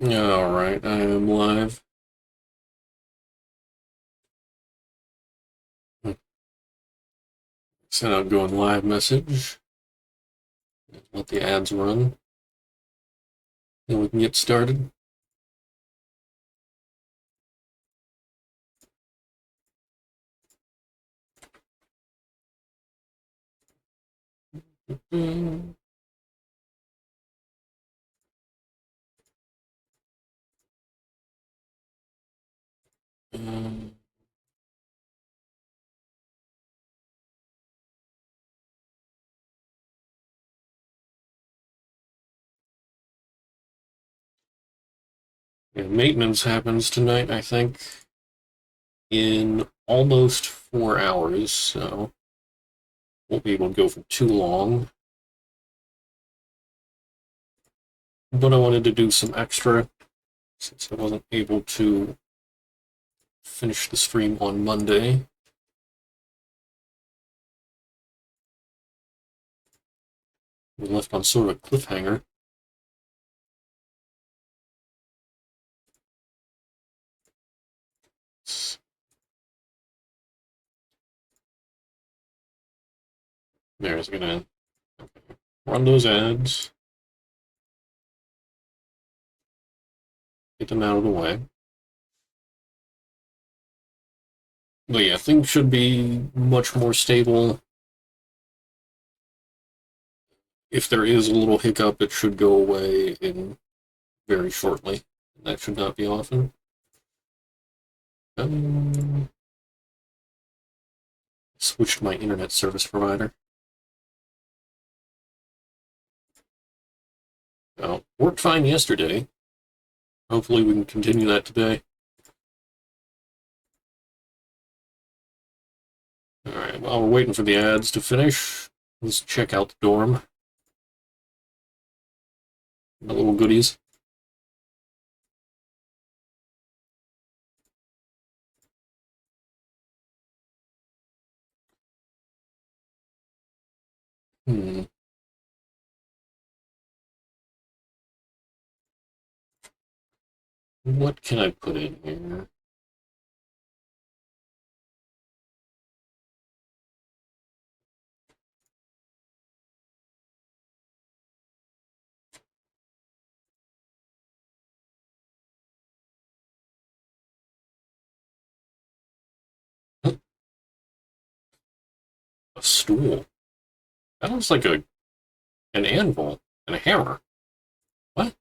Alright, I am live. Send out going live message. Let the ads run. Then we can get started. Mm. Um, yeah, maintenance happens tonight, I think, in almost 4 hours, so won't be able to go for too long. But I wanted to do some extra since I wasn't able to finish the stream on Monday. We left on sort of a cliffhanger. There's gonna run those ads, get them out of the way. But yeah, things should be much more stable. If there is a little hiccup, it should go away in very shortly. That should not be often. Um, Switched my internet service provider. Worked fine yesterday. Hopefully we can continue that today. Alright, while we're waiting for the ads to finish, let's check out the dorm. The little goodies. Hmm. What can I put in here? A stool. That looks like an anvil and a hammer. What?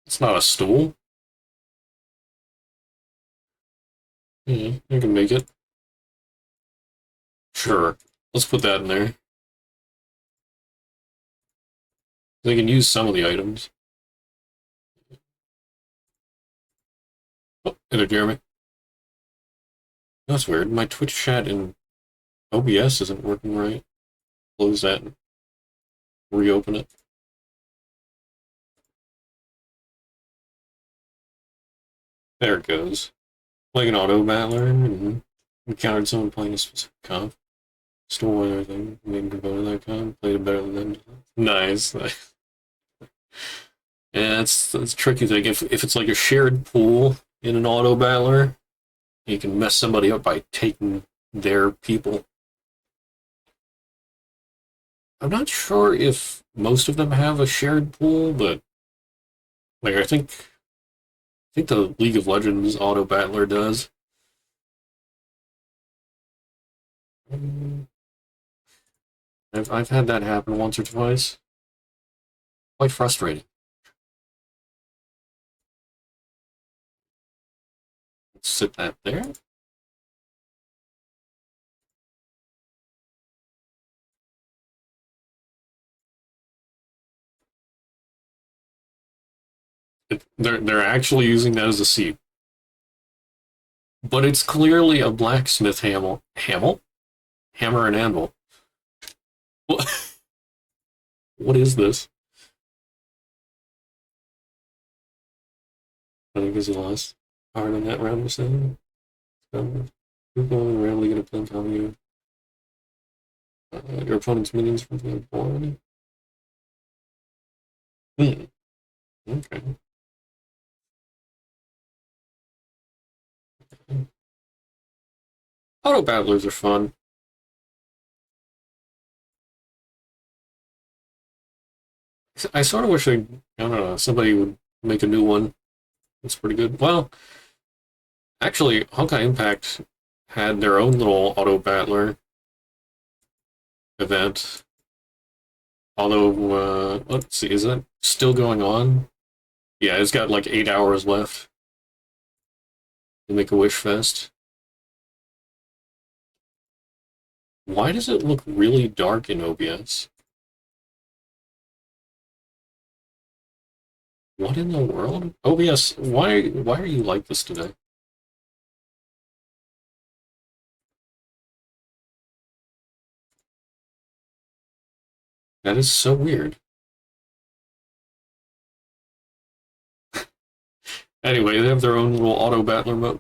It's not a stool? Yeah, I can make it. Sure. Let's put that in there. They can use some of the items. Oh, hey there, Jeremy. That's weird. My Twitch chat in OBS isn't working right. Close that and reopen it. There it goes. Like an auto battler and encountered someone playing a specific comp. Stole everything, made them go to that comp, played it better than them. Nice. Yeah, that's a tricky thing. If it's like a shared pool in an auto battler, you can mess somebody up by taking their people. I'm not sure if most of them have a shared pool, but like I think the League of Legends auto battler does. I've had that happen once or twice. Quite frustrating. Let's sit that there. They're actually using that as a seat, but it's clearly a blacksmith hammer and anvil. What? What is this? I think this is lost. Hard on that round of seven. You're going randomly gonna blink on you. Your opponent's minions from the board. Hmm. Okay. Auto battlers are fun. I sort of wish I don't know, somebody would make a new one. It's pretty good. Well, actually, Honkai Impact had their own little auto battler event. Although, let's see, is that still going on? Yeah, it's got like 8 hours left to make a Wish Fest. Why does it look really dark in OBS? What in the world? OBS, why are you like this today? That is so weird. Anyway, they have their own little auto battler mode.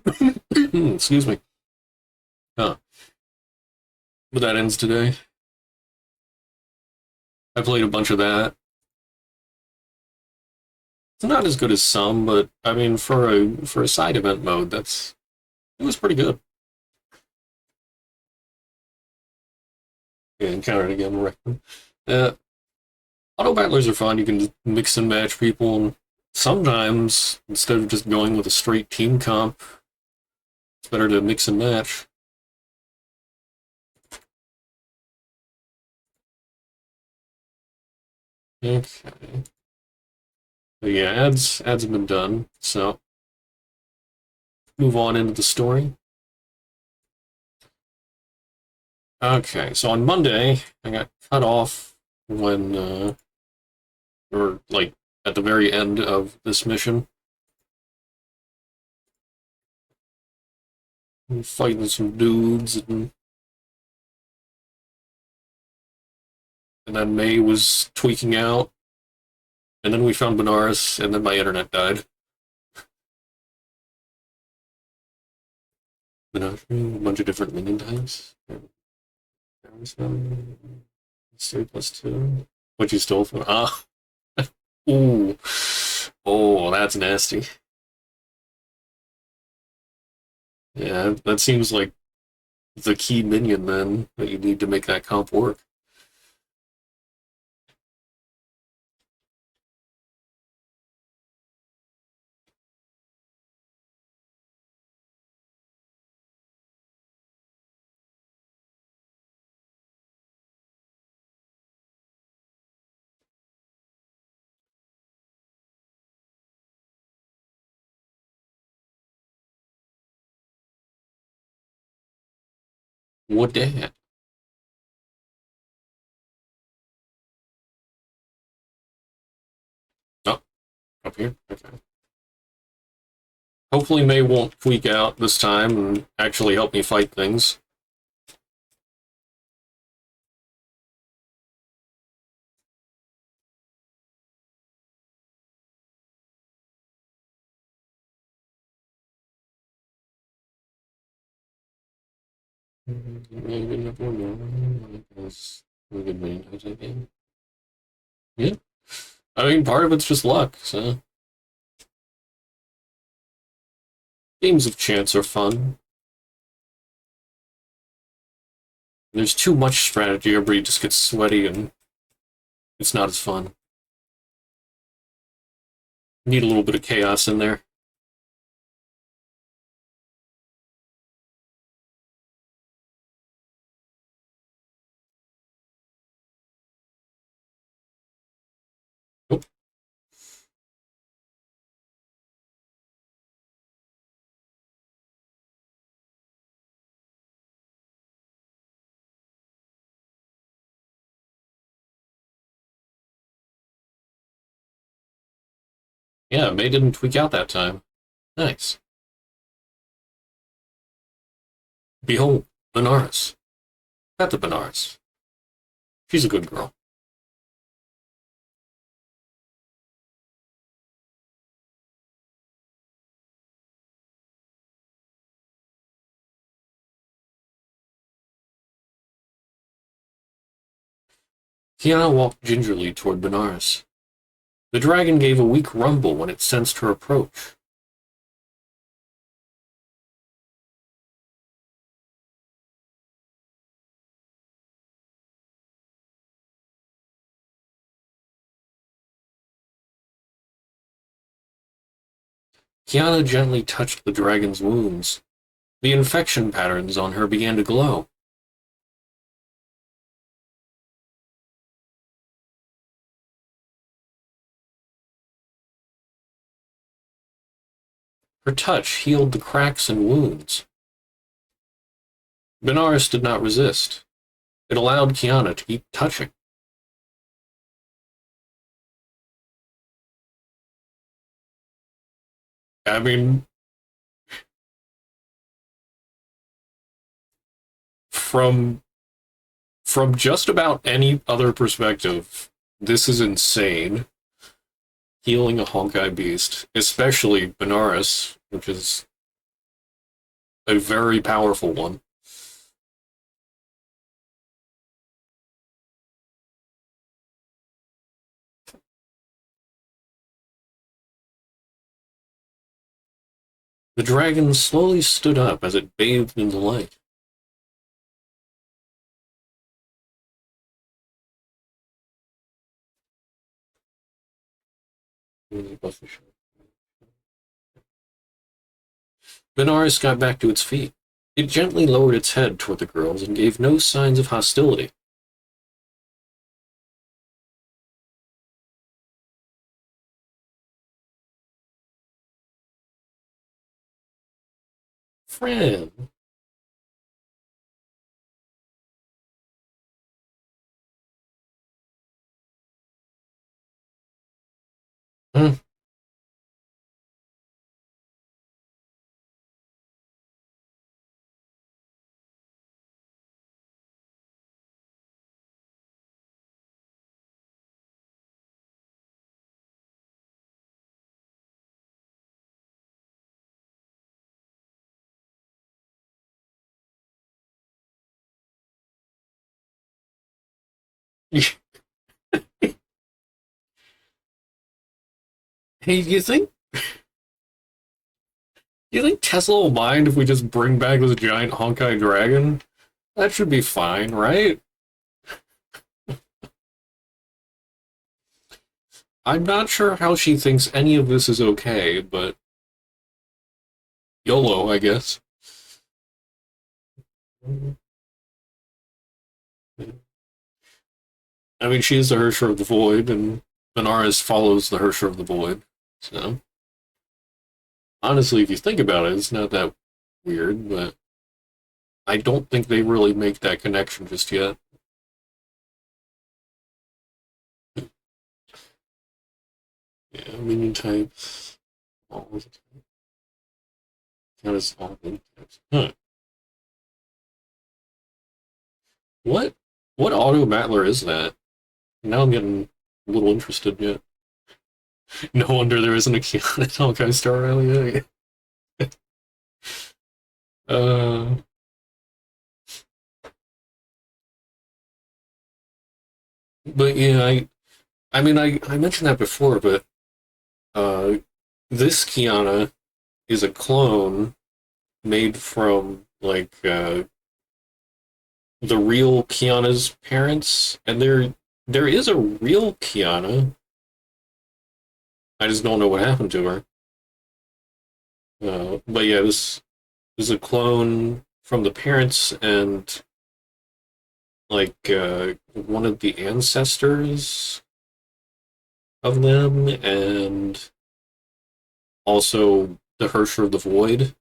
Excuse me. Huh. But that ends today. I played a bunch of that. It's not as good as some, but I mean, for a side event mode, it was pretty good. Yeah, encountered again, Reckon. Uh, Auto battlers are fun. You can just mix and match people, and sometimes instead of just going with a straight team comp, it's better to mix and match. Okay. But yeah, ads have been done, so move on into the story. Okay, so on Monday, I got cut off when, or like at the very end of this mission, fighting some dudes, and then May was tweaking out, and then we found Benares, and then my internet died. Benares, a bunch of different minion types. Let's see, +2. What you stole from? Ah, ooh, oh, that's nasty. Yeah, that seems like the key minion then that you need to make that comp work. What day? Oh, up here. Okay. Hopefully May won't tweak out this time and actually help me fight things. Maybe never know. I guess we could main again. Yeah. I mean, part of it's just luck, so games of chance are fun. There's too much strategy, everybody just gets sweaty and it's not as fun. Need a little bit of chaos in there. Oh, yeah, May didn't tweak out that time. Nice. Behold, Benares. At the Benares. She's a good girl. Kiana walked gingerly toward Benares. The dragon gave a weak rumble when it sensed her approach. Kiana gently touched the dragon's wounds. The infection patterns on her began to glow. Her touch healed the cracks and wounds. Benares did not resist. It allowed Kiana to keep touching. I mean, from just about any other perspective, this is insane. Healing a Honkai beast, especially Benares, which is a very powerful one. The dragon slowly stood up as it bathed in the light. Benares got back to its feet. It gently lowered its head toward the girls and gave no signs of hostility. Fran. Huh? Hey, you think Tesla will mind if we just bring back this giant Honkai dragon? That should be fine, right? I'm not sure how she thinks any of this is okay, but YOLO, I guess. I mean, she's the Hersher of the Void, and Benares follows the Hersher of the Void. So, honestly, if you think about it, it's not that weird, but I don't think they really make that connection just yet. Yeah, minion types. All the types. Count as all minion types. Huh. What? What auto battler is that? Now I'm getting a little interested yet. No wonder there isn't a Kiana Honkai Star Rally. Uh, but yeah, I mean, I mentioned that before, but uh, this Kiana is a clone made from the real Kiana's parents, and there is a real Kiana. I just don't know what happened to her. But yeah, this is a clone from the parents and one of the ancestors of them, and also the Hersher of the Void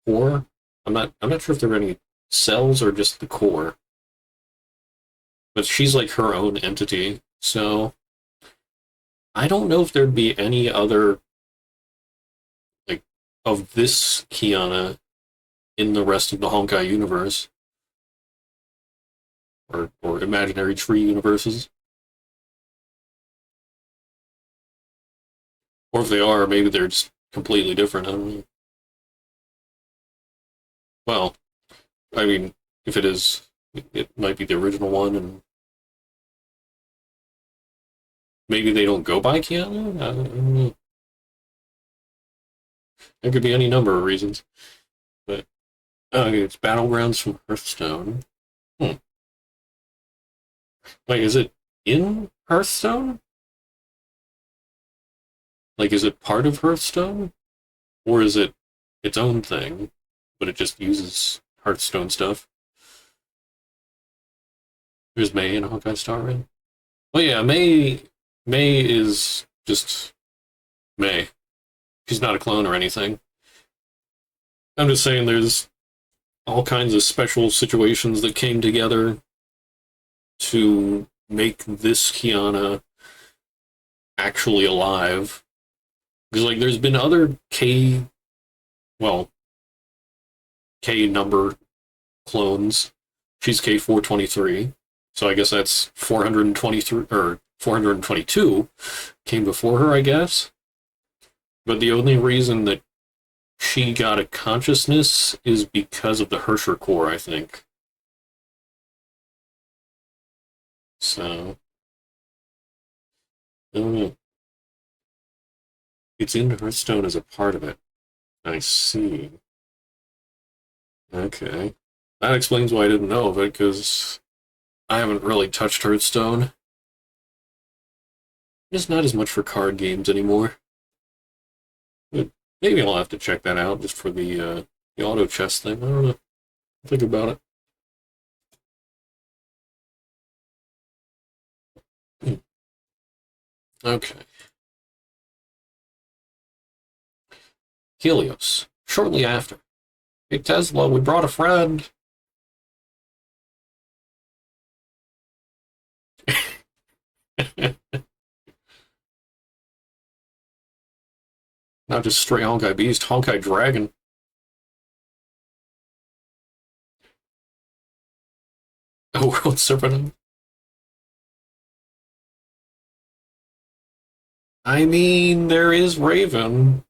core. I'm not sure if there are any cells or just the core, but she's like her own entity. So I don't know if there'd be any other like of this Kiana in the rest of the Honkai universe or imaginary tree universes. Or if they are, maybe they're just completely different. I don't know. Well, I mean, if it is, it might be the original one, and maybe they don't go by Kiana? I don't know. There could be any number of reasons. But it's Battlegrounds from Hearthstone. Hmm. Wait, is it in Hearthstone? Like, is it part of Hearthstone? Or is it its own thing, but it just uses Hearthstone stuff? There's May in Honkai Star Rail. Well, yeah, May is just May. She's not a clone or anything. I'm just saying there's all kinds of special situations that came together to make this Kiana actually alive. Because, like, there's been other well, K number clones. She's K423, so I guess that's 423 or 422 came before her, I guess. But the only reason that she got a consciousness is because of the Hersher core, I think. So, I don't know. It's in Hearthstone as a part of it. I see. Okay. That explains why I didn't know of it, because I haven't really touched Hearthstone. Just not as much for card games anymore. But maybe I'll have to check that out just for the auto chess thing. I don't know. Think about it. Okay. Helios. Shortly after. Hey Tesla, we brought a friend. Not just straight Honkai Beast, Honkai Dragon. Oh, World Serpent. I mean, there is Raven.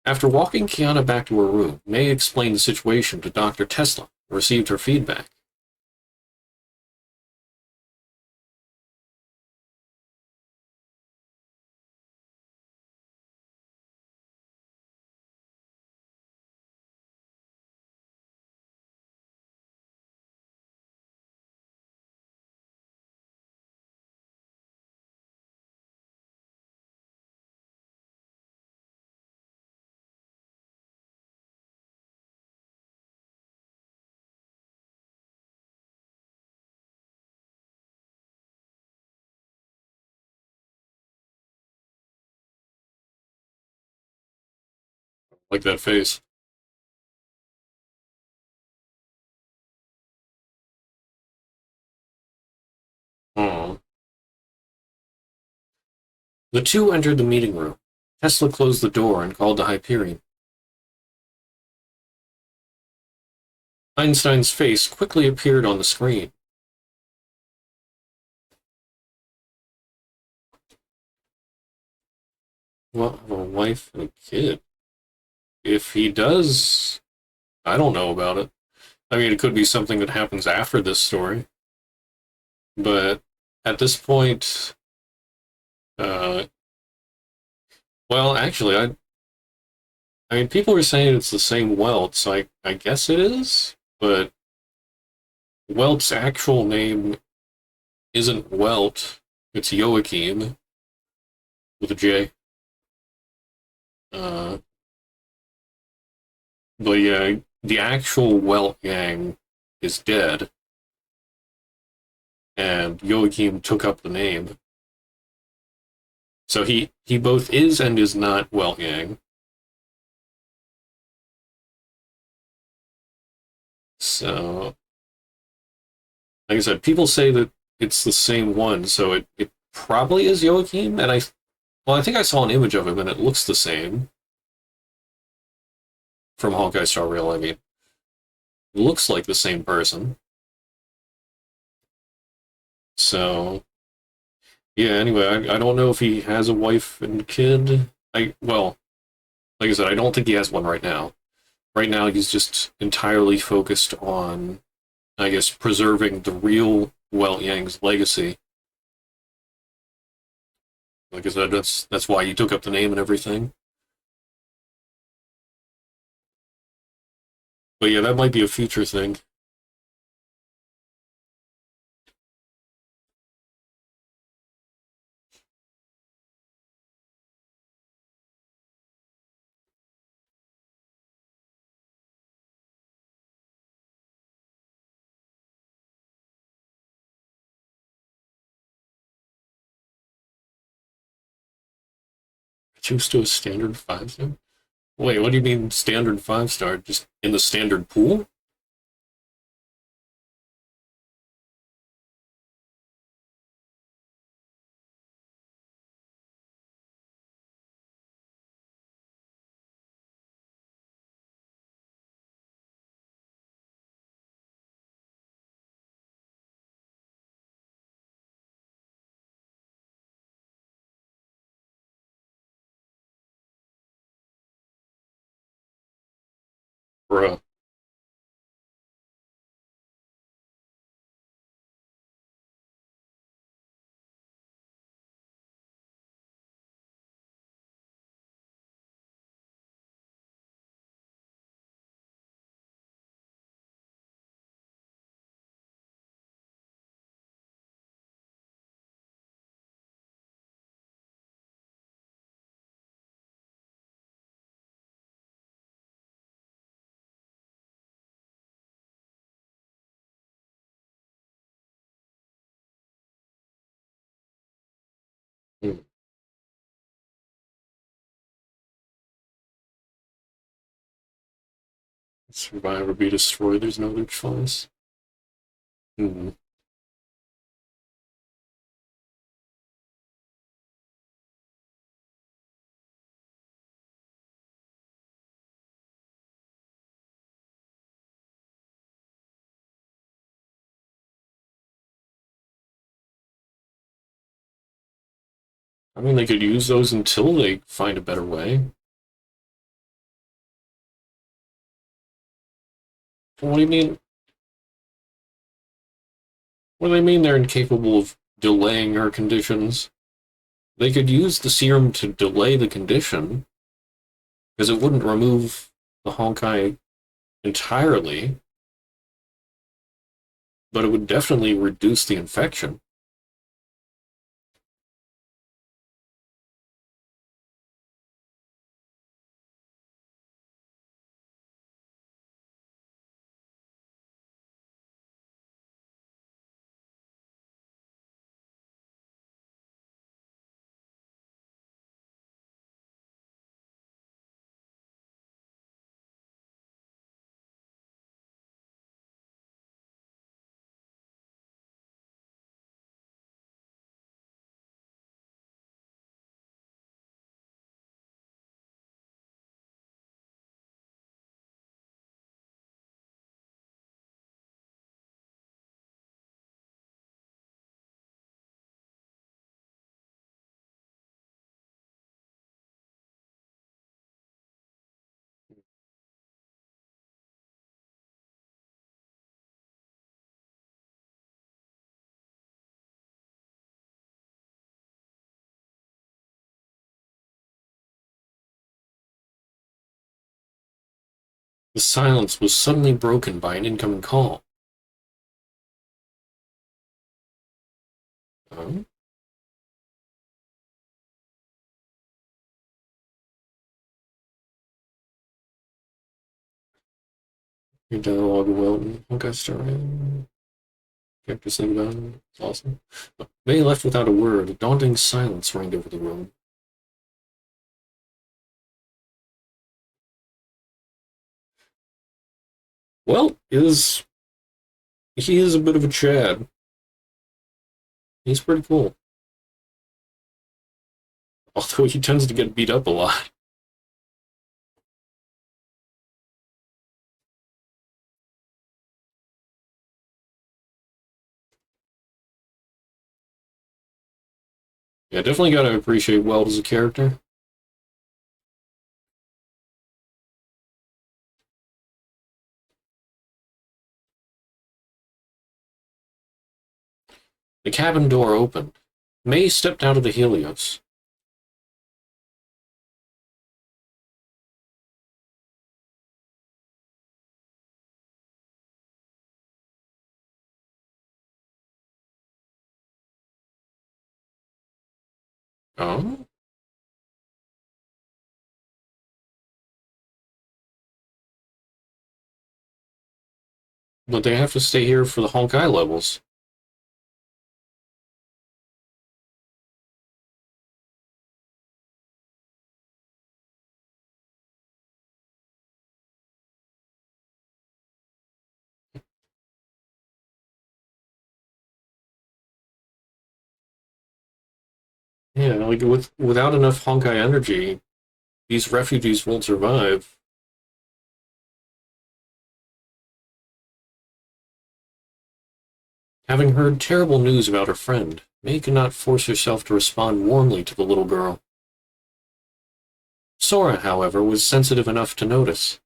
After walking Kiana back to her room, May explained the situation to Dr. Tesla and received her feedback. Like that face. Aww. The two entered the meeting room. Tesla closed the door and called to Hyperion. Einstein's face quickly appeared on the screen. Well, a wife and a kid. If he does, I don't know about it. I mean, it could be something that happens after this story. But at this point, uh, well, actually, I mean, people are saying it's the same Welt, so I guess it is. But Welt's actual name isn't Welt; it's Joachim with a J. Uh, but yeah, the actual Welt gang is dead, and Joachim took up the name. So he both is and is not Welt gang. So, like I said, people say that it's the same one, so it probably is Joachim, and I think I saw an image of him, and it looks the same from Honkai Star Rail. I mean, it looks like the same person. So, yeah. Anyway, I don't know if he has a wife and kid. Well, like I said, I don't think he has one right now. Right now, he's just entirely focused on, I guess, preserving the real Welt Yang's legacy. Like I said, that's why you took up the name and everything. But yeah, that might be a future thing. Choose to a standard 5-star? Wait, what do you mean standard 5-star? Just in the standard pool? Bruh. Hmm. Survive or be destroyed, there's no other choice. Hmm. I mean, they could use those until they find a better way. What do you mean? What do they mean they're incapable of delaying her conditions? They could use the serum to delay the condition, because it wouldn't remove the Honkai entirely, but it would definitely reduce the infection. The silence was suddenly broken by an incoming call. Huh? Your dialogue well. Okay, starting. Characters think about it. It's awesome. May left without a word. A daunting silence reigned over the room. Well, he is a bit of a Chad. He's pretty cool. Although he tends to get beat up a lot. Yeah, definitely gotta appreciate Weld as a character. The cabin door opened. May stepped out of the Helios. Oh? But they have to stay here for the Honkai levels. Yeah, like without enough Honkai energy, these refugees won't survive. Having heard terrible news about her friend, May could not force herself to respond warmly to the little girl. Sora, however, was sensitive enough to notice.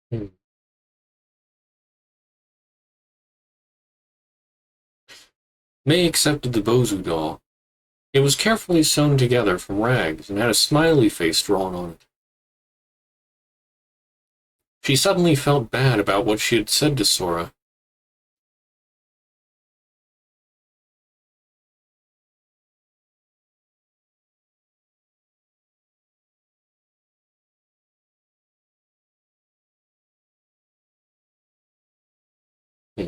Hmm. May accepted the Bozu doll. It was carefully sewn together from rags and had a smiley face drawn on it. She suddenly felt bad about what she had said to Sora. Hmm.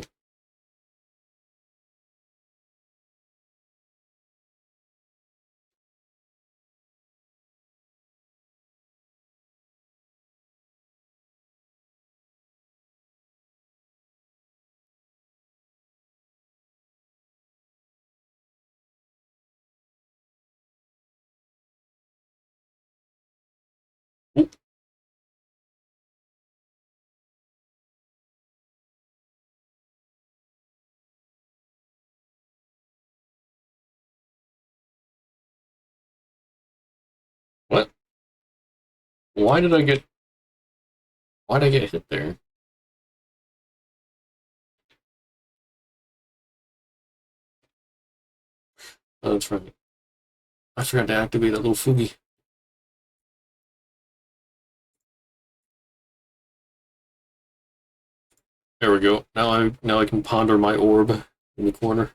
Oop, what? Why did I get? Why did I get hit there? Oh, that's right. I forgot to activate that little Fugi. There we go. Now I can ponder my orb in the corner.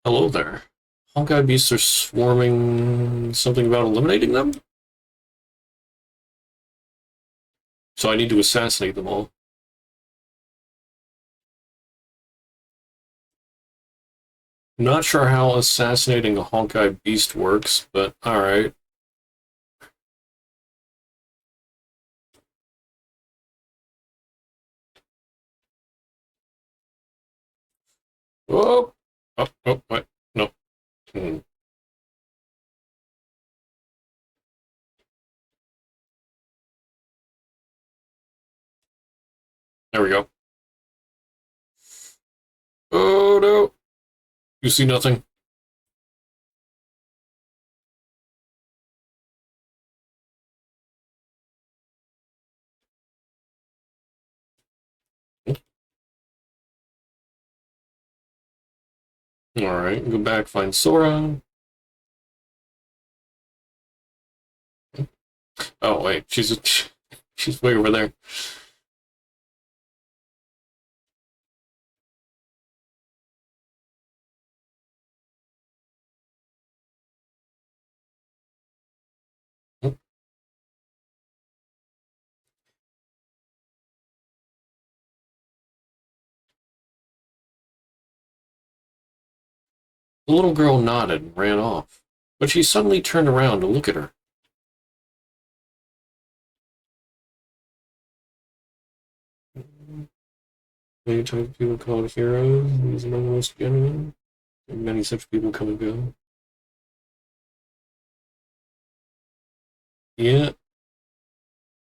Hello there. Honkai beasts are swarming. Something about eliminating them? So I need to assassinate them all. Not sure how assassinating a Honkai beast works, but alright. Oh! Oh, what? No. Hmm. There we go. Oh no! You see nothing? Alright, go back, find Sora. Oh wait, she's way over there. The little girl nodded and ran off, but she suddenly turned around to look at her. Many types of people called heroes. These are among the most genuine. Many such people come and go. Yeah,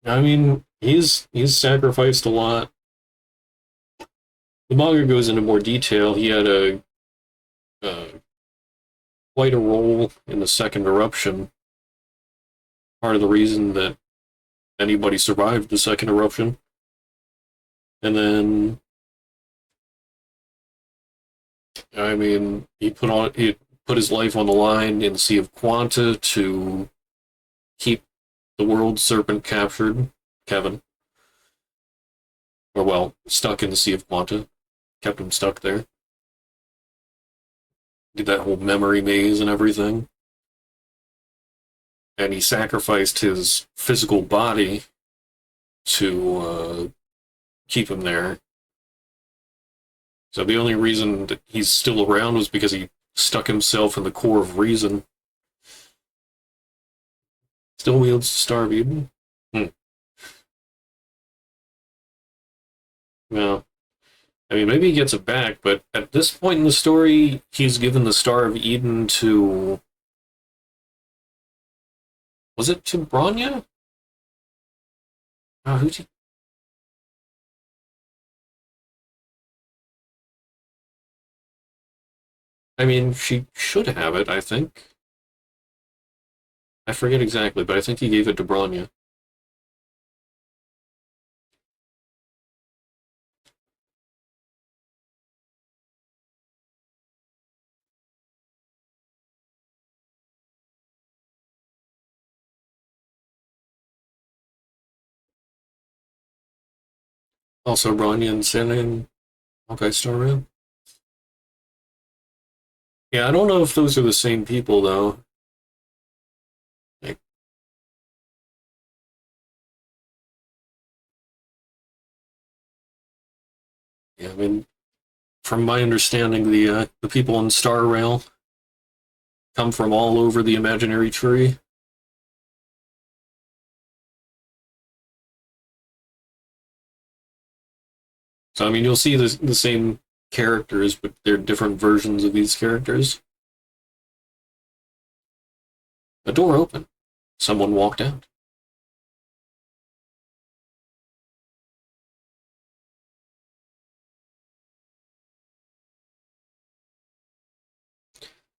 I mean, he's sacrificed a lot. The manga goes into more detail. He had a uh, quite a role in the second eruption. Part of the reason that anybody survived the second eruption, and then I mean, he put his life on the line in the Sea of Quanta to keep the world serpent captured, Kevin, or well, stuck in the Sea of Quanta, kept him stuck there. Did that whole memory maze and everything, and he sacrificed his physical body to keep him there. So the only reason that he's still around was because he stuck himself in the core of reason. Still wields the Star of Eden. Hmm. Well, I mean, maybe he gets it back, but at this point in the story, he's given the Star of Eden to. Was it to Bronya? Oh, who'd he? I mean, she should have it, I think. I forget exactly, but I think he gave it to Bronya. Also, Bronya and Senin, Honkai Star Rail. Yeah, I don't know if those are the same people, though. Like, yeah, I mean, from my understanding, the people in Star Rail come from all over the imaginary tree. So I mean, you'll see the same characters, but they're different versions of these characters. A door opened. Someone walked out.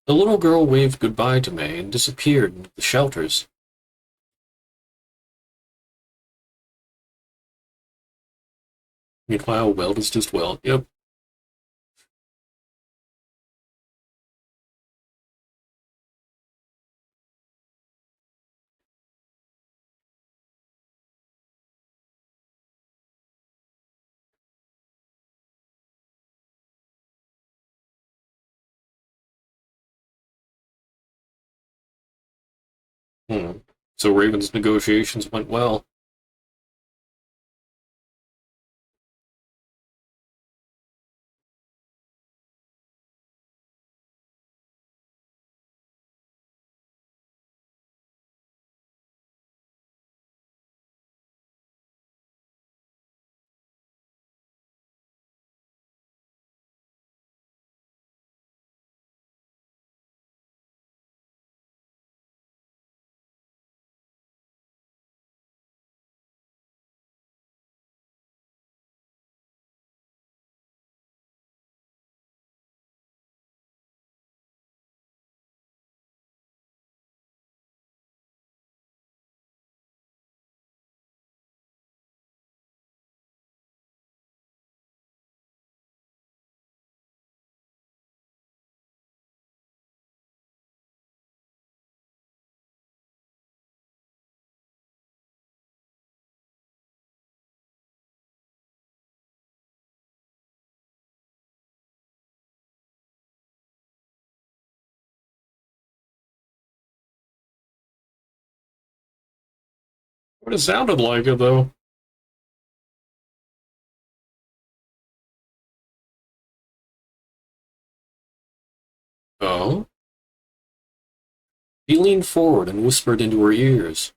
The little girl waved goodbye to May and disappeared into the shelters. Meanwhile, Weld is just well. Yep. Hmm. So Raven's negotiations went well. But it sounded like it, though. Oh? He leaned forward and whispered into her ears.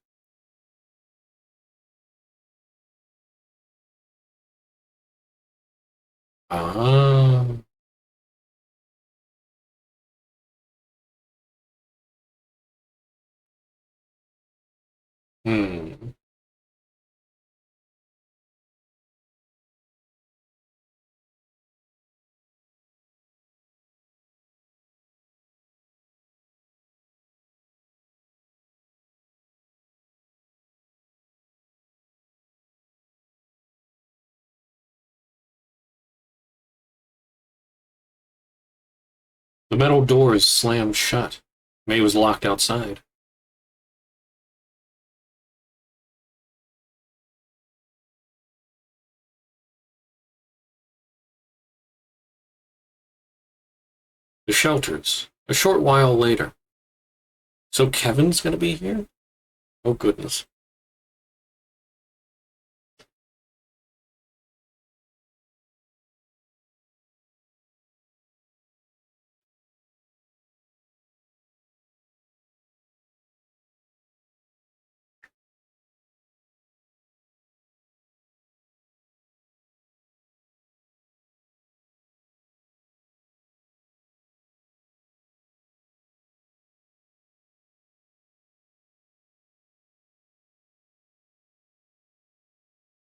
Ah. Hmm. The metal doors slammed shut. May was locked outside. The shelters. A short while later. So Kevin's gonna be here? Oh, goodness.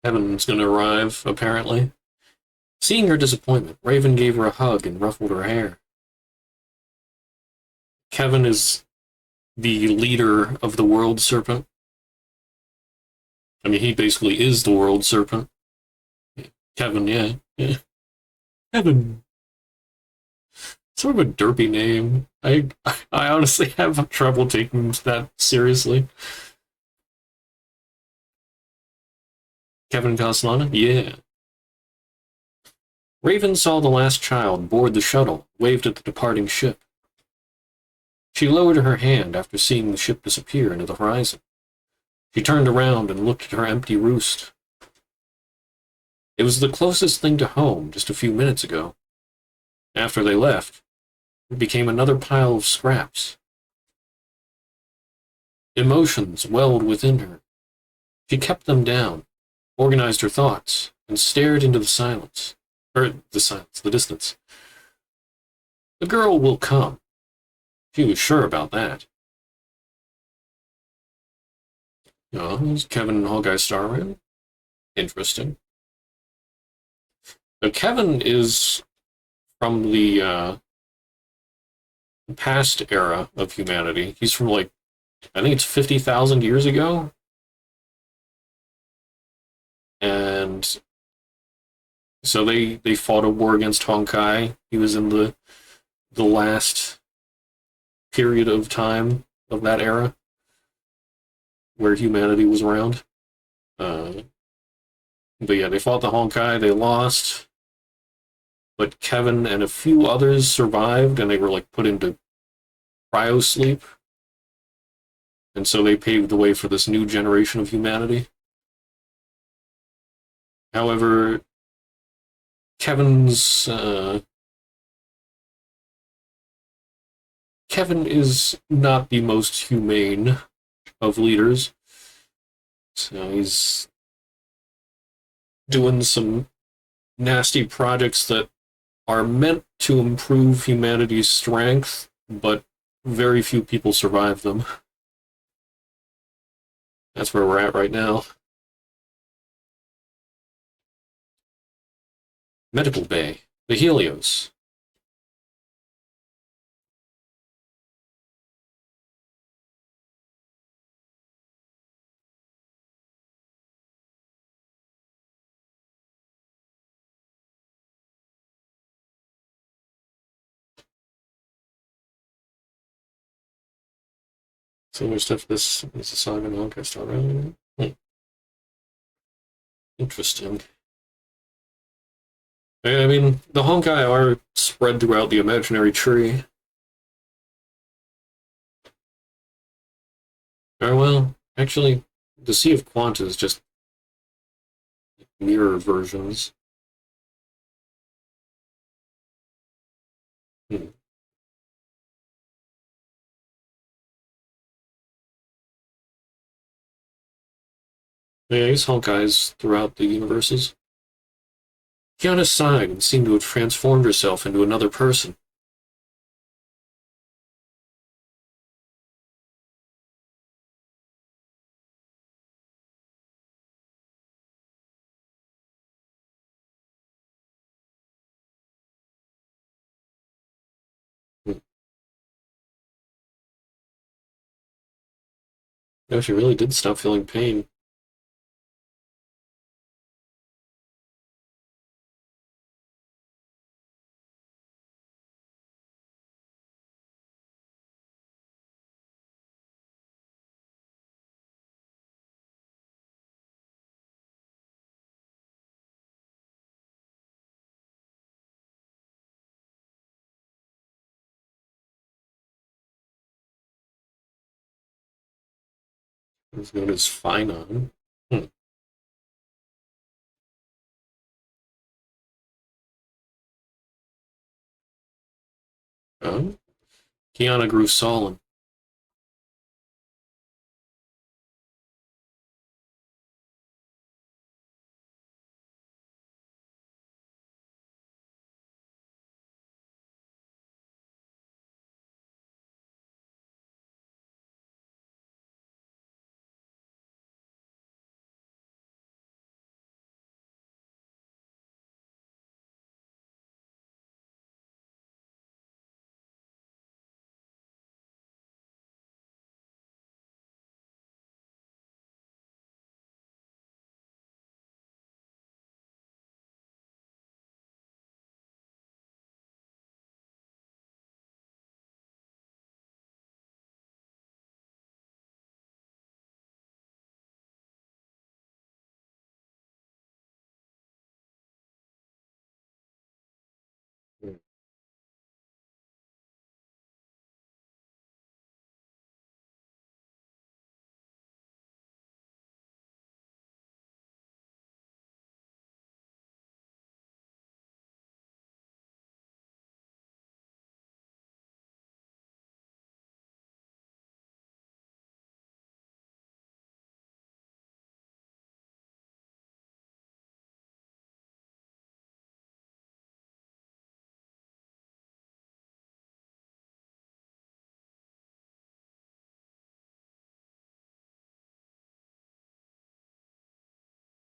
Kevin's gonna arrive, apparently. Seeing her disappointment, Raven gave her a hug and ruffled her hair. Kevin is the leader of the World Serpent. I mean, he basically is the World Serpent. Kevin, yeah. Kevin. Sort of a derpy name. I honestly have trouble taking that seriously. Kevin Castellana? Yeah. Raven saw the last child board the shuttle, waved at the departing ship. She lowered her hand after seeing the ship disappear into the horizon. She turned around and looked at her empty roost. It was the closest thing to home just a few minutes ago. After they left, it became another pile of scraps. Emotions welled within her. She kept them down, organized her thoughts, and stared into the silence. The distance. The girl will come. She was sure about that. Oh, is Kevin and Honkai Star Interesting. Now, Kevin is from the past era of humanity. He's from, like, I think it's 50,000 years ago. And so they fought a war against Honkai. He was in the last period of time of that era where humanity was around. Uh, but yeah, they fought the Honkai. They lost, but Kevin and a few others survived, and they were like put into cryo sleep. And so they paved the way for this new generation of humanity. However, Kevin's Kevin is not the most humane of leaders. So he's doing some nasty projects that are meant to improve humanity's strength, but very few people survive them. That's where we're at right now. Medical Bay, the Helios. Similar stuff. This is a saga Honkai already. Interesting. I mean, the Honkai are spread throughout the imaginary tree. Very well. Actually, The Sea of Quanta is just mirror versions. Hmm. Yeah, I guess Hawkeye's throughout the universes. Kiana sighed and seemed to have transformed herself into another person. Hmm. No, she really did stop feeling pain. It was known as Finon. Hmm. Oh? Kiana grew sullen. Hmm.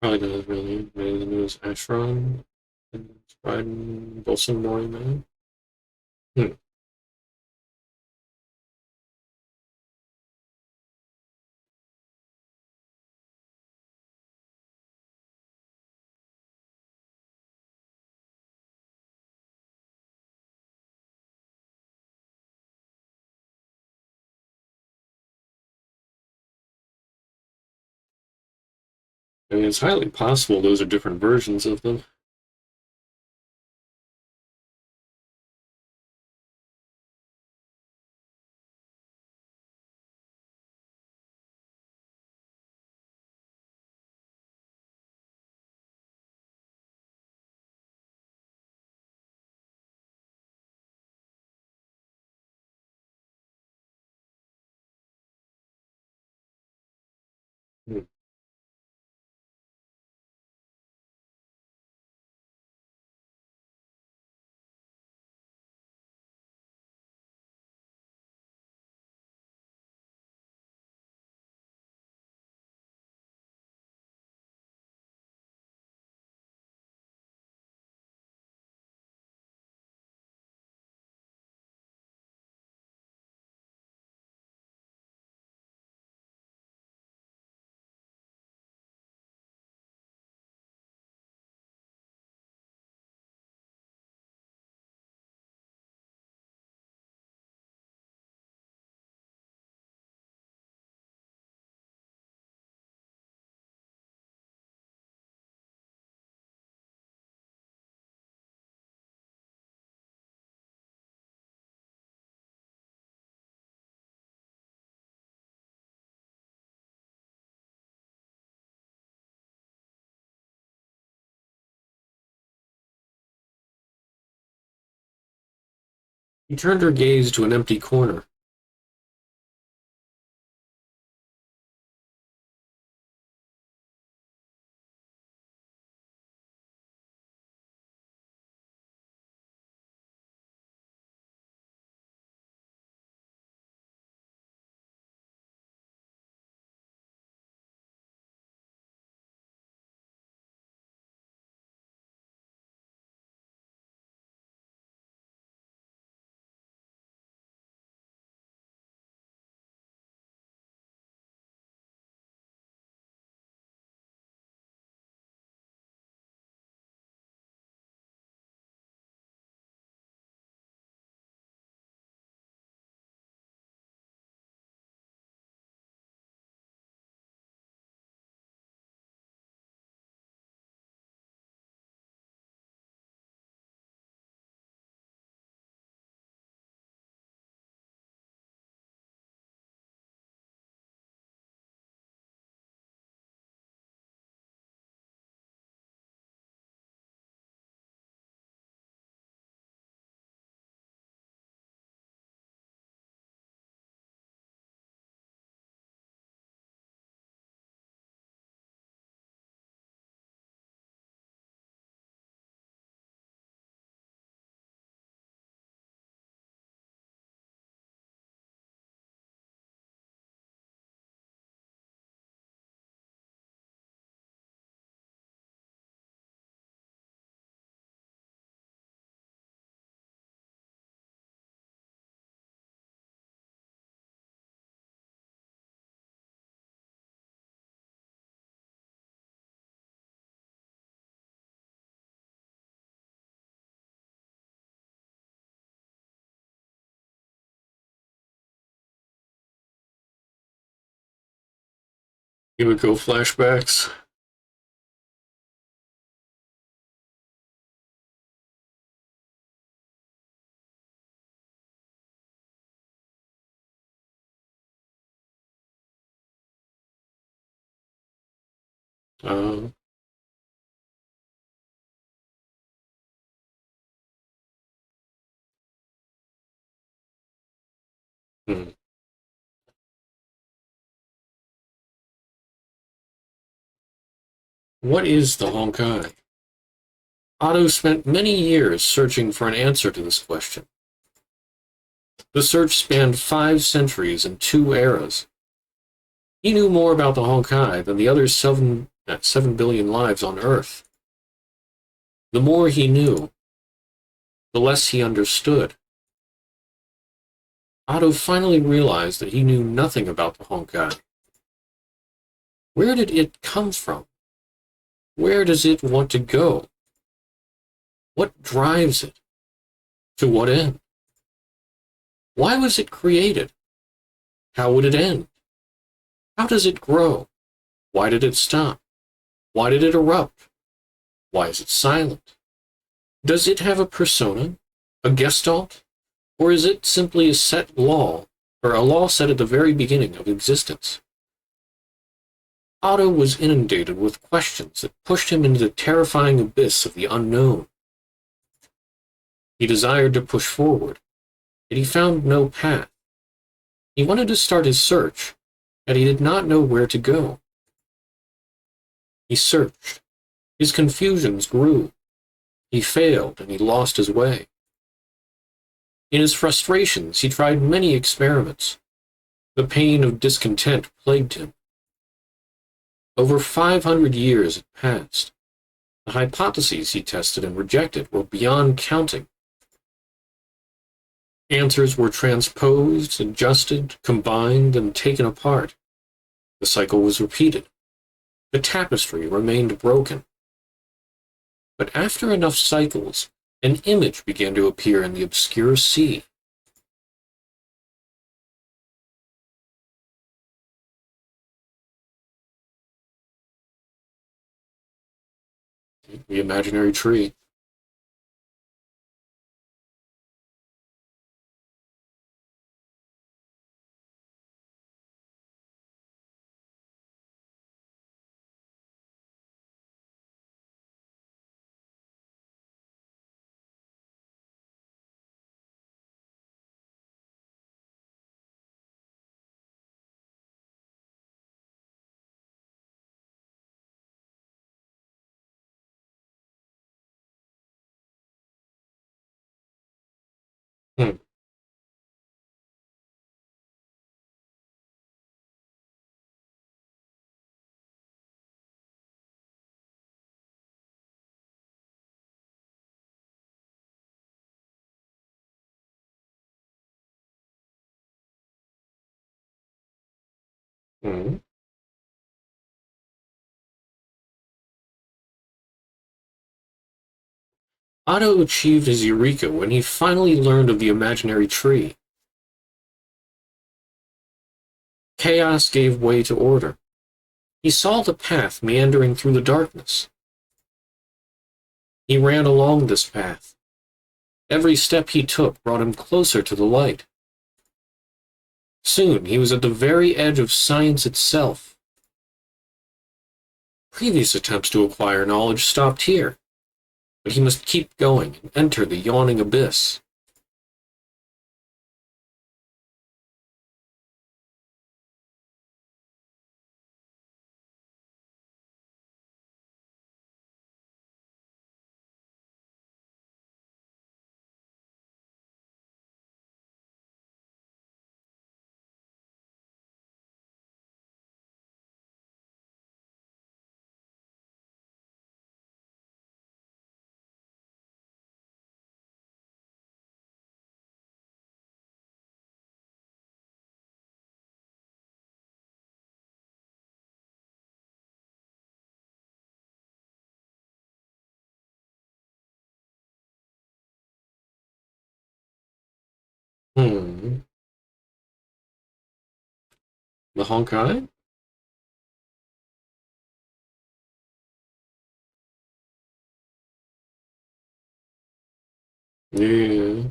Probably not really. Maybe the newest Ashron and Biden Wilson Mori man. Hmm. I mean, it's highly possible those are different versions of them. Hmm. He turned her gaze to an empty corner. He would go flashbacks. Um, hmm. What is the Honkai? Otto spent many years searching for an answer to this question. The search spanned 5 centuries and 2 eras. He knew more about the Honkai than the other 7 billion lives on Earth. The more he knew, the less he understood. Otto finally realized that he knew nothing about the Honkai. Where did it come from? Where does it want to go? What drives it? To what end? Why was it created? How would it end? How does it grow? Why did it stop? Why did it erupt? Why is it silent? Does it have a persona? A gestalt? Or is it simply a set law, or a law set at the very beginning of existence? Otto was inundated with questions that pushed him into the terrifying abyss of the unknown. He desired to push forward, yet he found no path. He wanted to start his search, yet he did not know where to go. He searched. His confusions grew. He failed, and he lost his way. In his frustrations, he tried many experiments. The pain of discontent plagued him. Over 500 years had passed. The hypotheses he tested and rejected were beyond counting. Answers were transposed, adjusted, combined, and taken apart. The cycle was repeated. The tapestry remained broken. But after enough cycles, an image began to appear in the obscure sea. The imaginary tree. Hmm. Otto achieved his eureka when he finally learned of the imaginary tree. Chaos gave way to order. He saw the path meandering through the darkness. He ran along this path. Every step he took brought him closer to the light. Soon he was at the very edge of science itself. Previous attempts to acquire knowledge stopped here, but he must keep going and enter the yawning abyss. Hmm. The Honkai? Yeah.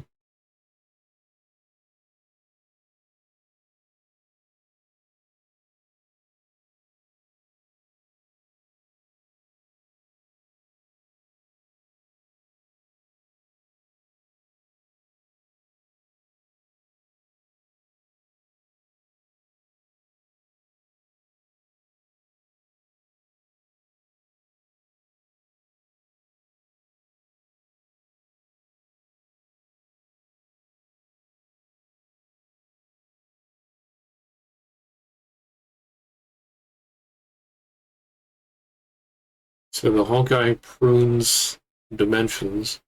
So the Honkai prunes dimensions.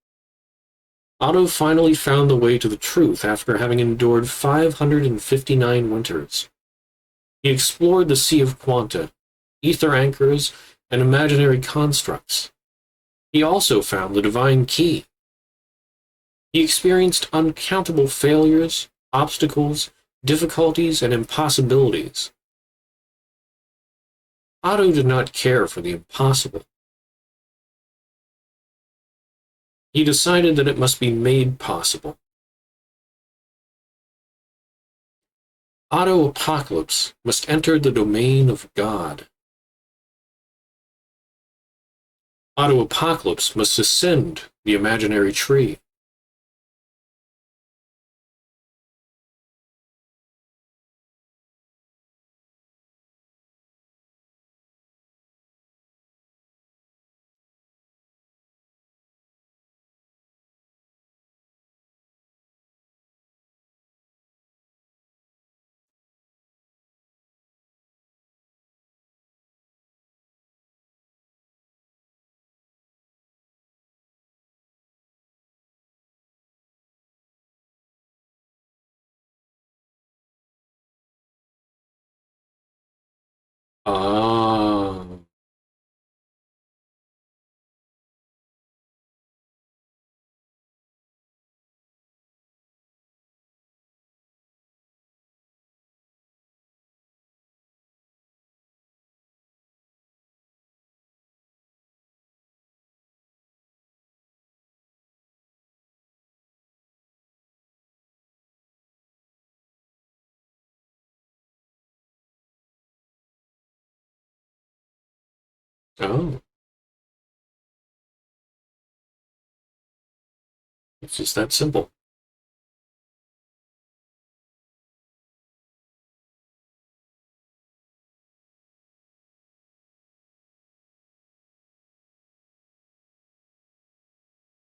Otto finally found the way to the truth after having endured 559 winters. He explored the sea of quanta, ether anchors, and imaginary constructs. He also found the divine key. He experienced uncountable failures, obstacles, difficulties, and impossibilities. Otto did not care for the impossible. He decided that it must be made possible. Otto Apocalypse must enter the domain of God. Otto Apocalypse must ascend the imaginary tree. Ah. Oh. It's just that simple.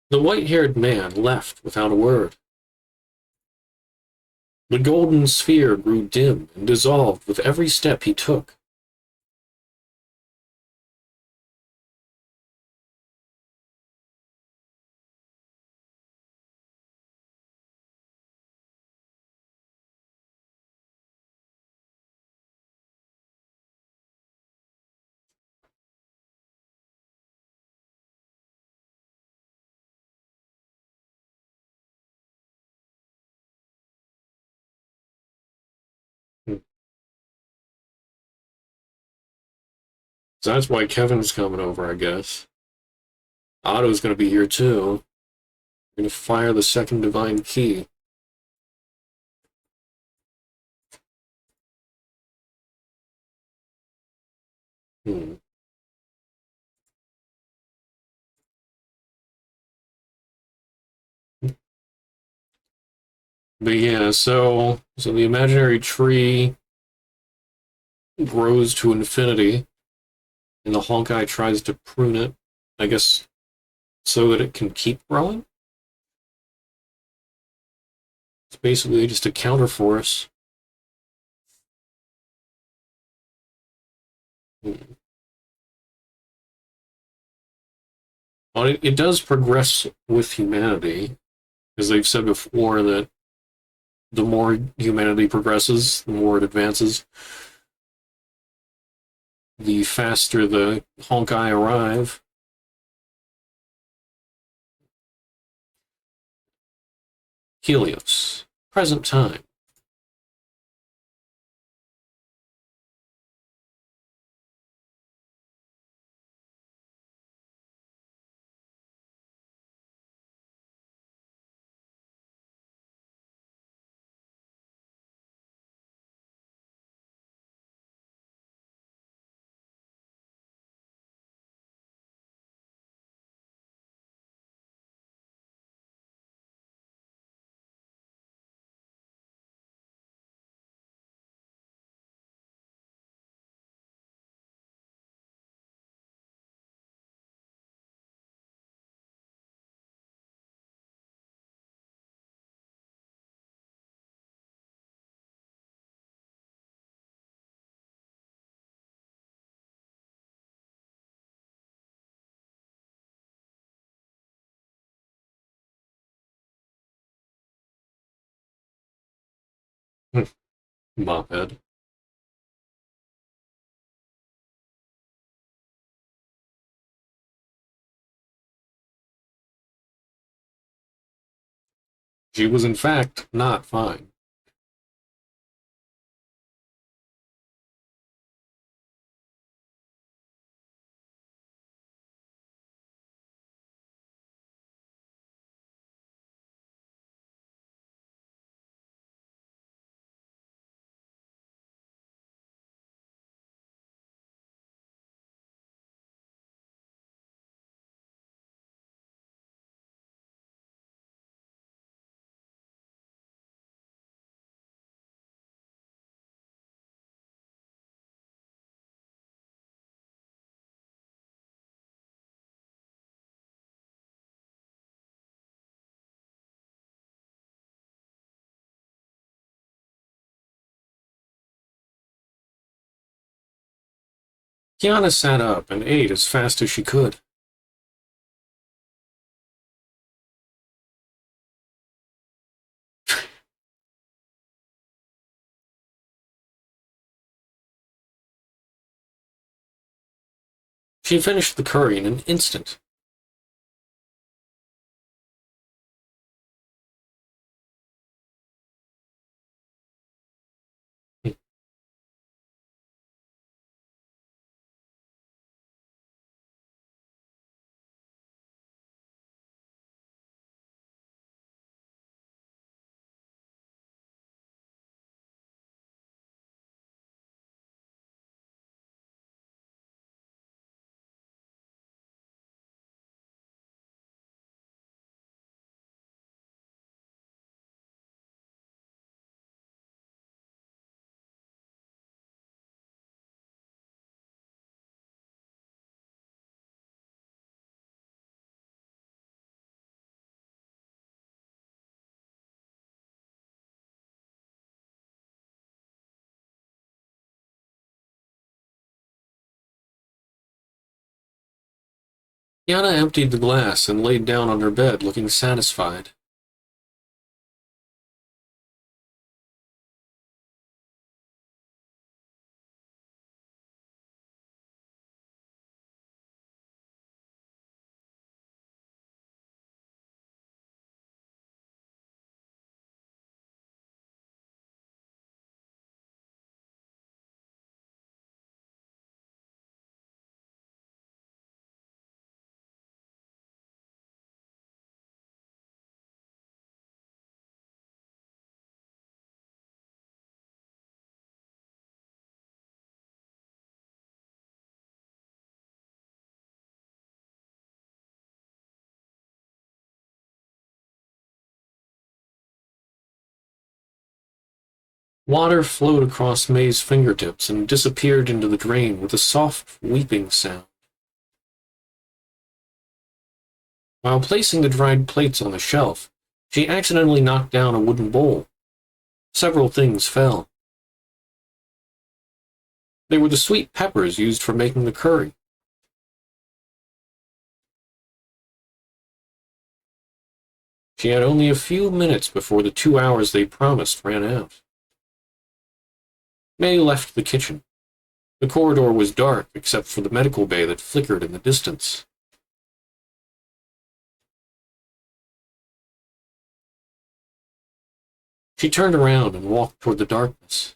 The white-haired man left without a word. The golden sphere grew dim and dissolved with every step he took. So that's why Kevin's coming over, I guess. Otto's gonna be here too. We're gonna fire the second divine key. Hmm. But yeah, so the imaginary tree grows to infinity, and the Honkai tries to prune it, I guess, so that it can keep growing. It's basically just a counterforce. Hmm. Well, it does progress with humanity, as they've said before that the more humanity progresses, the more it advances, the faster the Honkai arrive. Helios. Present time. Mophead. She was, in fact, not fine. Kiana sat up and ate as fast as she could. She finished the curry in an instant. Kiana emptied the glass and laid down on her bed, looking satisfied. Water flowed across May's fingertips and disappeared into the drain with a soft weeping sound. While placing the dried plates on the shelf, she accidentally knocked down a wooden bowl. Several things fell. They were the sweet peppers used for making the curry. She had only a few minutes before the 2 hours they promised ran out. May left the kitchen. The corridor was dark except for the medical bay that flickered in the distance. She turned around and walked toward the darkness.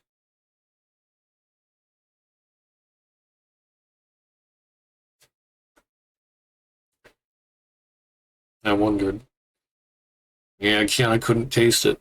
I wondered. Yeah, I kinda couldn't taste it.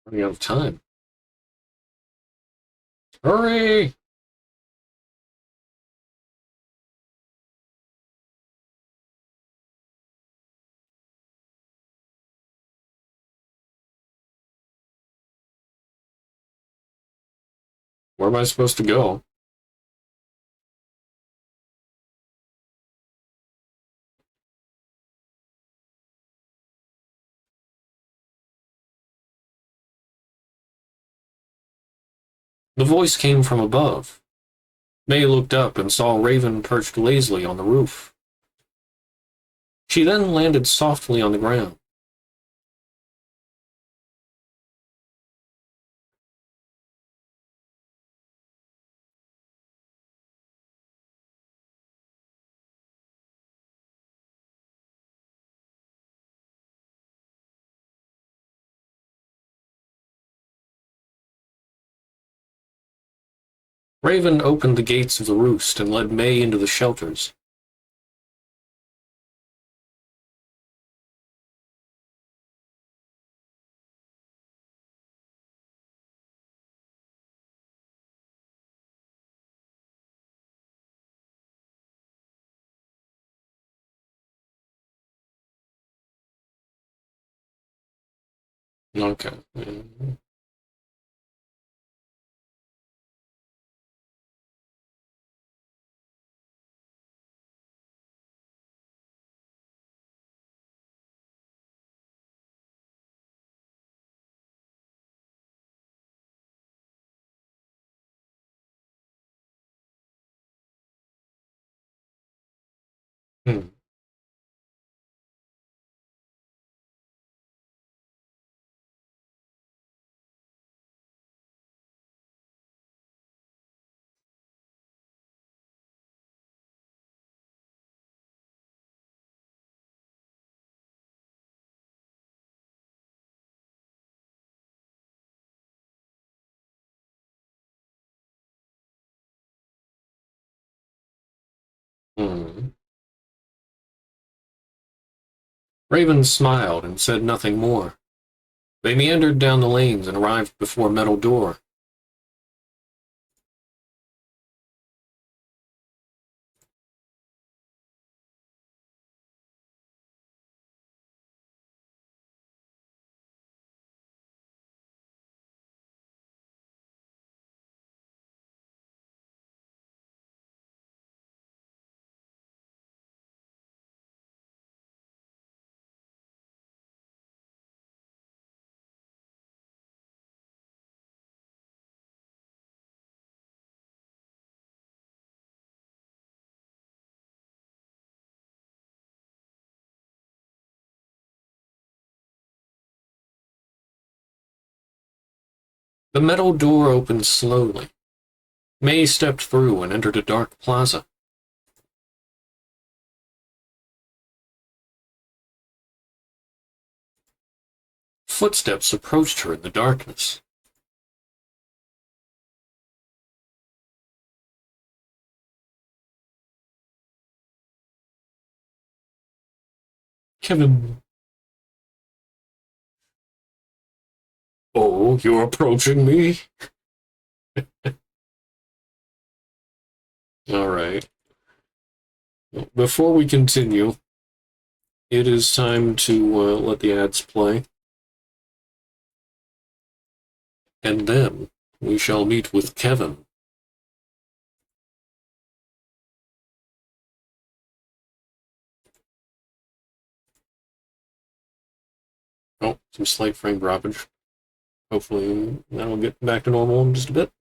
Running out of time. Hurry! Where am I supposed to go? The voice came from above. May looked up and saw Raven perched lazily on the roof. She then landed softly on the ground. Raven opened the gates of the roost and led May into the shelters. Okay. Hmm. Hmm. Raven smiled and said nothing more. They meandered down the lanes and arrived before a metal door. The metal door opened slowly. May stepped through and entered a dark plaza. Footsteps approached her in the darkness. Kevin. Oh, you're approaching me? All right. Before we continue, it is time to let the ads play. And then we shall meet with Kevin. Oh, some slight frame droppage. Hopefully that'll get back to normal in just a bit.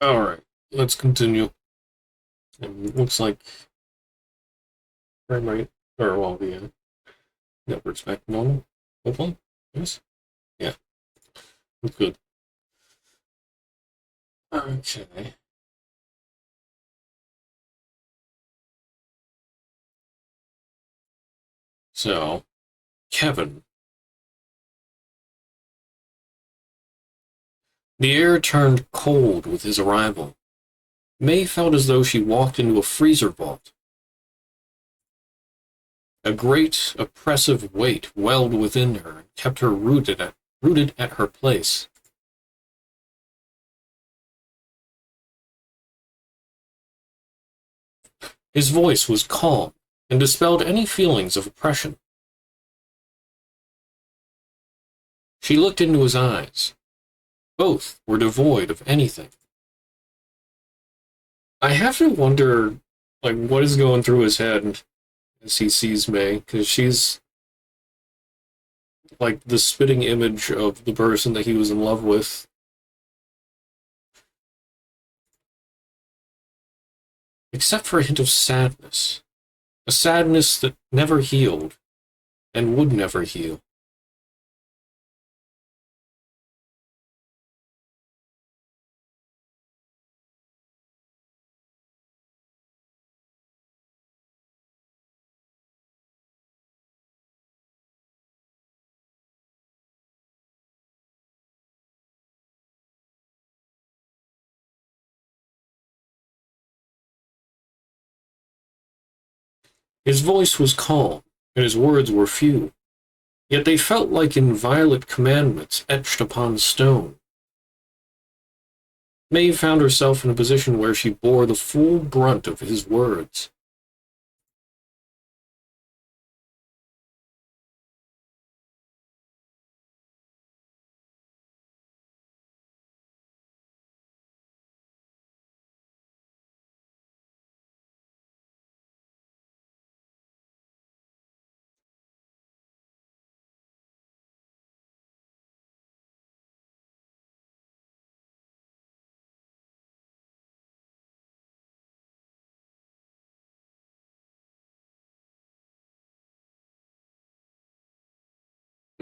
All right, let's continue. And it looks like frame rate, or well, the network's back to normal. Hopefully, yes, yeah, that's good. Okay, so Kevin. The air turned cold with his arrival. May felt as though she walked into a freezer vault. A great, oppressive weight welled within her and kept her rooted at her place. His voice was calm and dispelled any feelings of oppression. She looked into his eyes. Both were devoid of anything. I have to wonder, like, what is going through his head as he sees May, because she's like the spitting image of the person that he was in love with. Except for a hint of sadness. A sadness that never healed and would never heal. His voice was calm, and his words were few, yet they felt like inviolate commandments etched upon stone. Maeve found herself in a position where she bore the full brunt of his words.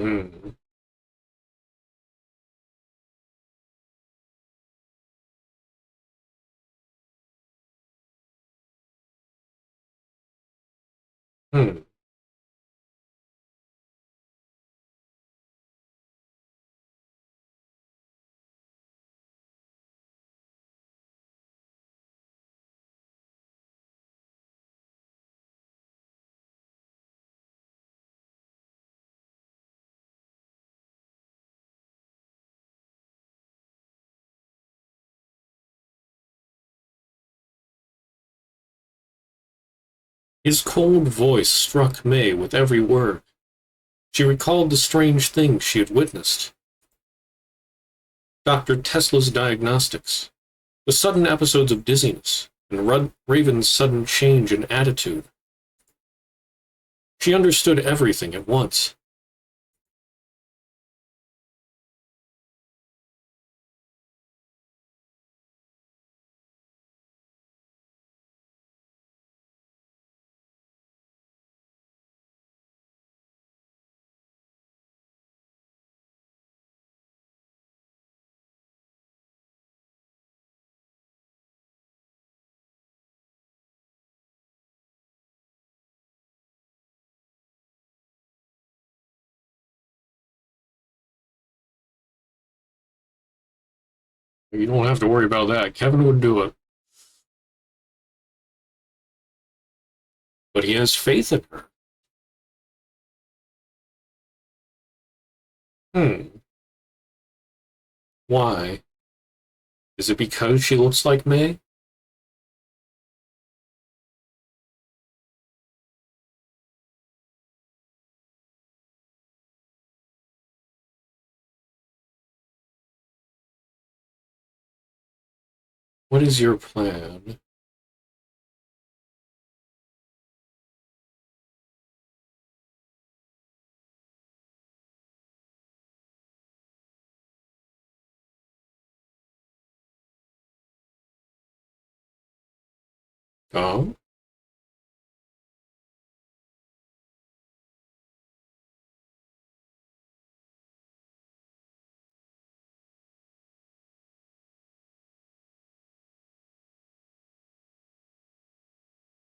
Hmm. Hmm. His cold voice struck May with every word. She recalled the strange things she had witnessed. Dr. Tesla's diagnostics, the sudden episodes of dizziness, and Raven's sudden change in attitude. She understood everything at once. You don't have to worry about that. Kevin would do it. But he has faith in her. Hmm. Why? Is it because she looks like May? What is your plan? Oh?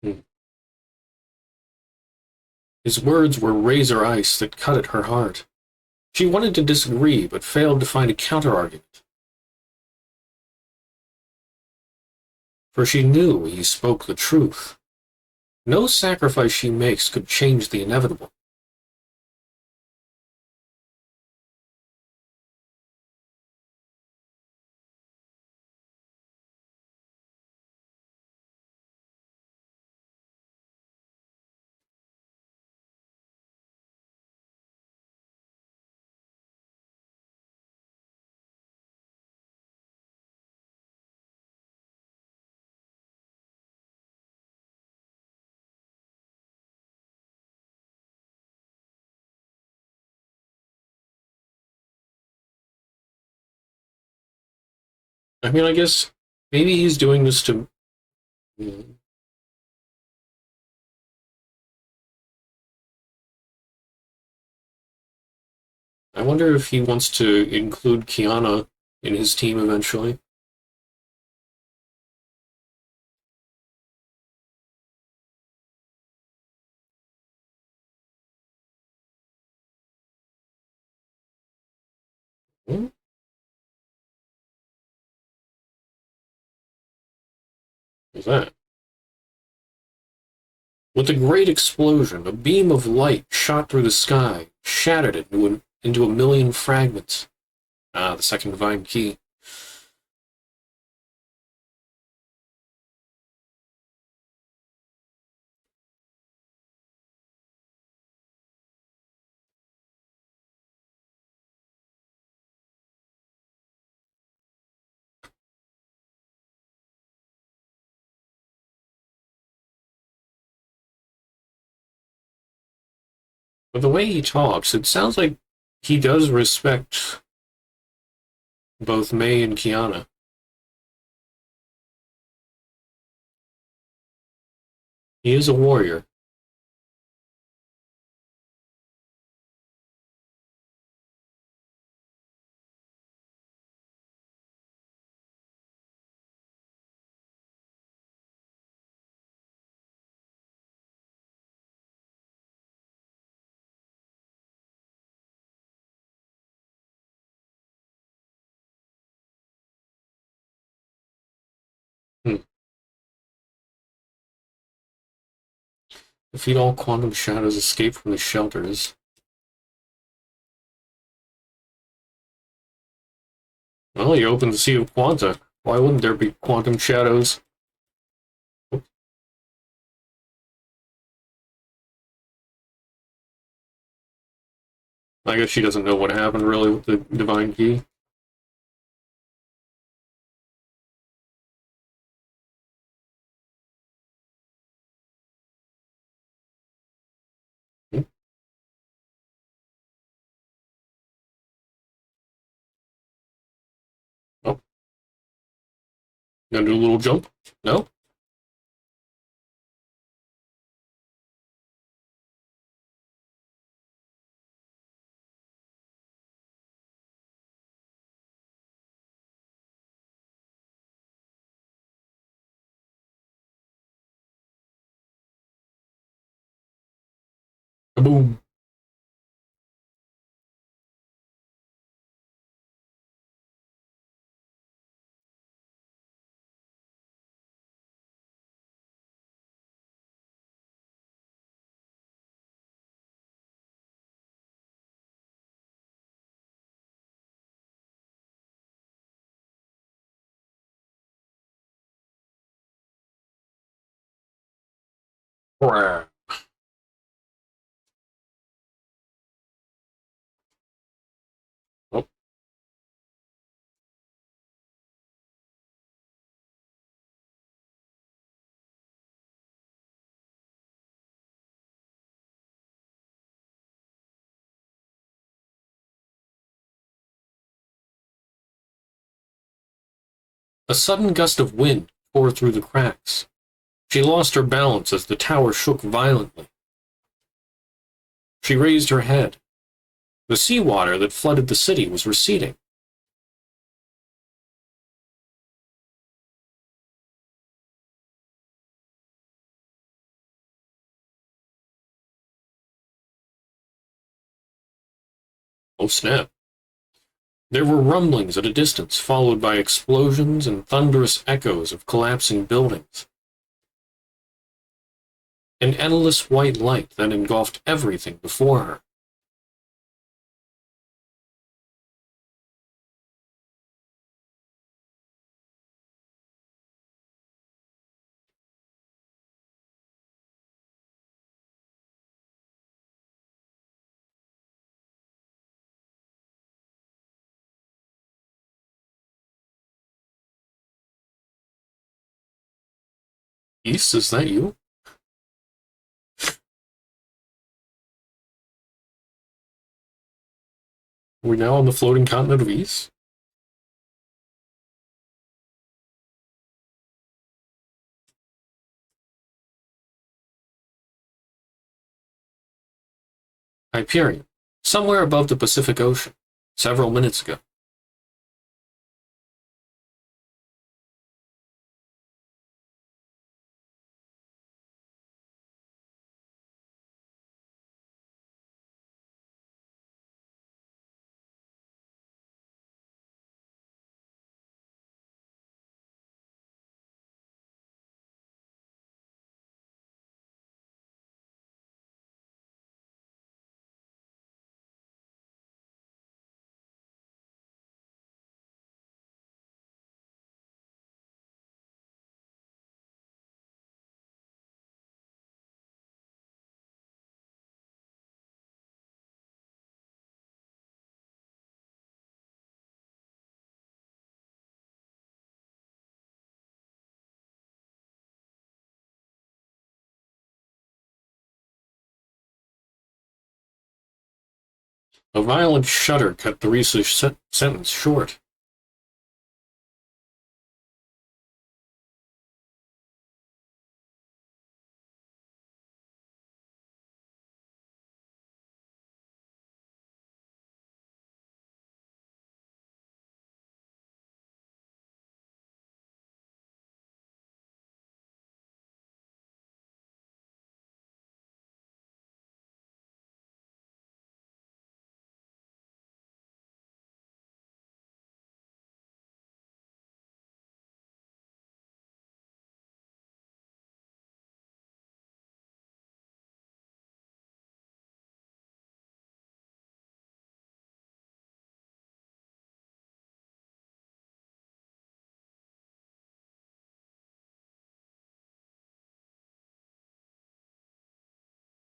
Hmm. His words were razor ice that cut at her heart. She wanted to disagree, but failed to find a counterargument. For she knew he spoke the truth. No sacrifice she makes could change the inevitable. I mean, I guess maybe he's doing this to. I wonder if he wants to include Kiana in his team eventually. What is that? With a great explosion, a beam of light shot through the sky, shattered it into a million fragments. Ah, the second divine key. But the way he talks, it sounds like he does respect both May and Kiana. He is a warrior. Hmm. Defeat all quantum shadows, escape from the shelters. Well, you open the Sea of Quanta. Why wouldn't there be quantum shadows? I guess she doesn't know what happened really with the divine key. Hmm. Oh, gonna do a little jump? No? Kaboom. Oh. A sudden gust of wind tore through the cracks. She lost her balance as the tower shook violently. She raised her head. The seawater that flooded the city was receding. Oh snap. There were rumblings at a distance, followed by explosions and thunderous echoes of collapsing buildings. An endless white light that engulfed everything before her. East, is that you? We're now on the floating continent of East? Hyperion, somewhere above the Pacific Ocean, several minutes ago. A violent shudder cut Theresa's sentence short.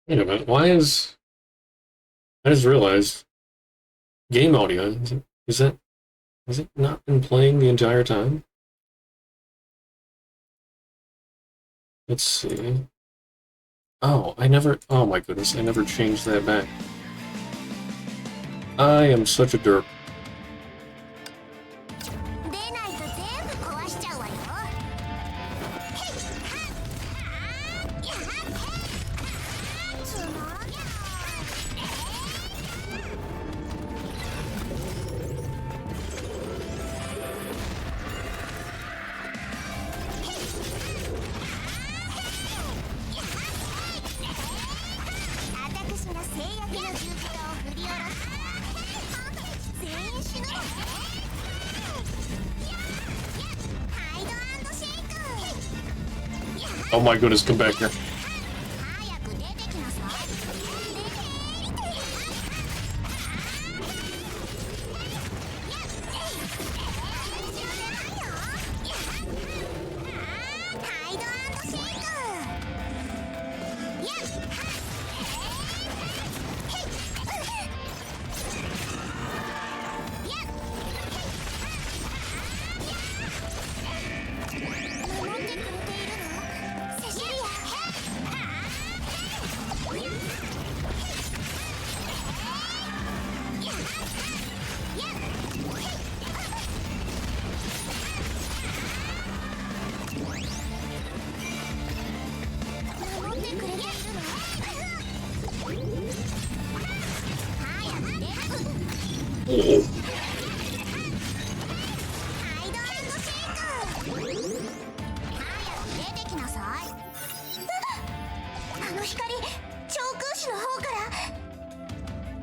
Wait a minute, why is... I just realized, game audio, is that... Has it not been playing the entire time? Let's see. Oh, oh my goodness, I never changed that back. I am such a derp. Oh my goodness, come back here.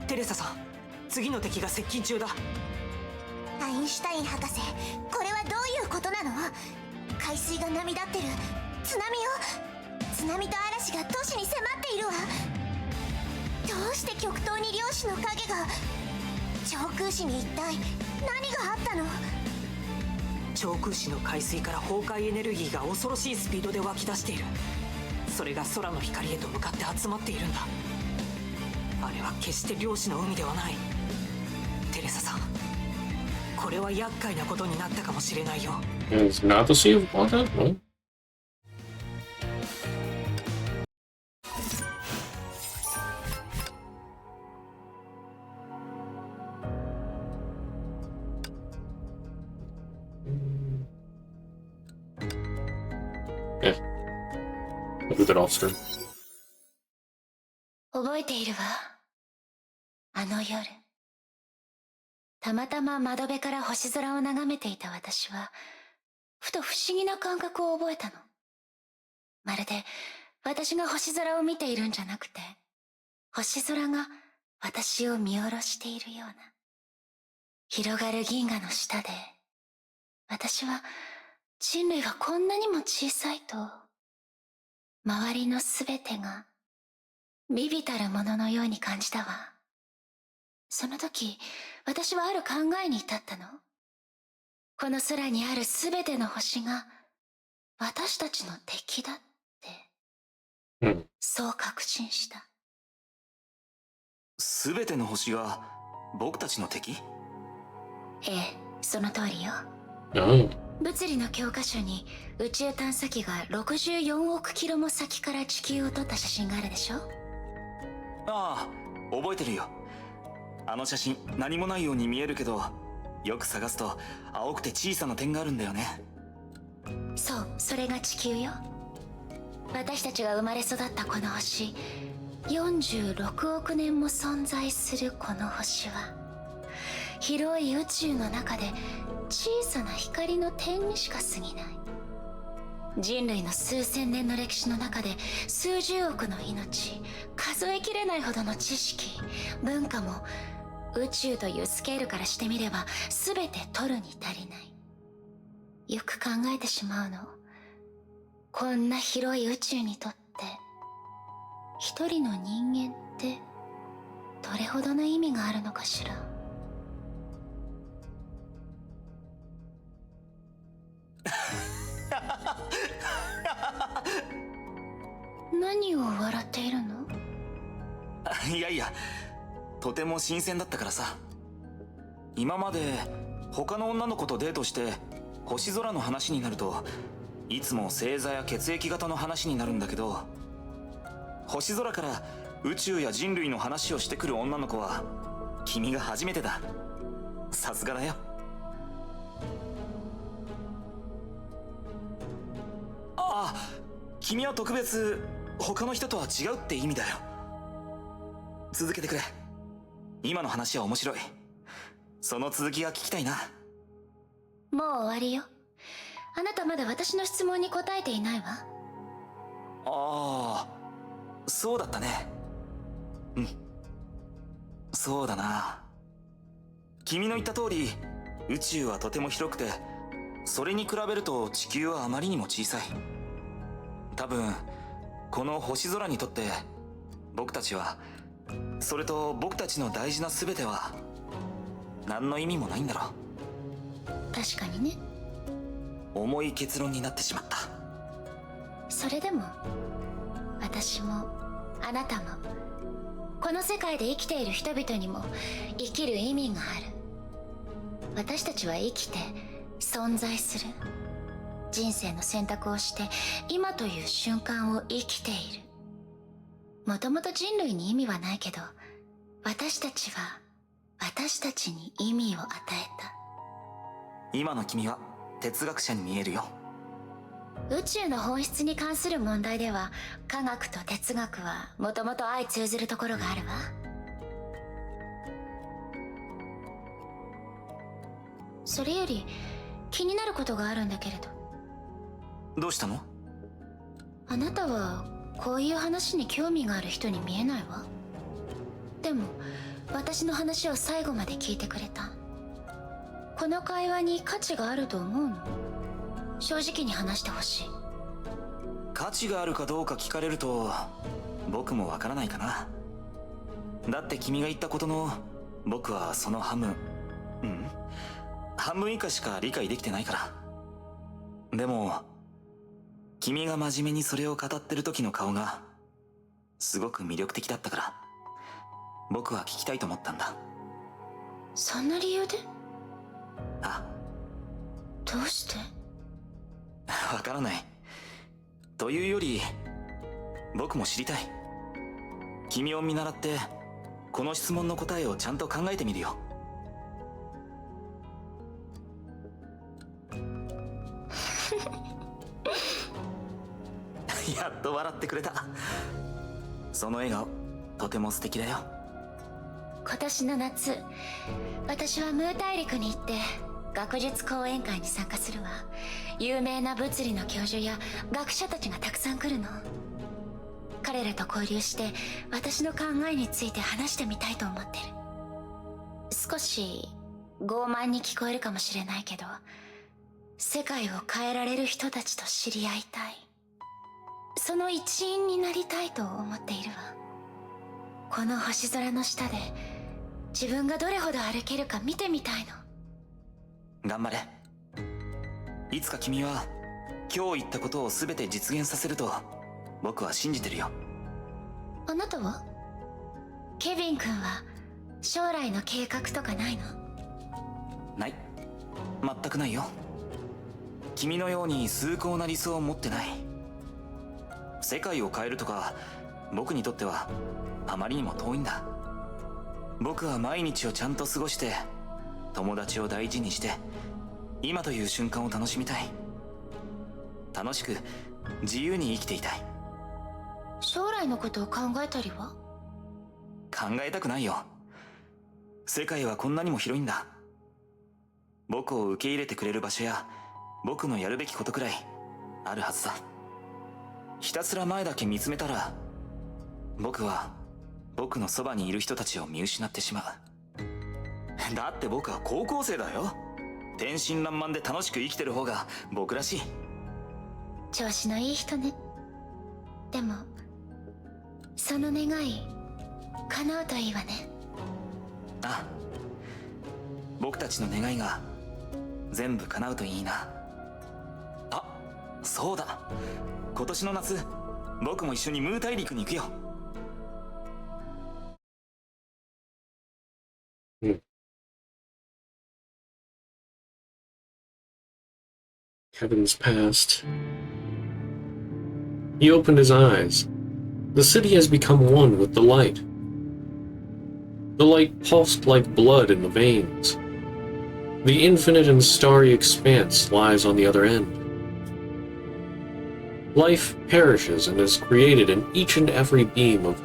テレサさん、次の敵が接近中だ。アインシュタイン博士、これはどういうことなの？海水が波立ってる。津波よ。津波と嵐が都市に迫っているわ。どうして極東に漁師の影が？長空市に一体何があったの？長空市の海水から崩壊エネルギーが恐ろしいスピードで湧き出している。それが空の光へと向かって集まっているんだ。あれは決して漁師の海ではない。テレサさん、これは厄介なことになったかもしれないよ。It's not the Sea of Water? No? Yeah. I'll do that off stream. 覚えているわ。あの夜、たまたま窓辺から星空を眺めていた私は、ふと不思議な感覚を覚えたの。まるで私が星空を見ているんじゃなくて、星空が私を見下ろしているような。広がる銀河の下で、私は人類はこんなにも小さいと、周りのすべてが微々たるもののように感じたわ。その時、私はある考えに至ったの。この空にあるすべての星が私たちの敵だって、うん。そう確信した。すべての星が僕たちの敵？ええ、その通りよ。Oh. 物理の教科書に宇宙探査機が64億キロも先から地球を撮った写真があるでしょ？ああ、覚えてるよ。あの写真何もないように見えるけど、よく探すと青くて小さな点があるんだよね。そう、それが地球よ。私たちが生まれ育ったこの星、46億年も存在するこの星は、広い宇宙の中で小さな光の点にしか過ぎない。人類の数千年の歴史の中で数十億の命、数えきれないほどの知識、文化も宇宙というスケールからしてみれば全て取るに足りない。よく考えてしまうの。こんな広い宇宙にとって一人の人間ってどれほどの意味があるのかしら。何を笑っているの？いやいや、とても新鮮だったからさ。今まで他の女の子とデートして星空の話になると、いつも星座や血液型の話になるんだけど、星空から宇宙や人類の話をしてくる女の子は君が初めてだ。さすがだよ。ああ、君は特別他の人とは違うって意味だよ。続けてくれ。今の話は面白い。その続きが聞きたいな。もう終わりよ。あなたまだ私の質問に答えていないわ。ああ、そうだったね。うん、そうだな。君の言った通り、宇宙はとても広くて、それに比べると地球はあまりにも小さい。多分この星空にとって僕たちは、それと僕たちの大事な全ては何の意味もないんだろう。確かにね。重い結論になってしまった。それでも私もあなたもこの世界で生きている人々にも生きる意味がある。私たちは生きて存在する。人生の選択をして今という瞬間を生きている。もともと人類に意味はないけど、私たちは私たちに意味を与えた。今の君は哲学者に見えるよ。宇宙の本質に関する問題では科学と哲学はもともと相通ずるところがあるわ。それより気になることがあるんだけれど。どうしたの？あなたはこういう話に興味がある人に見えないわ。でも私の話を最後まで聞いてくれた。この会話に価値があると思うの？正直に話してほしい。価値があるかどうか聞かれると僕もわからないかな。だって君が言ったことの僕はその半分以下しか理解できてないから。でも君が真面目にそれを語ってる時の顔がすごく魅力的だったから、僕は聞きたいと思ったんだ。そんな理由で？あ、どうして？わからない。というより僕も知りたい。君を見習ってこの質問の答えをちゃんと考えてみるよ。やっと笑ってくれた。その笑顔とても素敵だよ。今年の夏、私はムー大陸に行って学術講演会に参加するわ。有名な物理の教授や学者たちがたくさん来るの。彼らと交流して私の考えについて話してみたいと思ってる。少し傲慢に聞こえるかもしれないけど、世界を変えられる人たちと知り合いたい。その一員になりたいと思っているわ。この星空の下で自分がどれほど歩けるか見てみたいの。頑張れ。いつか君は今日言ったことを全て実現させると僕は信じてるよ。あなたは？ケビン君は将来の計画とかないの？ない。全くないよ。君のように崇高な理想を持ってない。世界を変えるとか僕にとってはあまりにも遠いんだ。僕は毎日をちゃんと過ごして、友達を大事にして、今という瞬間を楽しみたい。楽しく自由に生きていたい。将来のことを考えたりは？考えたくないよ。世界はこんなにも広いんだ。僕を受け入れてくれる場所や僕のやるべきことくらいあるはずだ。ひたすら前だけ見つめたら、僕は僕のそばにいる人たちを見失ってしまう。だって僕は高校生だよ。天真爛漫で楽しく生きてる方が僕らしい。調子のいい人ね。でもその願い叶うといいわね。ああ、僕たちの願いが全部叶うといいな。あ、そうだ。今年の夏僕も一緒にムー大陸に行くよ。Heavens passed. He opened his eyes. The city has become one with the light. The light pulsed like blood in the veins. The infinite and starry expanse lies on the other end. Life perishes and is created in each and every beam of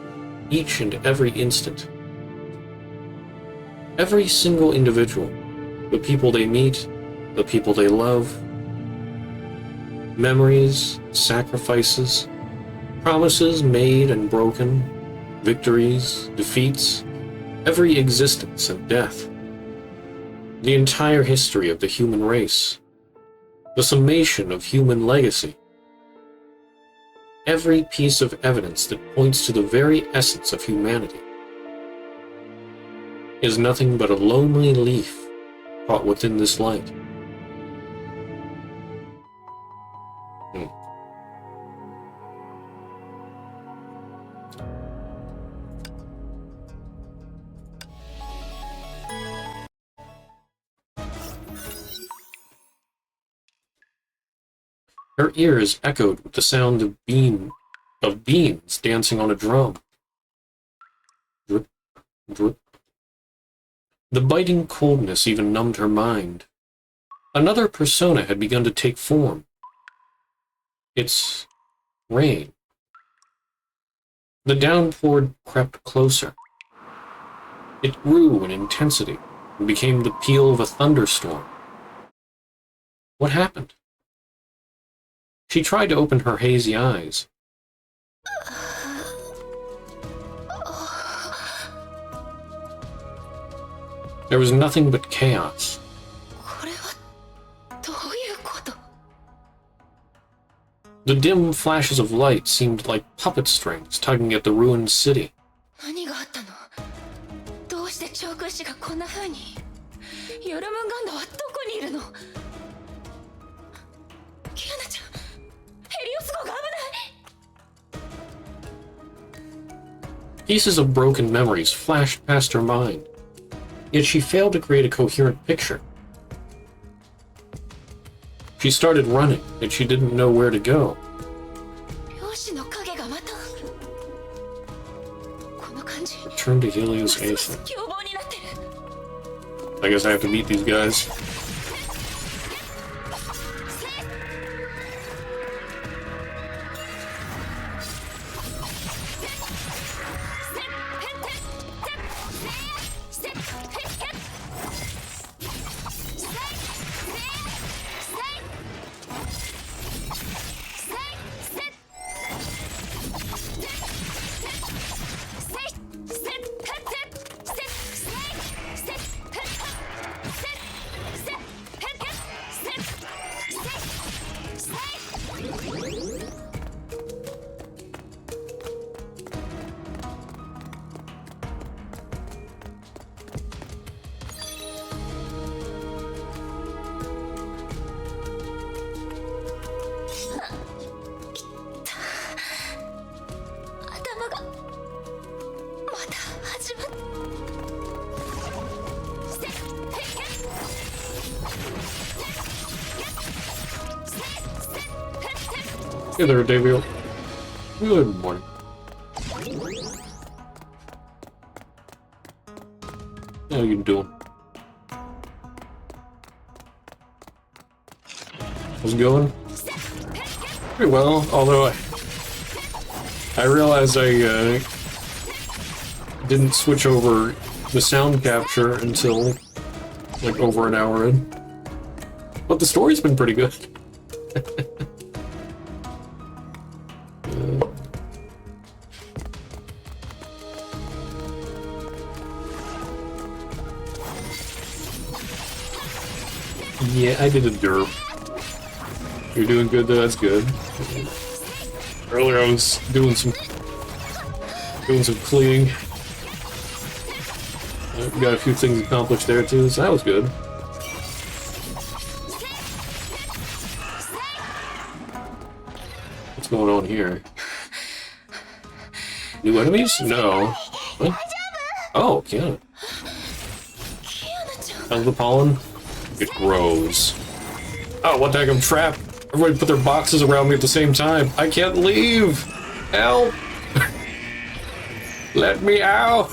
each and every instant. Every single individual, the people they meet, the people they love, memories, sacrifices, promises made and broken, victories, defeats, every existence and death. The entire history of the human race. The summation of human legacy. Every piece of evidence that points to the very essence of humanity is nothing but a lonely leaf caught within this light. Her ears echoed with the sound of beans dancing on a drum. Drip, drip. The biting coldness even numbed her mind. Another persona had begun to take form. It's rain. The downpour crept closer. It grew in intensity and became the peal of a thunderstorm. What happened? She tried to open her hazy eyes. There was nothing but chaos. The dim flashes of light seemed like puppet strings tugging at the ruined city. Pieces of broken memories flashed past her mind, yet she failed to create a coherent picture. She started running, and she didn't know where to go. Return to Helios Ace. I guess I have to beat these guys. Hey there, Davio. Good morning. How you doing? How's it going? Pretty well, although I realized I didn't switch over the sound capture until like over an hour in. But the story's been pretty good. Yeah, I did a derp. You're doing good though, that's good. Earlier I was doing some cleaning. Got a few things accomplished there too, so that was good. What's going on here? New enemies? No. What? Oh, yeah. How's the pollen? It grows. Oh, what the heck, I'm trapped. Everybody put their boxes around me at the same time. I can't leave. Help. Let me out.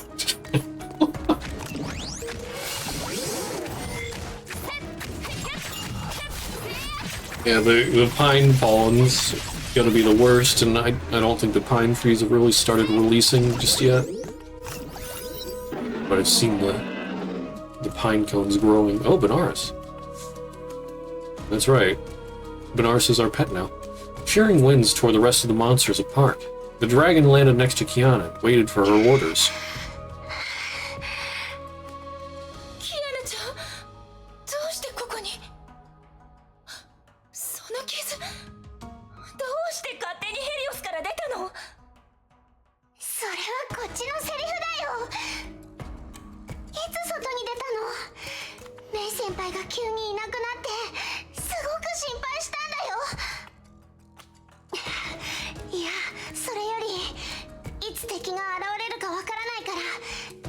Yeah, the pine pollen's gonna be the worst, and I don't think the pine trees have really started releasing just yet. But I've seen the pine cones growing. Oh, Benares. That's right. Benares is our pet now. Shearing winds tore the rest of the monsters apart. The dragon landed next to Kiana and waited for her orders. キアナちゃん、どうしてここに？その傷、どうして勝手にヘリオスから出たの？それはこっちのセリフだよ。いつ外に出たの？メイ先輩が急にいなくなってすごく心配したんだよ。いや、それよりいつ敵が現れるかわからないから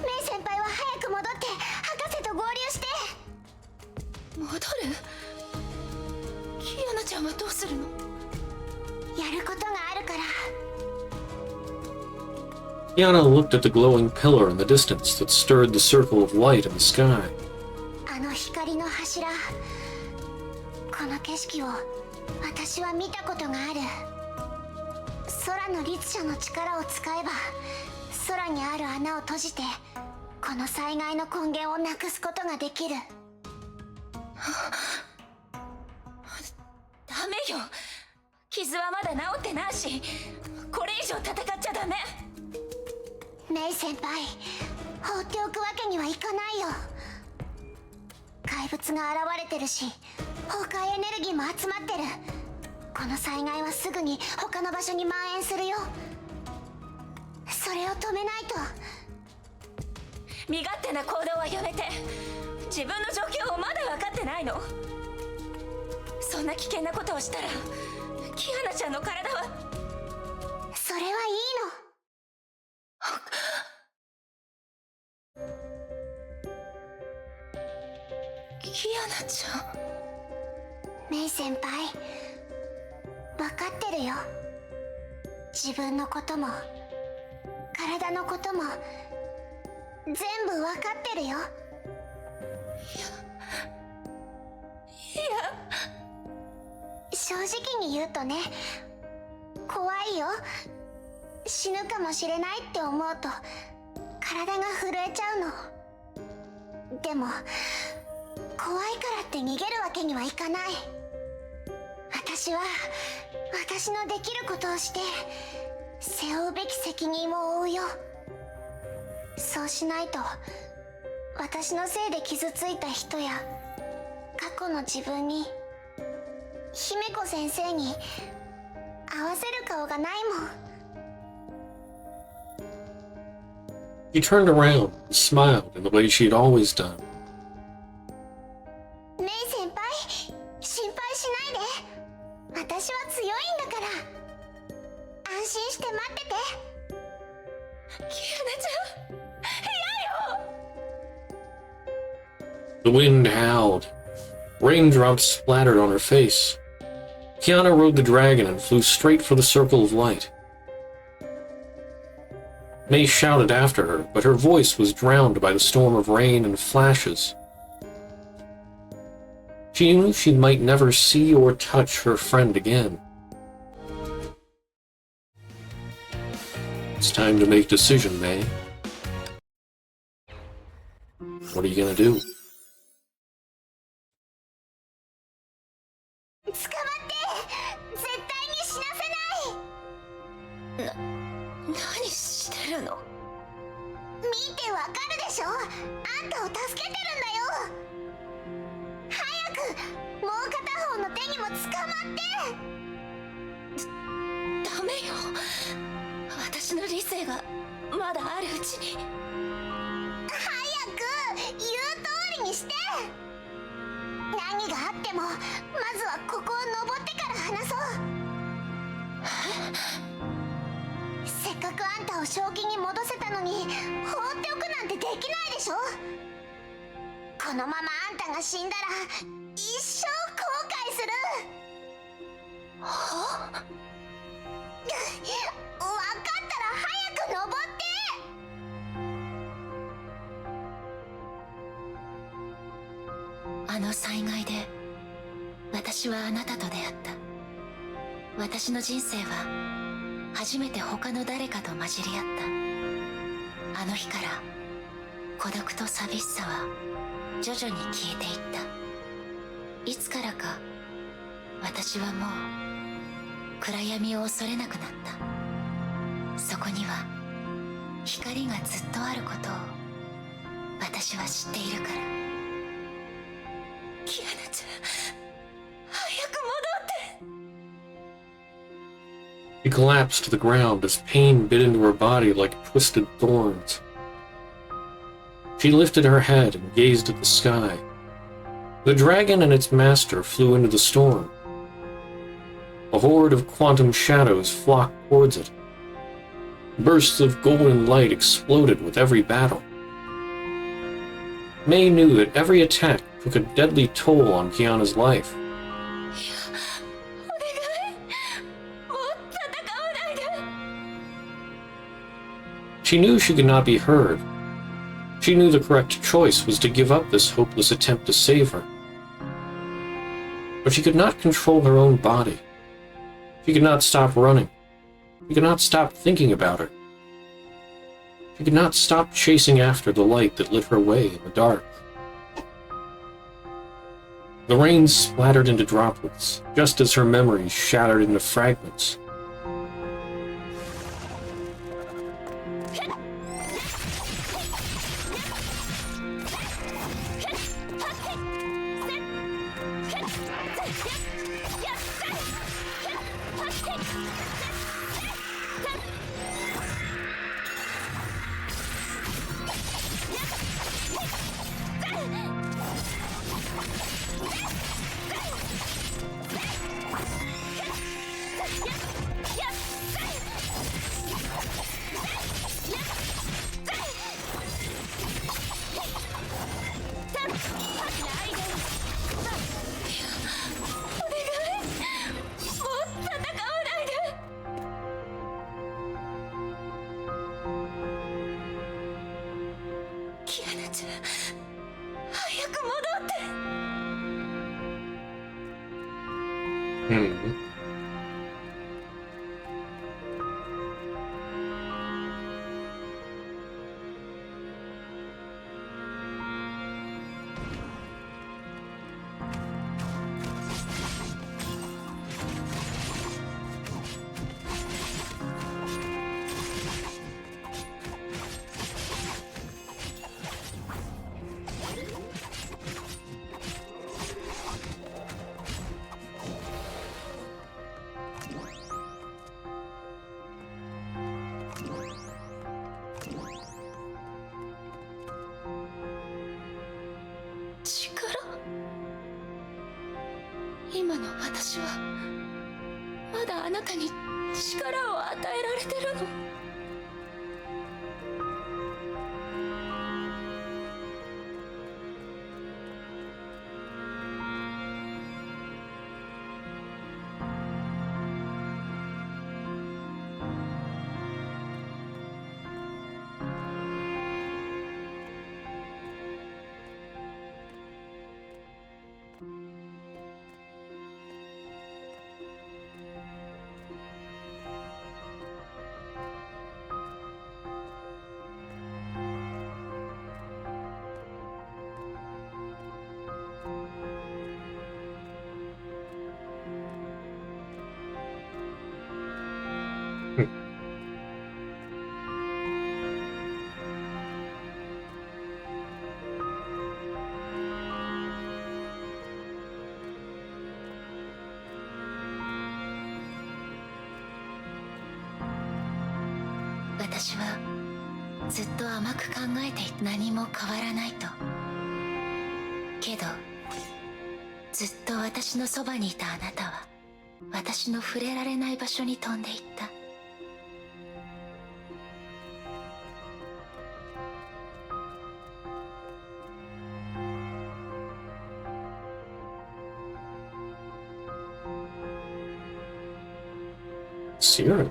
メイ先輩は早く戻って博士と合流して。戻る？キアナちゃんはどうするの？やることがあるから。 Kiana looked at the glowing pillar in the distance that stirred the circle of light in the sky. あの光の柱、この景色を私は見たことがある。空の律者の力を使えば空にある穴を閉じてこの災害の根源をなくすことができる。ダメよ。傷はまだ治ってないし、これ以上戦っちゃダメ。メイ先輩、放っておくわけにはいかないよ。怪物が現れてるし、崩壊エネルギーも集まってる。この災害はすぐに他の場所に蔓延するよ。それを止めないと。身勝手な行動はやめて。自分の状況をまだ分かってないの？そんな危険なことをしたらキアナちゃんの体は。それはいいの。キアナちゃん。メイ先輩、分かってるよ。自分のことも体のことも全部分かってるよ。正直に言うとね、怖いよ。死ぬかもしれないって思うと体が震えちゃうの。でも怖いからって逃げるわけにはいかない。私は私のできることをして背負うべき責任を負うよ。そうしないと私のせいで傷ついた人や過去の自分に、姫子先生に合わせる顔がないもん。 He turned around and smiled in the way she had always done. メイ先輩、心配しないで。私は強いんだから。安心して待ってて。キアナちゃん、嫌よ。 The wind howled. Raindrops splattered on her face. Kiana rode the dragon and flew straight for the circle of light. May shouted after her, but her voice was drowned by the storm of rain and flashes. She knew she might never see or touch her friend again. It's time to make a decision, May. What are you gonna do? 捕まって絶対に死なせない。何してるの？見てわかるでしょ、あんたを助けてるんだよ。早くもう片方の手にも捕まって。ダメよ。私の理性がまだあるうちに。早く言う通りにして。何があってもまずはここを登ってから話そう。せっかくあんたを正気に戻せたのに放っておくなんてできないでしょ。このままあんたが死んだら一生後悔する。は？分かったら早く登って。あの災害で私はあなたと出会った。私の人生は初めて他の誰かと混じり合った。あの日から孤独と寂しさは徐々に消えていった。いつからか私はもう暗闇を恐れなくなった。そこには光がずっとあることを私は知っているから。キアナちゃん、早く戻って。 She collapsed to the ground as pain bit into her body like twisted thorns. She lifted her head and gazed at the sky. The dragon and its master flew into the storm. A horde of quantum shadows flocked towards it. Bursts of golden light exploded with every battle. May knew that every attack took a deadly toll on Kiana's life. She knew she could not be heard. She knew the correct choice was to give up this hopeless attempt to save her. But she could not control her own body. She could not stop running. She could not stop thinking about her. She could not stop chasing after the light that lit her way in the dark. The rain splattered into droplets, just as her memories shattered into fragments. 私はずっと甘く考えていて何も変わらないと。けどずっと私のそばにいたあなたは私の触れられない場所に飛んでいった。Sierra.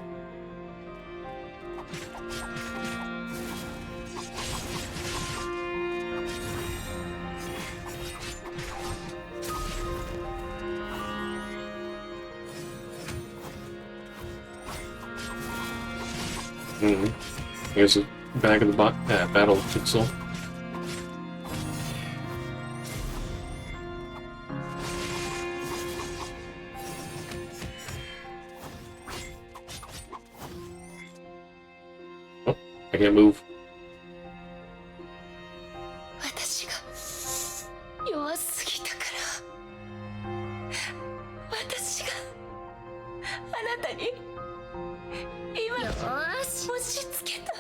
Here's a bag of the battle pixel. Oh, I can't move. 私が弱すぎたから、私があなたに今押し付けた。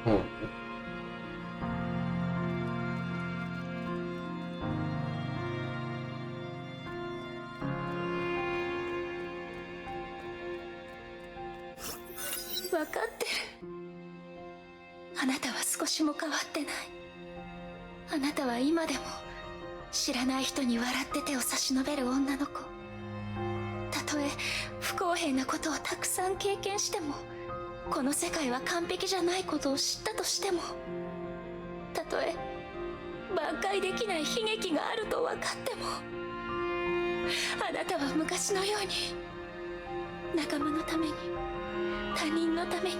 Oh. 分かってる。あなたは少しも変わってない。あなたは今でも知らない人に笑って手を差し伸べる女の子。たとえ不公平なことをたくさん経験しても、この世界は完璧じゃないことを知ったとしても、たとえ挽回できない悲劇があると分かっても、あなたは昔のように仲間のために、他人のために、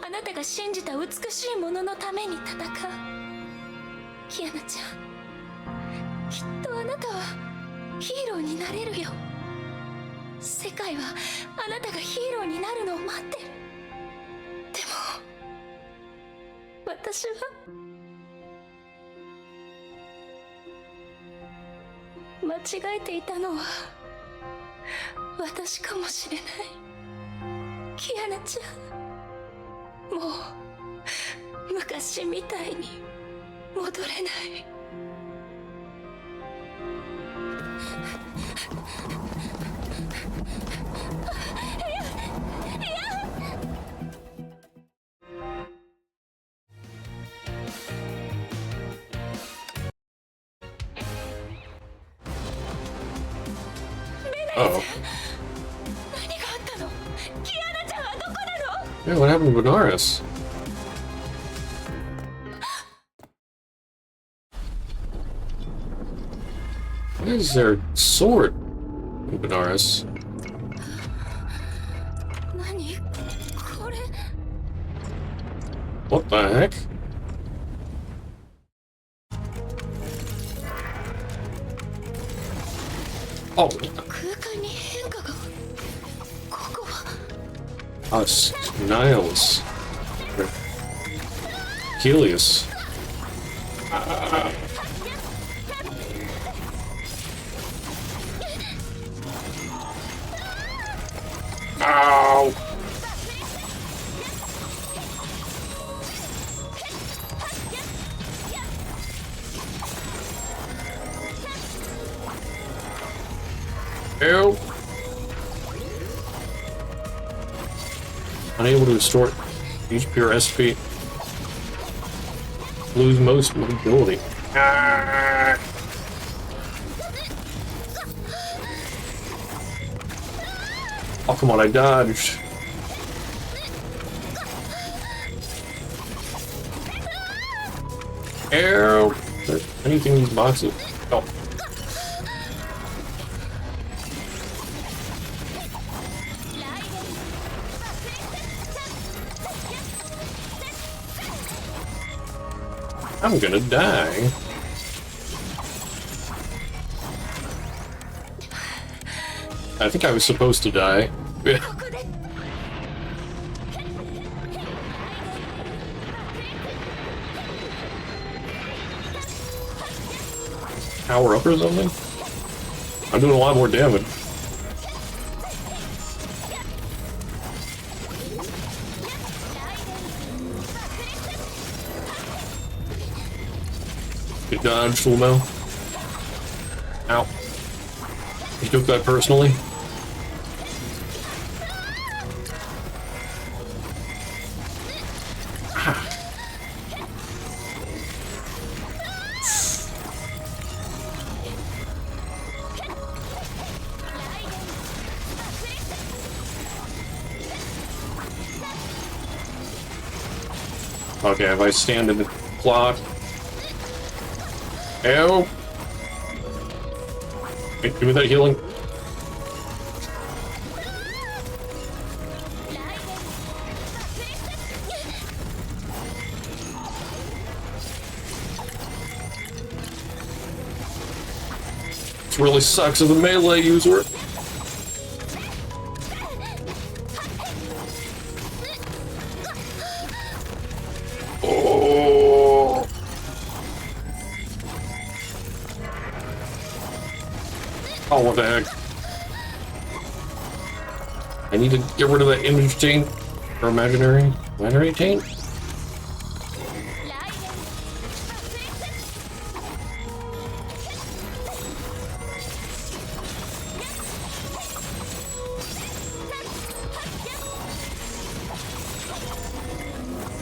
あなたが信じた美しいもののために戦う。キアナちゃん、きっとあなたはヒーローになれるよ。世界はあなたがヒーローになるのを待ってる。でも私は間違えていたのは私かもしれない。キアナちゃん、もう昔みたいに戻れない。Uh-oh. 何があったの？キアナちゃんはどこなの？ Yeah, what happened to Benares? Why is there a sword in Benares? 何これ？ What the heck? Oh, 空間に変化が。ここは us, Niles, Helios. Ow! Ew. Unable to restore HP or SP. Lose most mobility. Ah! Oh, come on, I dodged. Ew. Is there anything in these boxes? Oh. I'm gonna die. I think I was supposed to die. ここで power up or something? I'm doing a lot more damage. Good dodge, Slow-mo. Ow. You took that personally? Ah. Okay, if I stand in the clock. Ew! Hey, give me that healing. This really sucks as a melee user. Oh! Oh, what the heck? I need to get rid of that image taint. Or imaginary taint?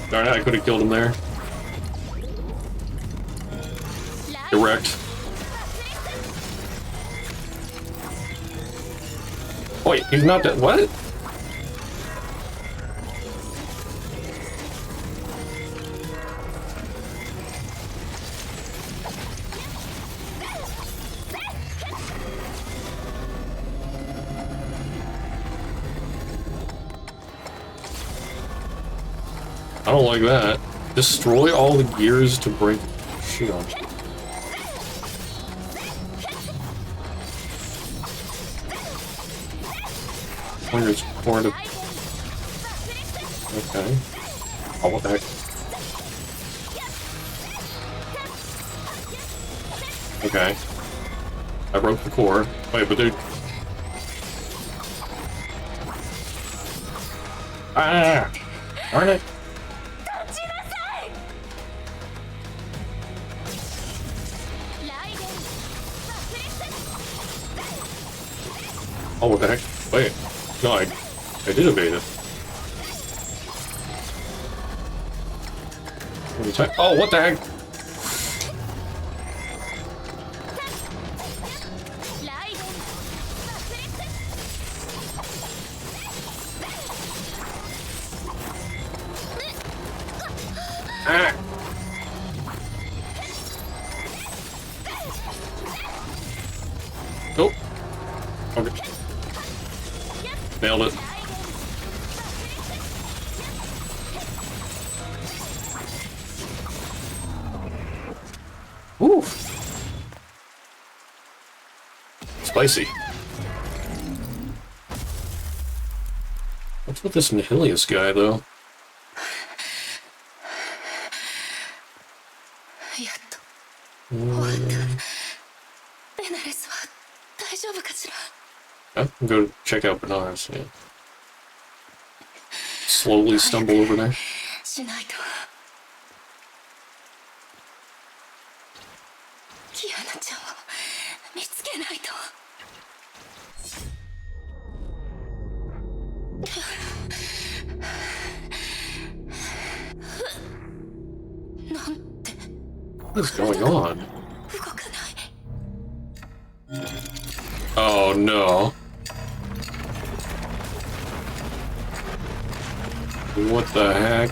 Darn it, I could have killed him there. Direct. Wait, he's not dead. What? I don't like that. Destroy all the gears to break shield. Pointer's point of. Okay. Oh, what the heck? Okay. I broke the core. Wait, but they're. Ah! Darn it! Oh, what the heck? Wait. No, I did evade it. Oh, what the heck? Ah! Oh. Okay. Nailed it. Ooh. Spicy. What's with this Nihilius guy, though? やっと終わったベナレスは大丈夫かしら I can go check out Bernard's. Yeah. Slowly stumble over there. しないとキアナちゃんを見つけないとなんて What is going on? 動かない Oh no. What the heck?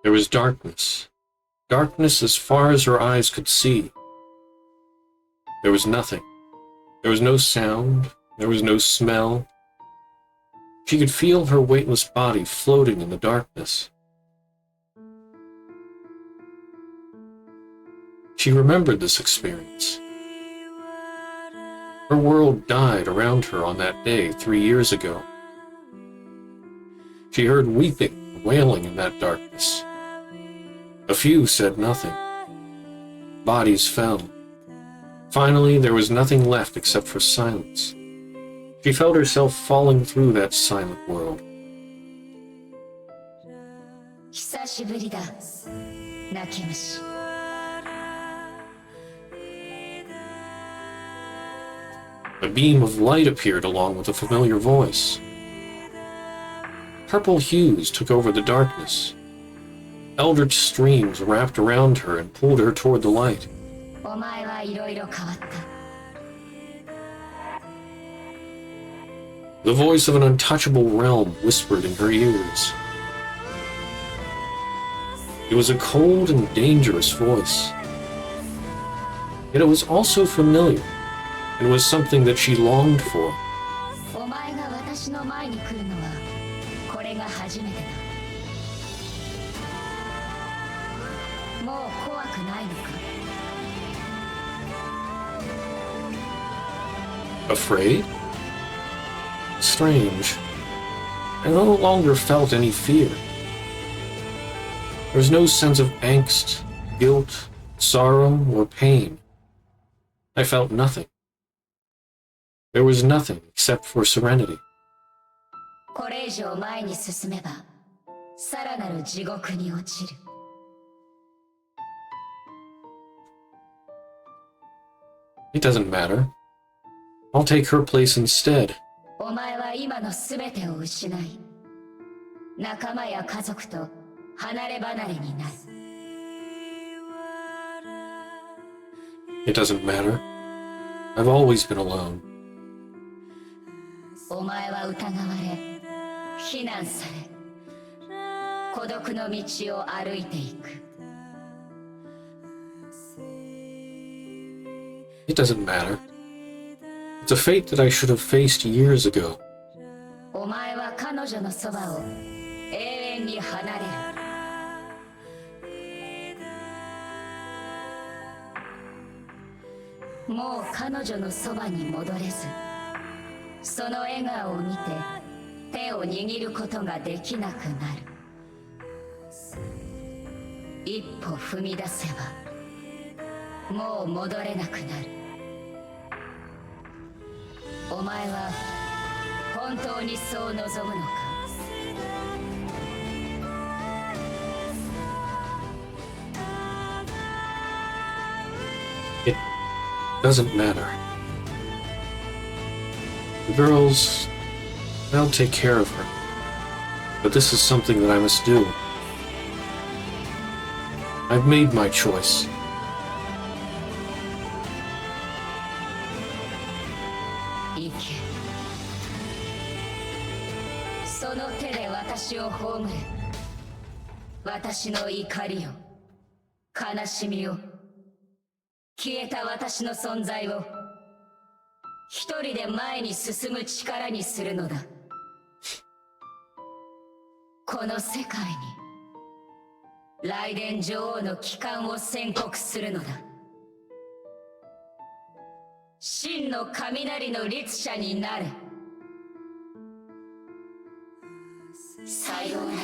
There was darkness, Darkness as far as her eyes could see. There was nothing. There was no sound. There was no smell. She could feel her weightless body floating in the darkness. She remembered this experience. Her world died around her on that day 3 years ago. She heard weeping and wailing in that darkness. A few said nothing. Bodies fell. Finally, there was nothing left except for silence. She felt herself falling through that silent world. 久しぶりだ、泣き虫。A beam of light appeared along with a familiar voice. Purple hues took over the darkness. Eldritch streams wrapped around her and pulled her toward the light. お前はいろいろ変わった。The voice of an untouchable realm whispered in her ears. It was a cold and dangerous voice. Yet it was also familiar, and was something that she longed for. お前が私の前に来るのはこれが初めてだ。もう怖くないのか？ Afraid? Strange. I no longer felt any fear. There was no sense of angst, guilt, sorrow, or pain. I felt nothing. There was nothing except for serenity. これ以上前に進めば、さらなる地獄に落ちる。It doesn't matter. I'll take her place instead. お前は今のすべてを失い、仲間や家族と離れ離れになる。It doesn't matter. I've always been alone. お前は疑われ、非難され、孤独の道を歩いていく。It doesn't matter. It's a fate that I should have faced years ago. お前は彼女のそばを永遠に離れる。もう彼女のそばに戻れず、その笑顔を見て手を握ることができなくなる。一歩踏み出せばもう戻れなくなる。お前は本当にそう望むのか？ It doesn't matter. The girls, I'll take care of her. But this is something that I must do. I've made my choice. 行け。その手で私を葬れ。私の怒りを、悲しみを、消えた私の存在を一人で前に進む力にするのだ。この世界に雷電女王の帰還を宣告するのだ。真の雷の律者になれ。さようなら、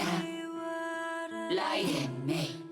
雷電メイ。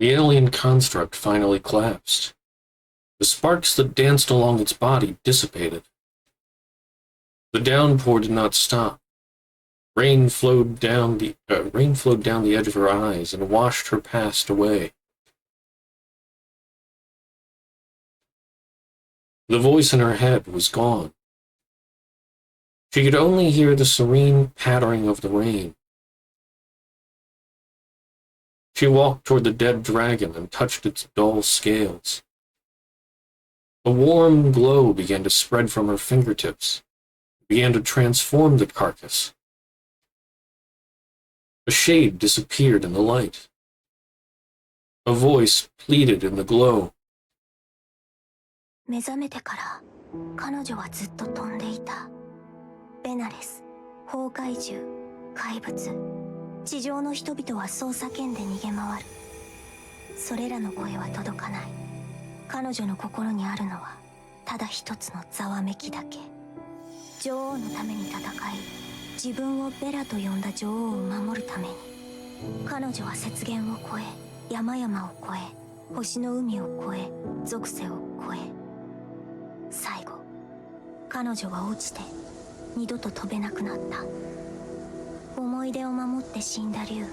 The alien construct finally collapsed. The sparks that danced along its body dissipated. The downpour did not stop. Rain flowed down the edge of her eyes and washed her past away. The voice in her head was gone. She could only hear the serene pattering of the rain. She walked toward the dead dragon and touched its dull scales. A warm glow began to spread from her fingertips, began to transform the carcass. A shade disappeared in the light. A voice pleaded in the glow. 目覚めてから彼女はずっと飛んでいた。ベナレス、崩壊獣、怪物、地上の人々はそう叫んで逃げ回る。それらの声は届かない。彼女の心にあるのはただ一つのざわめきだけ。女王のために戦い、自分をベラと呼んだ女王を守るために、彼女は雪原を越え、山々を越え、星の海を越え、属性を越え、最後彼女は落ちて二度と飛べなくなった。思い出を守って死んだ竜、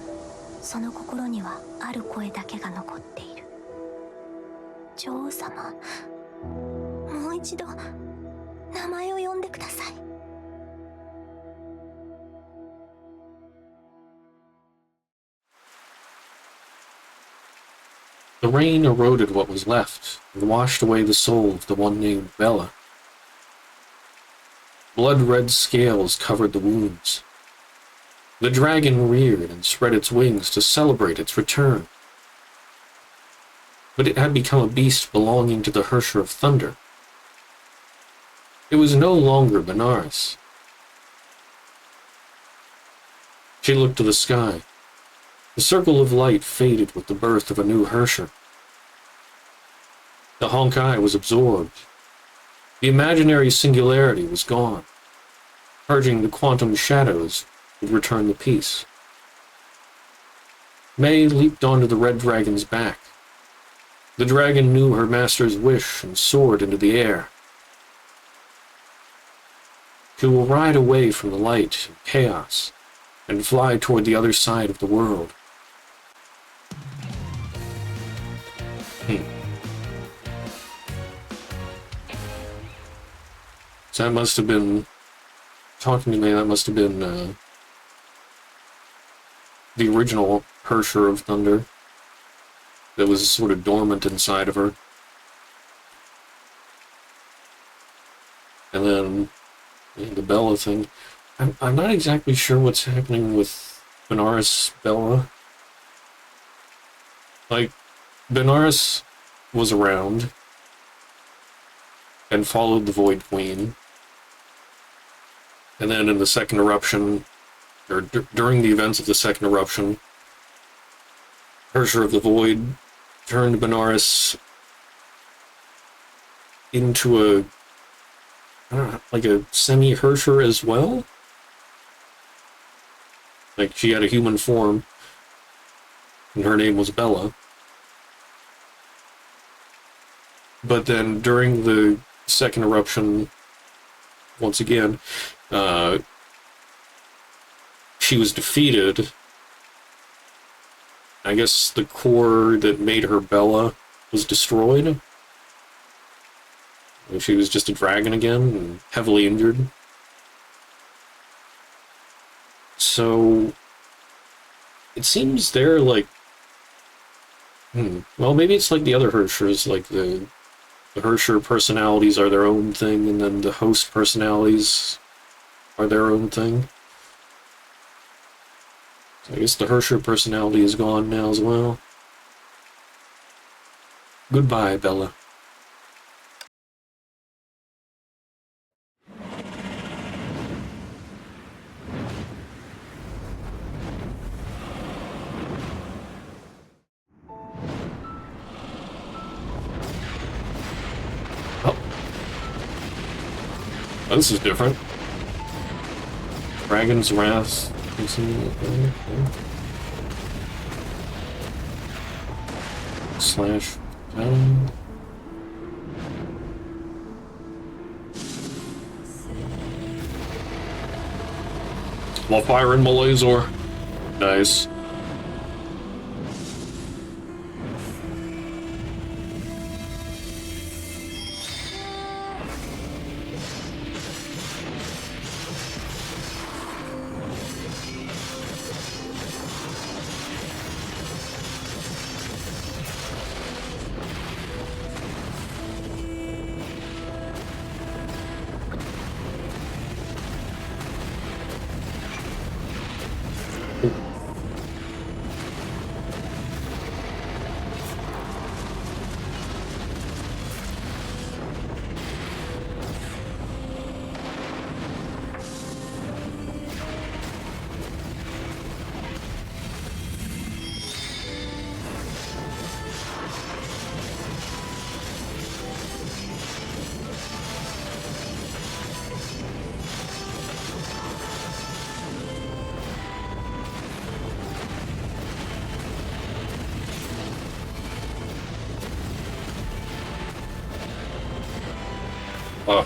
その心にはある声だけが残っている。女王様、もう一度名前を呼んでください。The rain eroded what was left and washed away the soul of the one named Bella. Blood-red scales covered the wounds. The dragon reared and spread its wings to celebrate its return. But it had become a beast belonging to the Hersher of Thunder. It was no longer Benares. She looked to the sky. The circle of light faded with the birth of a new Hersher. The Honkai was absorbed. The imaginary singularity was gone. Purging the quantum shadows would return the peace. May leaped onto the red dragon's back. The dragon knew her master's wish and soared into the air. She will ride away from the light and chaos and fly toward the other side of the world. So that must have been, talking to me, that must have been the original Hersher of Thunder that was sort of dormant inside of her. And then the Bella thing. I'm not exactly sure what's happening with Benares Bella. Like, Benares was around and followed the Void Queen. And then in the second eruption, or during the events of the second eruption, Hersher of the Void turned Benares into like a semi-Hersher as well? Like, she had a human form, and her name was Bella. But then during the second eruption, once again, she was defeated. I guess the core that made her Bella was destroyed. She was just a dragon again, and heavily injured. So, it seems they're like... Well, maybe it's like the other Hershers, like the Hersher personalities are their own thing, and then the host personalities are their own thing. So I guess the Hersher personality is gone now as well. Goodbye, Bella. Oh, this is different. Dragon's Wrath. slash down. While firing my laser. Nice. Oh.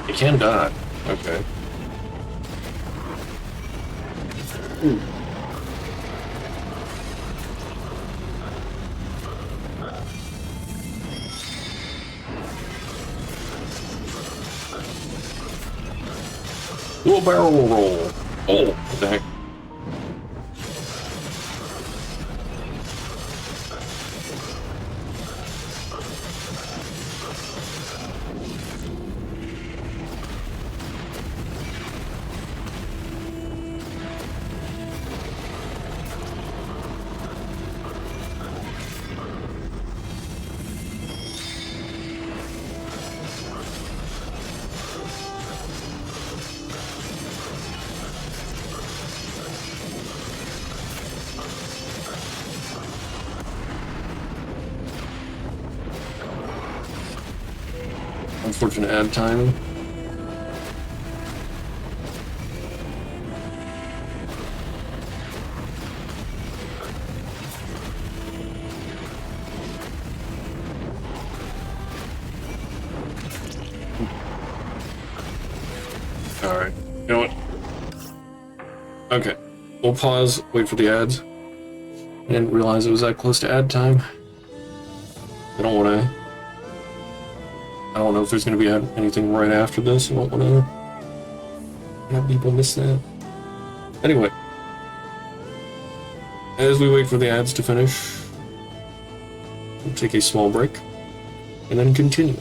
You can die. Okay. Ooh. Do a barrel roll. Oh, what the heck? Unfortunate ad time. Alright. You know what? Okay. We'll pause, wait for the ads. I didn't realize it was that close to ad time. I don't want to... I don't know if there's going to be anything right after this. I don't want to have people miss that. Anyway. As we wait for the ads to finish, we'll take a small break, and then continue.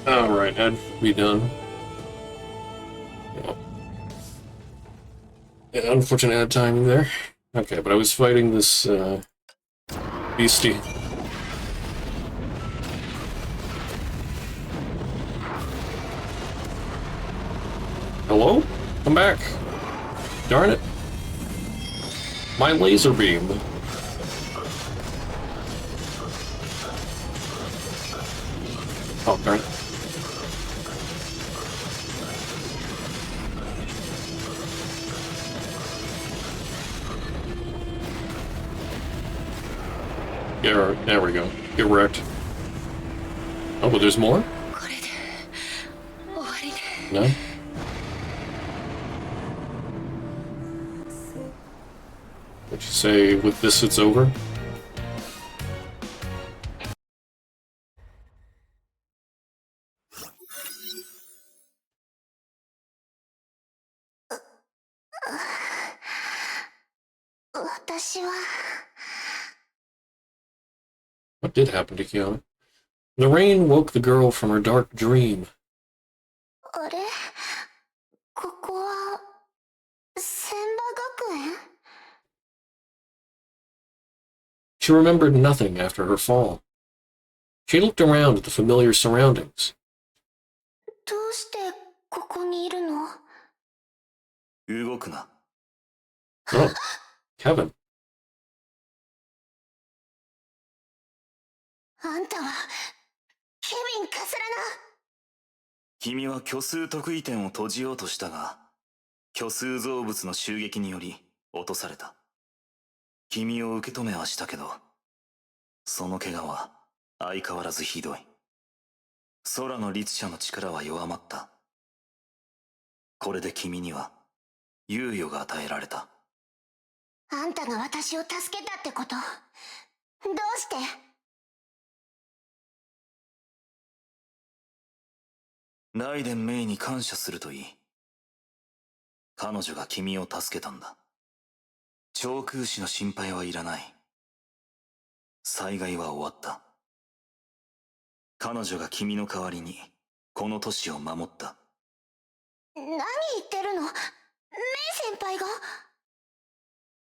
Alright, I'd be done. Yeah. Yeah, unfortunate ad timing there. Okay, but I was fighting this beastie. Hello? Come back. Darn it. My laser beam. Oh, darn it. Yeah, there we go. Get wrecked. Oh, but there's more? これで終わりね。 No? Would you say with this it's over? Uh, 私は What did happen to Kiana? The rain woke the girl from her dark dream. あれここは千葉学園 She remembered nothing after her fall. She looked around at the familiar surroundings. どうしてここにいるの動くな。 Oh, Kevin. あんたはケビン・カスラ君は虚数特異点を閉じようとしたが、虚数造物の襲撃により落とされた。君を受け止めはしたけど、その怪我は相変わらずひどい。空の律者の力は弱まった。これで君には猶予が与えられた。ナあんたが私を助けたってことどうしてライデン・メイに感謝するといい。彼女が君を助けたんだ。長空士の心配はいらない。災害は終わった。彼女が君の代わりにこの都市を守った。何言ってるのメイ先輩が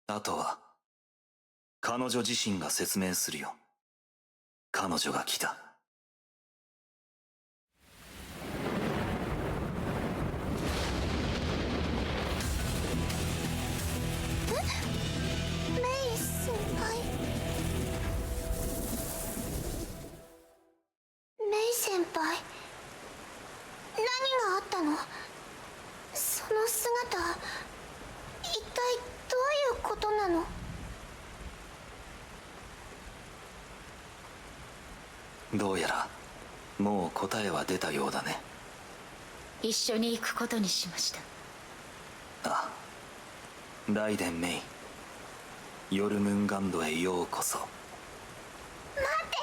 あとは彼女自身が説明するよ。彼女が来た。メイ先輩メイ先輩何があったのその姿一体どういうことなのどうやらもう答えは出たようだね。一緒に行くことにしました。あ、ライデン・メイ、ヨルムンガンドへようこそ。待って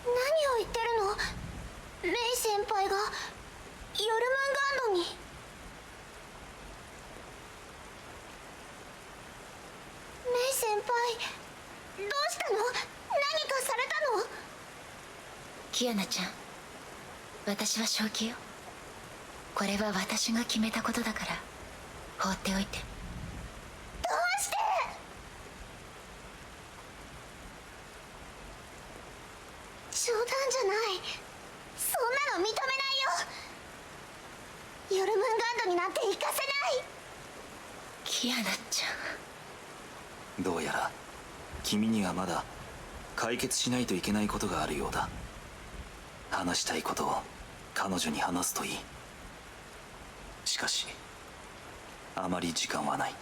何を言ってるのメイ先輩がヨルムンガンドにメイ先輩どうしたの何かされたのキアナちゃん、私は正気よ。これは私が決めたことだから放っておいて。どうして冗談じゃないそんなの認めないよヨルムンガンドになんて行かせないキアナちゃん、どうやら君にはまだ解決しないといけないことがあるようだ。話したいことを彼女に話すといい。しかしあまり時間はない。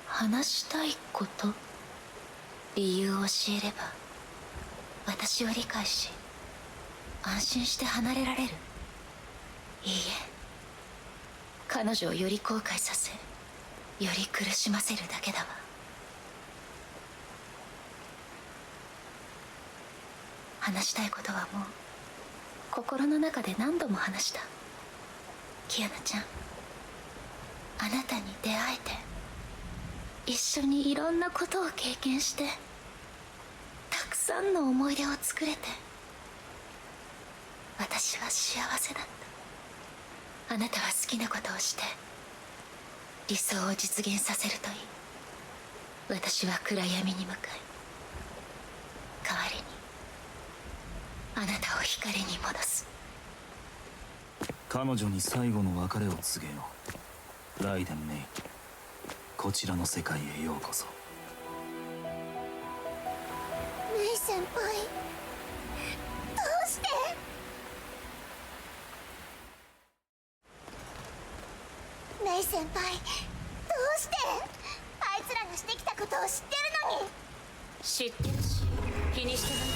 話したいこと、理由を教えれば私を理解し安心して離れられる。いいえ、彼女をより後悔させより苦しませるだけだわ。話したいことはもう心の中で何度も話した。キアナちゃん、あなたに出会えて一緒にいろんなことを経験してさんの思い出を作れて私は幸せだった。あなたは好きなことをして理想を実現させるといい。私は暗闇に向かい代わりにあなたを光に戻す。彼女に最後の別れを告げよう。ライデン・メイ、こちらの世界へようこそ。メイ先輩、どうして？メイ先輩、どうして？あいつらがしてきたことを知ってるのに。知ってるし気にしてない。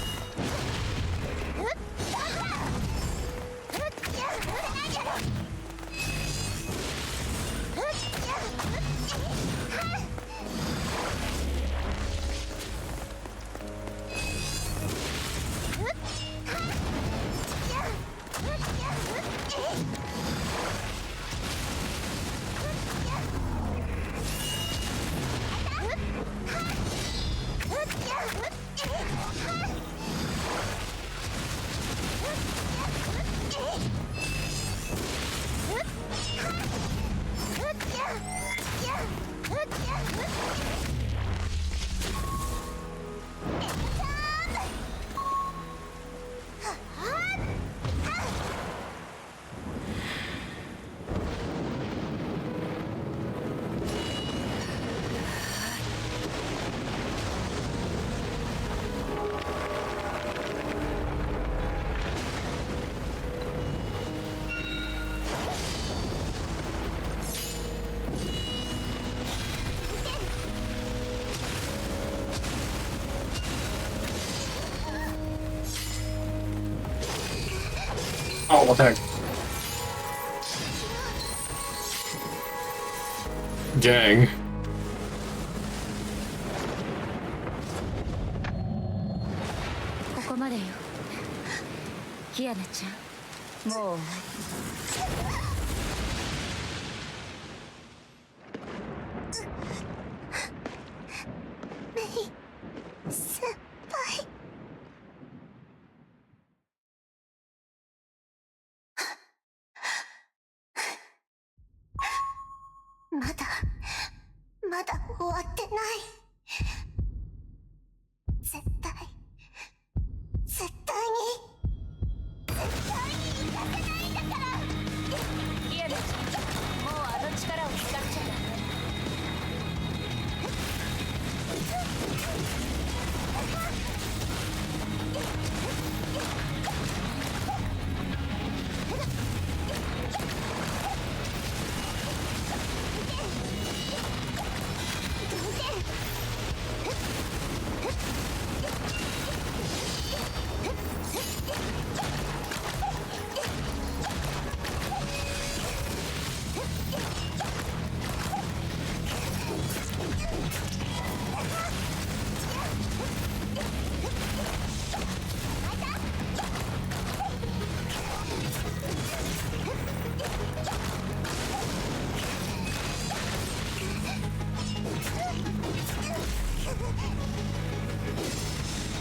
Oh, what the heck? Dang. ここまでよキアナちゃん。もう終わメイ先輩。まだ終わってない。絶対に行かせないんだから。りキアナちゃん、もうあの力を使っちゃダメ。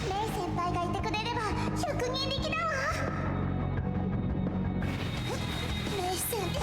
メイ先輩がいてくれれば100人力だわ。メイ先輩。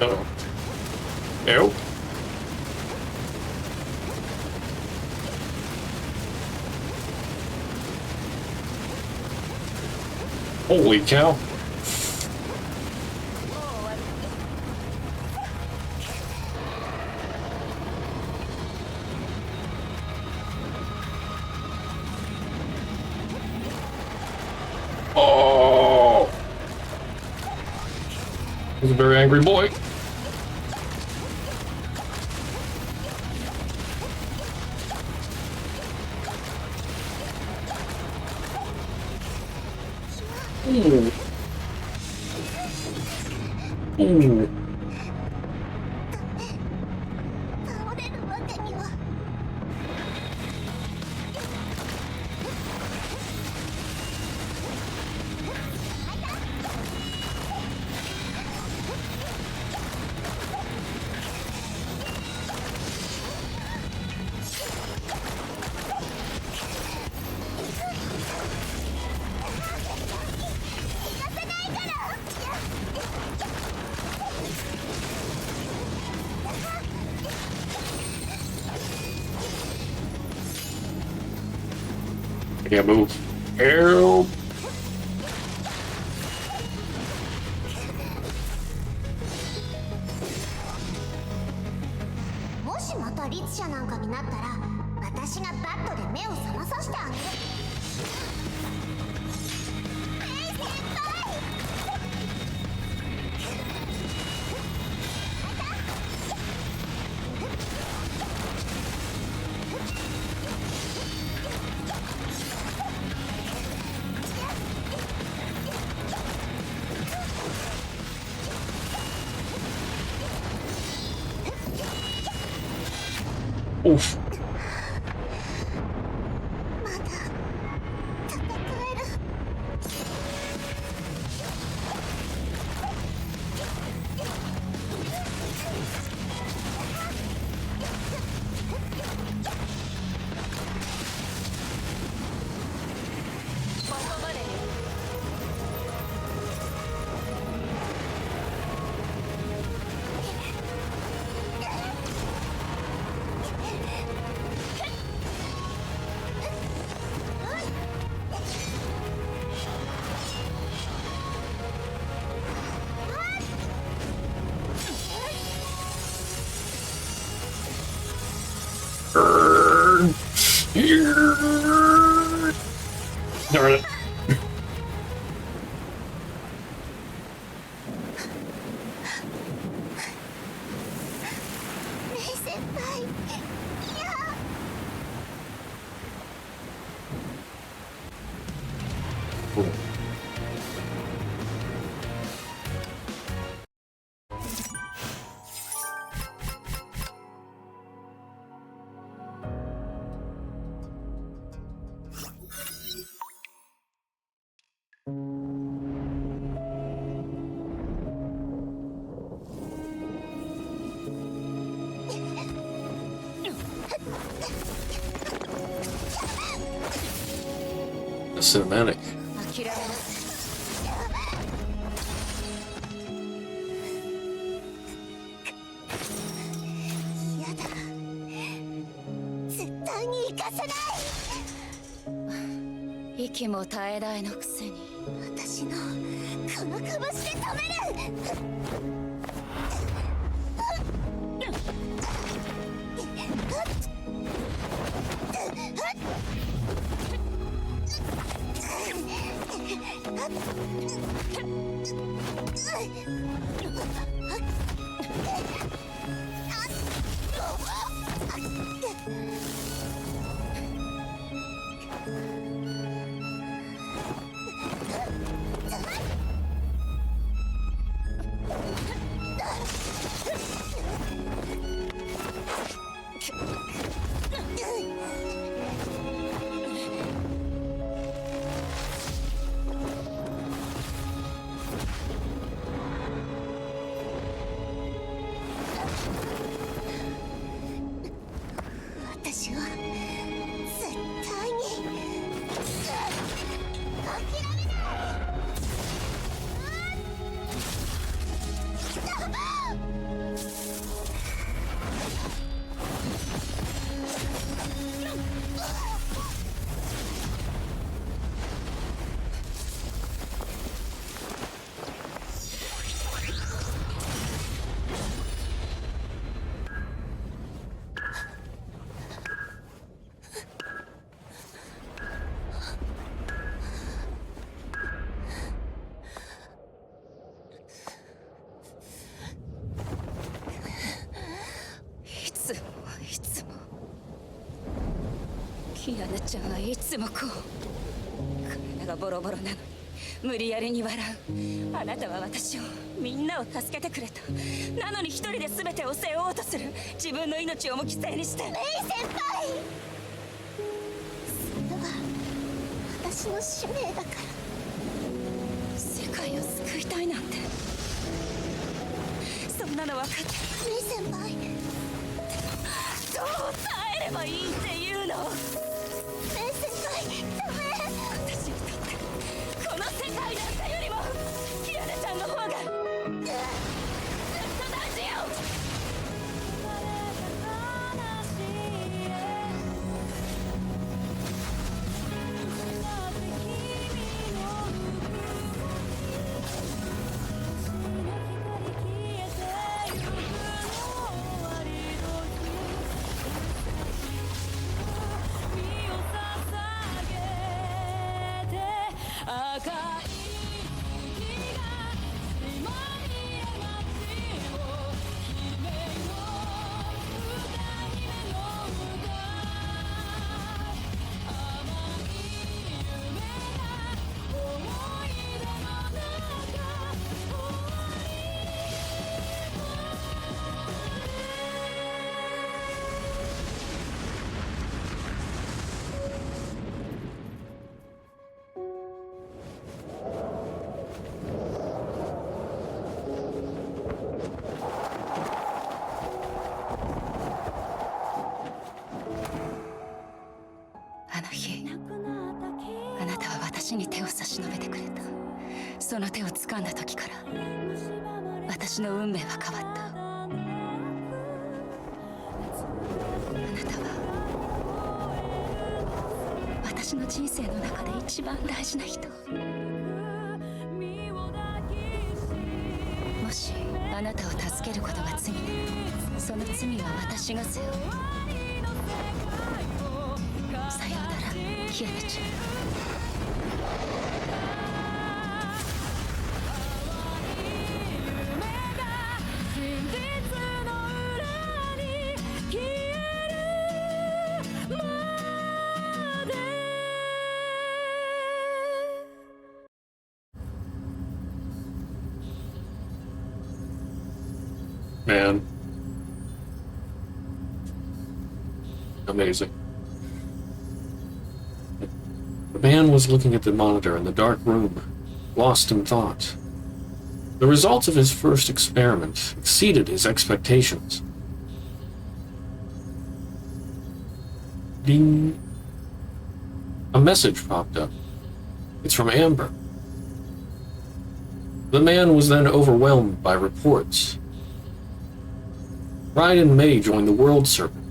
Uh-oh. Ew. Holy cow. He's a very angry boy. Ooh. Ooh. 倒れるわけには。Can't move. Help! もしまた律者なんかになったら、私がバットで目を覚まさせてあげる。先輩。Oof. まだ戦える。Darn it. メイ先輩。いや。 A cinematic. 諦めなさい。やだ。絶対に行かせない。息も絶え絶えのくせに。私のこの拳で止める。つもいつもキアヌちゃんはいつもこう体がボロボロなのに無理やりに笑う。あなたは私をみんなを助けてくれた。なのに一人で全てを背負おうとする。自分の命をも犠牲にして。メイ先輩、それは私の使命だから。世界を救いたいなんてそんなの分かってる。メイ先輩、どう耐えればいいっていうの。メイ先輩、ダメ。私にとってこの世界なんかよりもキアヌちゃんの方がずっと大事よ。あの日あなたは私に手を差し伸べてくれた。その手を掴んだ時から私の運命は変わった。あなたは私の人生の中で一番大事な人。もしあなたを助けることが罪ならその罪は私が背負う。さようならキアヌちゃん。Man. Amazing. The man was looking at the monitor in the dark room, lost in thought. The results of his first experiment exceeded his expectations. Ding. A message popped up. It's from Amber. The man was then overwhelmed by reports. Ryan and May joined the World Serpent.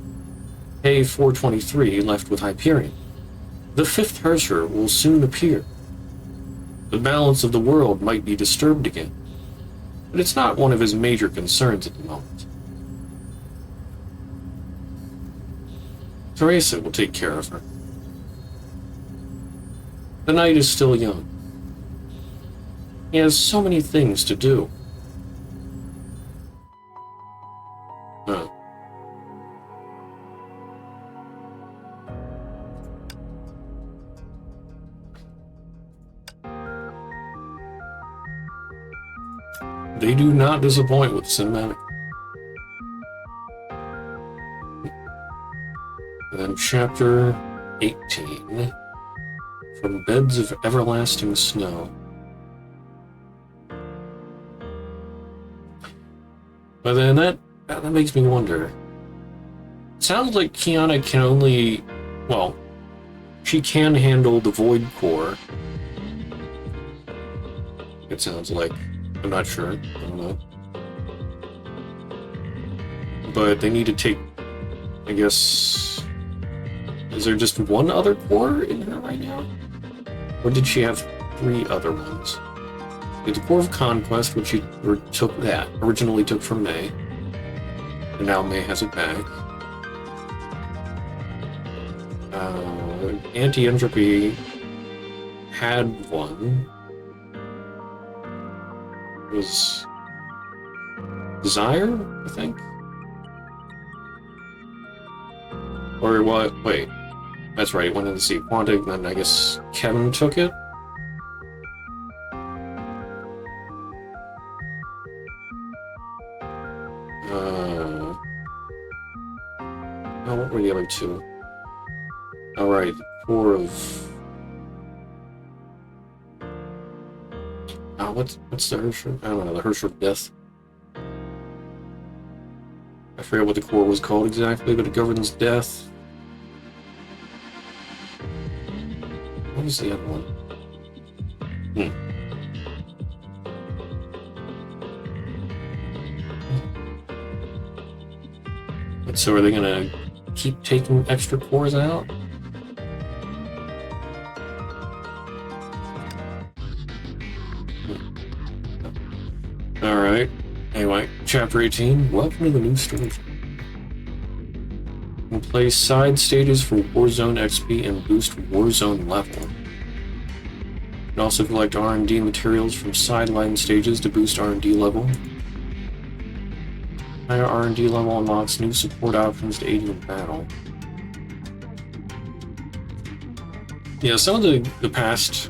K-423 left with Hyperion. The fifth Hersher will soon appear. The balance of the world might be disturbed again, but it's not one of his major concerns at the moment. Teresa will take care of her. The night is still young. He has so many things to do. Huh. They do not disappoint with cinematic. And then chapter 18, From Beds of Everlasting Snow. But then that makes me wonder. It sounds like Kiana can only, well, she can handle the Void Core. It sounds like. I'm not sure. I don't know. But they need to take, I guess, is there just one other core in her right now? Or did she have 3 other ones? The Core of Conquest, which she originally took from May. And now May has it back. Anti-Entropy had one. It was Desire, I think? Or what? Wait. That's right, went in to see Quantic, then I guess Kevin took it? Oh, what were the other two? Alright, the core of... Oh, what's the Hersher? I don't know, the Hersher of Death. I forget what the core was called exactly, but it governs death. What was the other one? So are they gonna keep taking extra cores out? Alright. Anyway, Chapter 18, welcome to the new story. We'll play side stages for Warzone XP and boost Warzone level. You can also collect R&D materials from sideline stages to boost R&D level. Higher R&D level unlocks new support options to aid you in battle. Yeah, some of the past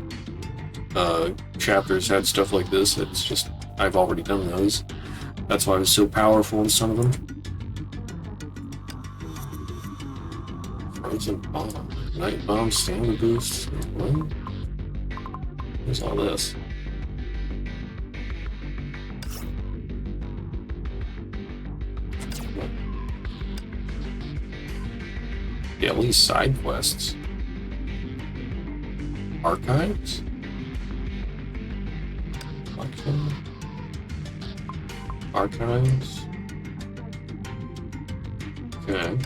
chapters had stuff like this. It's just, I've already done those. That's why it was so powerful in some of them. Frozen Bomb. Night Bomb, Stamina Boost. What? Where's all this? Daily side quests. Archives? Collection? Archives? Okay.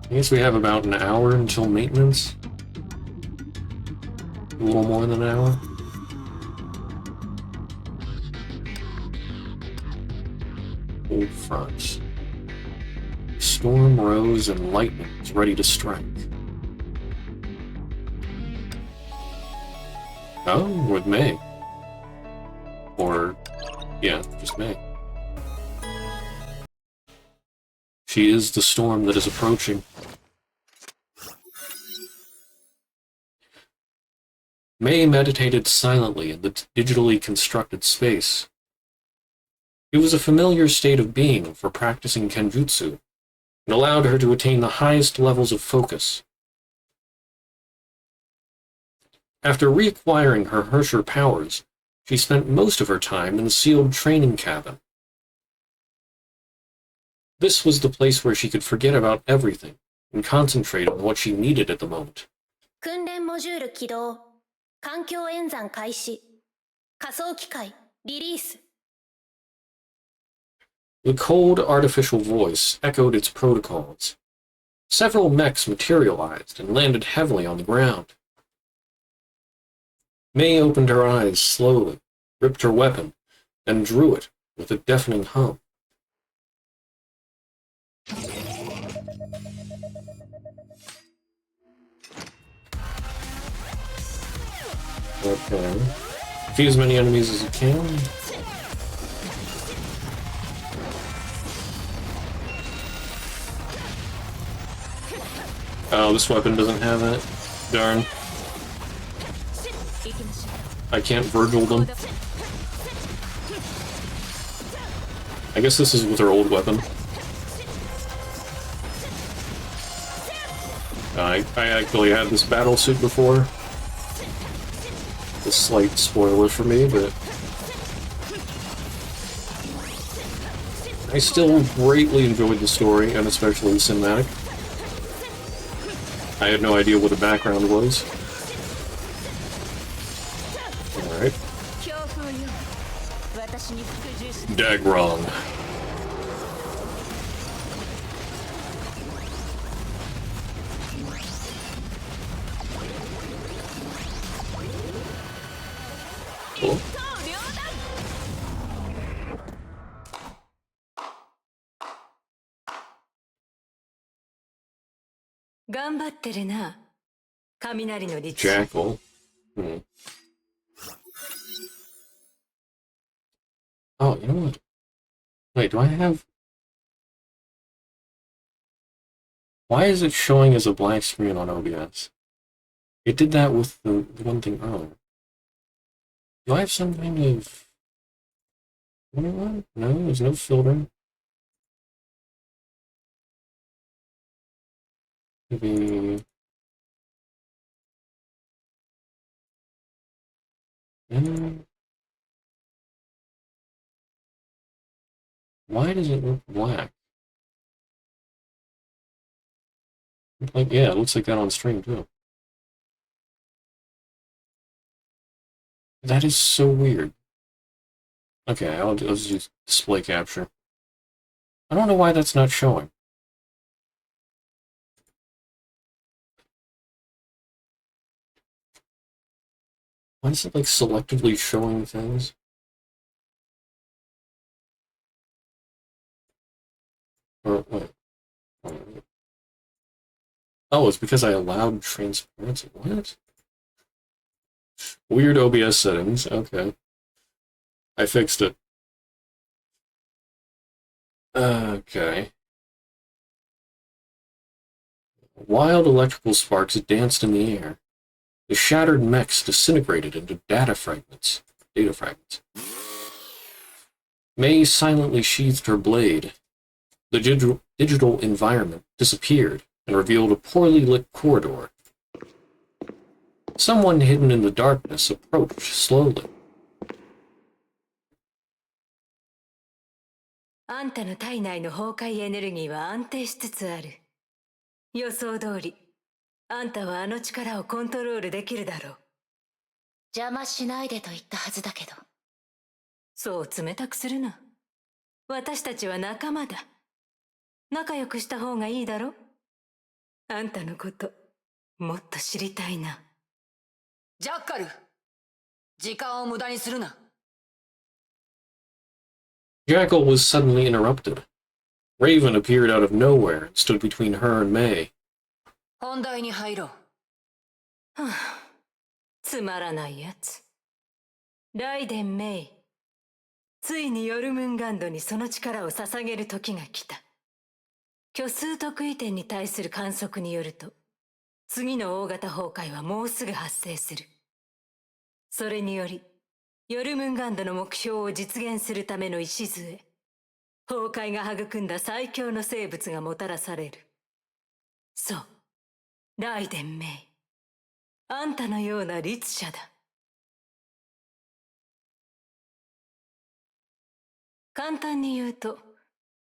I guess we have about an hour until maintenance. A little more than an hour. Old front. Storm rose and lightning is ready to strike. Oh, with May. Or, yeah, just May. She is the storm that is approaching. May meditated silently in the digitally constructed space. It was a familiar state of being for practicing Kenjutsu, and allowed her to attain the highest levels of focus. After reacquiring her Hersher powers, she spent most of her time in the sealed training cabin. This was the place where she could forget about everything and concentrate on what she needed at the moment. 訓練モジュール起動。環境演算開始。仮想機械リリース。 The cold, artificial voice echoed its protocols. Several mechs materialized and landed heavily on the ground. May opened her eyes slowly, gripped her weapon, and drew it with a deafening hum. Okay. Defeat as many enemies as you can. Oh, this weapon doesn't have it. Darn. I can't Virgil them. I guess this is with her old weapon. I actually had this battle suit before. A slight spoiler for me, but I still greatly enjoyed the story, and especially the cinematic. I had no idea what the background was. Alright. Dagrong. Cool. 頑張ってるな。雷の律。 Jackal. Oh, you know what? Wait, do I have... Why is it showing as a black screen on OBS? It did that with the one thing earlier. Do I have some kind of... No, there's no filter. Maybe... Why does it look black? Like, yeah, it looks like that on stream too. That is so weird. Okay, I'll just use display capture. I don't know why that's not showing. Why is it like selectively showing things? Or wait. Oh, it's because I allowed transparency. What? Weird OBS settings. Okay. I fixed it. Okay. Wild electrical sparks danced in the air. The shattered mechs disintegrated into data fragments. May silently sheathed her blade. The digital environment disappeared and revealed a poorly lit corridor. Someone hidden in the darkness approached slowly. あんたの体内の崩壊エネルギーは安定しつつある。予想通り、あんたはあの力をコントロールできるだろう。邪魔しないでと言ったはずだけど。そう冷たくするな。私たちは仲間だ。仲良くした方がいいだろ。あんたのこと、もっと知りたいな。ジャッカル、時間を無駄にするな。Jackal was suddenly interrupted. Raven appeared out of nowhere and stood between her and May. 本題に入ろう。はあ、つまらないやつ。ライデン・メイ。ついにヨルムンガンドにその力を捧げる時が来た。虚数特異点に対する観測によると、次の大型崩壊はもうすぐ発生する。それにより、ヨルムンガンドの目標を実現するための礎、崩壊が育んだ最強の生物がもたらされる。そう、ライデン・メイ。あんたのような律者だ。簡単に言うと、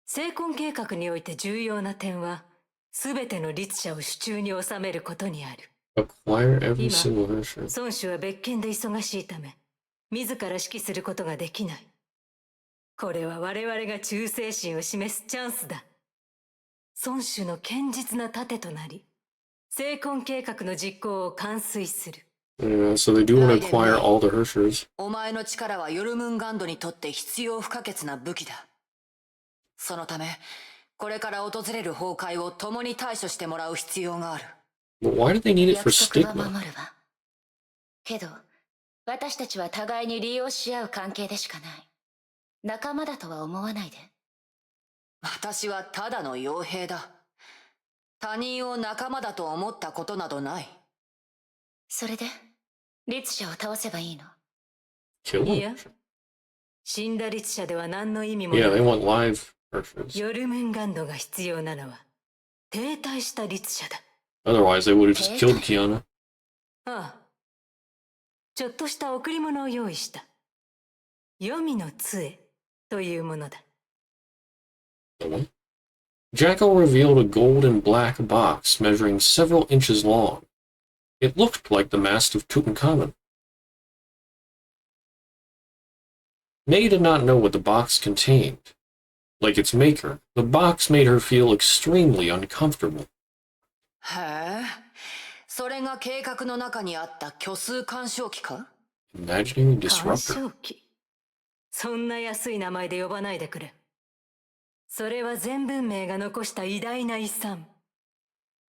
成婚計画において重要な点は、すべての律者を手中に収めることにある。Acquire every single Hersher. 孫子は別件で忙しいため、自ら指揮することができない。これは我々が忠誠心を示すチャンスだ。孫子の堅実な盾となり、成婚計画の実行を完遂する。Yeah, so they do want to acquire all the Hershers. お前の力はヨルムンガンドにとって必要不可欠な武器だ。そのため、これから訪れる崩壊を共に対処してもらう必要がある。But why do they need it for 約束は stigma? 守るわ。けど、私たちは互いに利用し合う関係でしかない。仲間だとは思わないで。私はただの傭兵だ。他人を仲間だと思ったことなどない。それで、律者を倒せばいいの。Kill いや、 them? 死んだ律者では何の意味もな Yeah, い。 they want live Hershers. ヨルムンガンドが必要なのは、停滞した律者だ。Otherwise, they would have just killed Kiana. ああ。ちょっとした贈り物を用意した。黄泉の杖というものだ。What? Jackal revealed a gold and black box measuring several inches long. It looked like the mast of Tutankhamun. May did not know what the box contained. Like its maker, the box made her feel extremely uncomfortable. へえ、それが計画の中にあった虚数干渉機か？ Imaginary 干 disruptor. 渉機。そんな安い名前で呼ばないでくれ。それは全文明が残した偉大な遺産。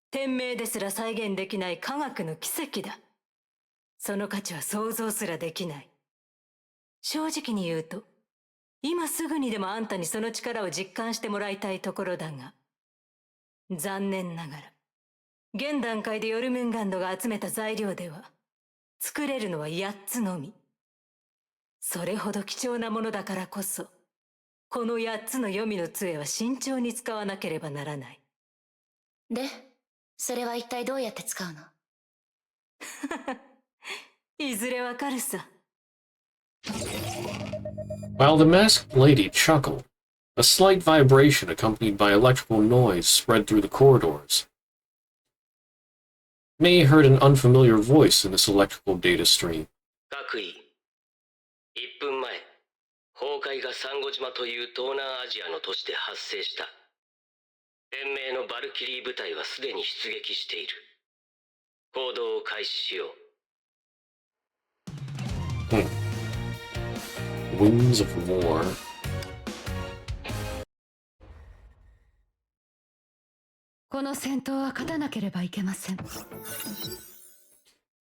天命ですら再現できない科学の奇跡だ。その価値は想像すらできない。正直に言うと、今すぐにでもあんたにその力を実感してもらいたいところだが、残念ながら現段階でヨルムンガンドが集めた材料では作れるのは8つのみ。それほど貴重なものだからこそ、この8つの黄泉の杖は慎重に使わなければならない。で、それは一体どうやって使うの？いずれわかるさ。While the masked lady chuckled, a slight vibration accompanied by electrical noise spread through the corridors. May heard an unfamiliar voice in this electrical data stream. 各位、1分前、崩壊がサンゴ島という東南アジアの都市で発生した。連盟のバルキリー部隊はすでに出撃している。行動を開始しよう。Winds of War. この戦闘は勝たなければいけません。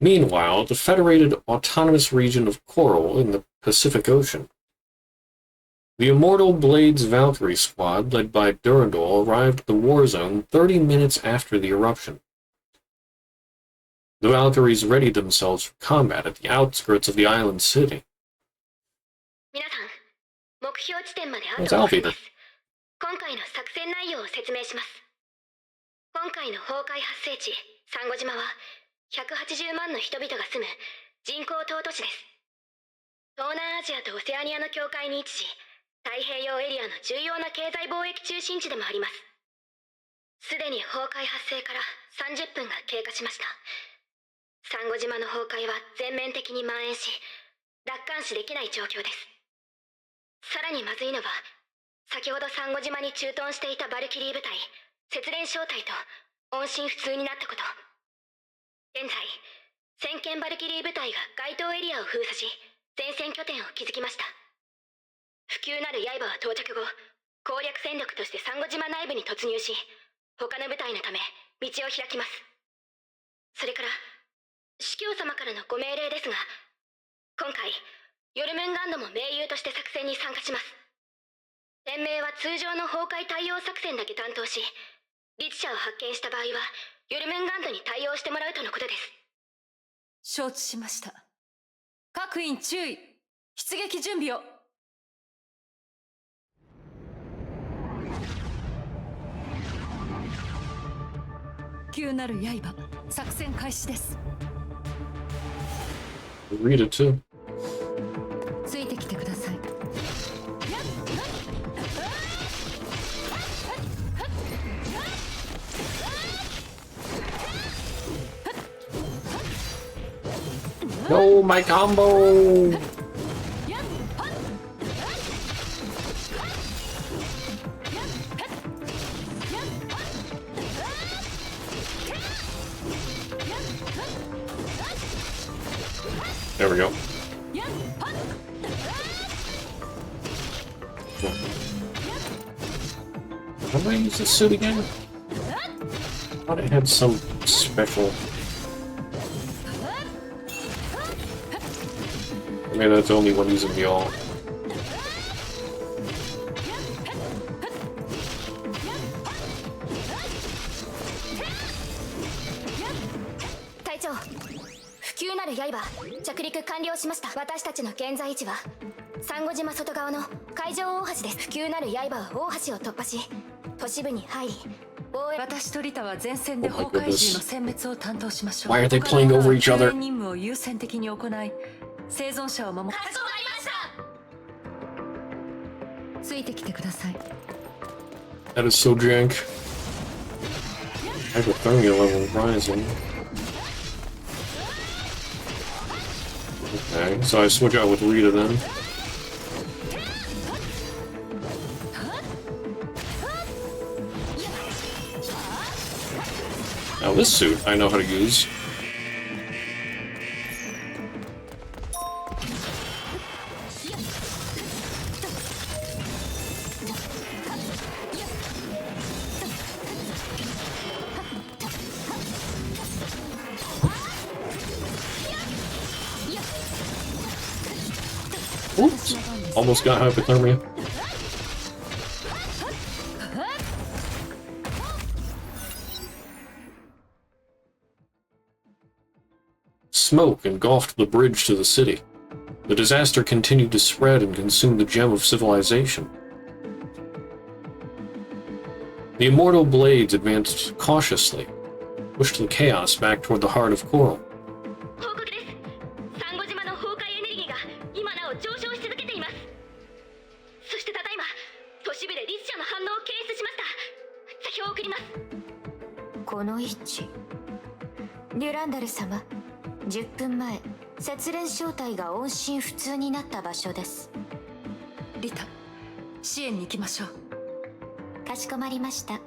Meanwhile, the federated autonomous region of Coral in the Pacific Ocean. The Immortal Blades Valkyrie squad, led by Durandal, arrived at the war zone 30 minutes after the eruption. The Valkyries readied themselves for combat at the outskirts of the island city. 皆さん、目標地点まであ It's と5 Alfie 分 then. です。今回の作戦内容を説明します。今回の崩壊発生地、サンゴ島は180万の人々が住む人口島都市です。東南アジアとオセアニアの境界に位置し、太平洋エリアの重要な経済貿易中心地でもあります。すでに崩壊発生から30分が経過しました。サンゴ島の崩壊は全面的に蔓延し、楽観視できない状況です。さらにまずいのは、先ほどサンゴ島に駐屯していたバルキリー部隊、節連小隊と音信不通になったこと。現在、先見バルキリー部隊が該当エリアを封鎖し、前線拠点を築きました。不朽なる刃は到着後、攻略戦力としてサンゴ島内部に突入し、他の部隊のため道を開きます。それから、司教様からのご命令ですが、今回、ヨルムンガンドも盟友として作戦に参加します。連盟は通常の崩壊対応作戦だけ担当し、リチ者を発見した場合は、ヨルムンガンドに対応してもらうとのことです。承知しました。各員注意、出撃準備を。急なる刃、作戦開始です。Read it too. ついてきてください。No, my combo! There we go. How do I use this suit again? I thought it had some special... I mean, that's the only one using the all. 隊長、不朽なる刃、着陸完了しました。私たちの現在位置は、サンゴ島外側の海上大橋です。不朽なる刃は大橋を突破し、都市部に入り、私とリタは前線で崩壊獣の殲滅を担当しましょう。 Why are they playing over each other? 任務を優先的に行い、生存者を守る。かしこまりました。ついてきてください。 That is so jank. Hypothermia level rising. Okay, so I switch out with Rita then. Now this suit I know how to use. Oops! Almost got hypothermia. smoke engulfed the bridge to the city. The disaster continued to spread and consume the gem of civilization. The immortal blades advanced cautiously, pushed the chaos back toward the heart of Coral. 報告です。サンゴ島の崩壊エネルギーが今なお上昇し続けています。そしてただいま都市部でリス社の反応を検出しました。座標を送ります。この位置。デュランダル様、10分前節連小隊が音信不通になった場所です。リタ、支援に行きましょう。かしこまりました。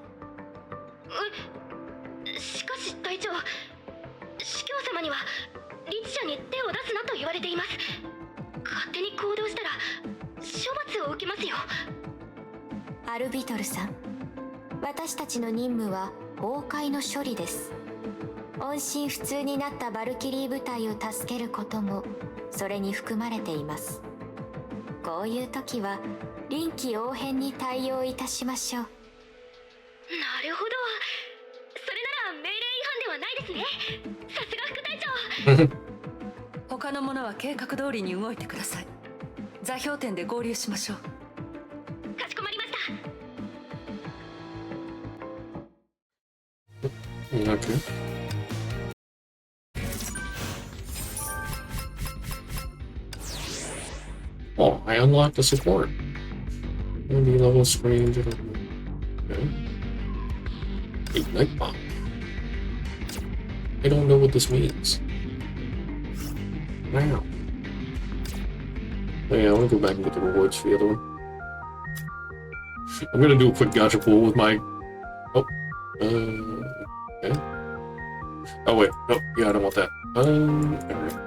しかし隊長、司教様にはリツ社に手を出すなと言われています。勝手に行動したら処罰を受けますよ。アルビトルさん、私たちの任務は崩壊の処理です。音信不通になったバルキリー部隊を助けることもそれに含まれています。こういう時は臨機応変に対応いたしましょう。なるほど、それなら命令違反ではないですね。さすが副隊長。他の者は計画通りに動いてください。座標点で合流しましょう。かしこまりました。Okay. Oh, I unlocked a support. Maybe level screen. Okay. Ignite bomb. I don't know what this means. Wow. Oh, yeah, I want to go back and get the rewards for the other one. I'm gonna do a quick gacha pool with my... Oh. Okay. Oh, wait. No, yeah, I don't want that. Alright.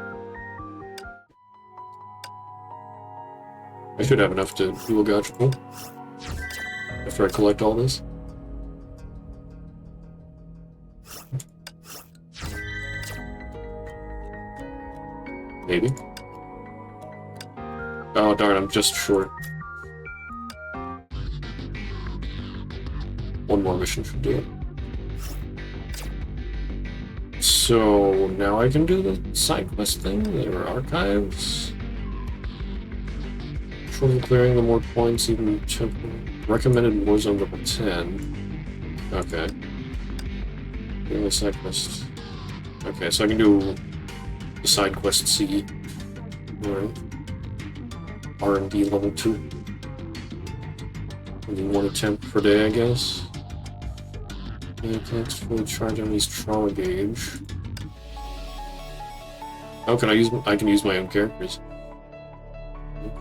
I should have enough to do a gacha pool after I collect all this. Maybe. Oh darn, I'm just short. One more mission should do it. So now I can do the side quest thing. There are archives. Trouble clearing the more points, even temple. Recommended Warzone level 10. Okay. Doing the side quest. Okay, so I can do the side quest C. Alright. R&D level 2. Only one attempt per day, I guess. Yeah, thanks for charge on these trauma gauge. Oh, can I can use my own characters.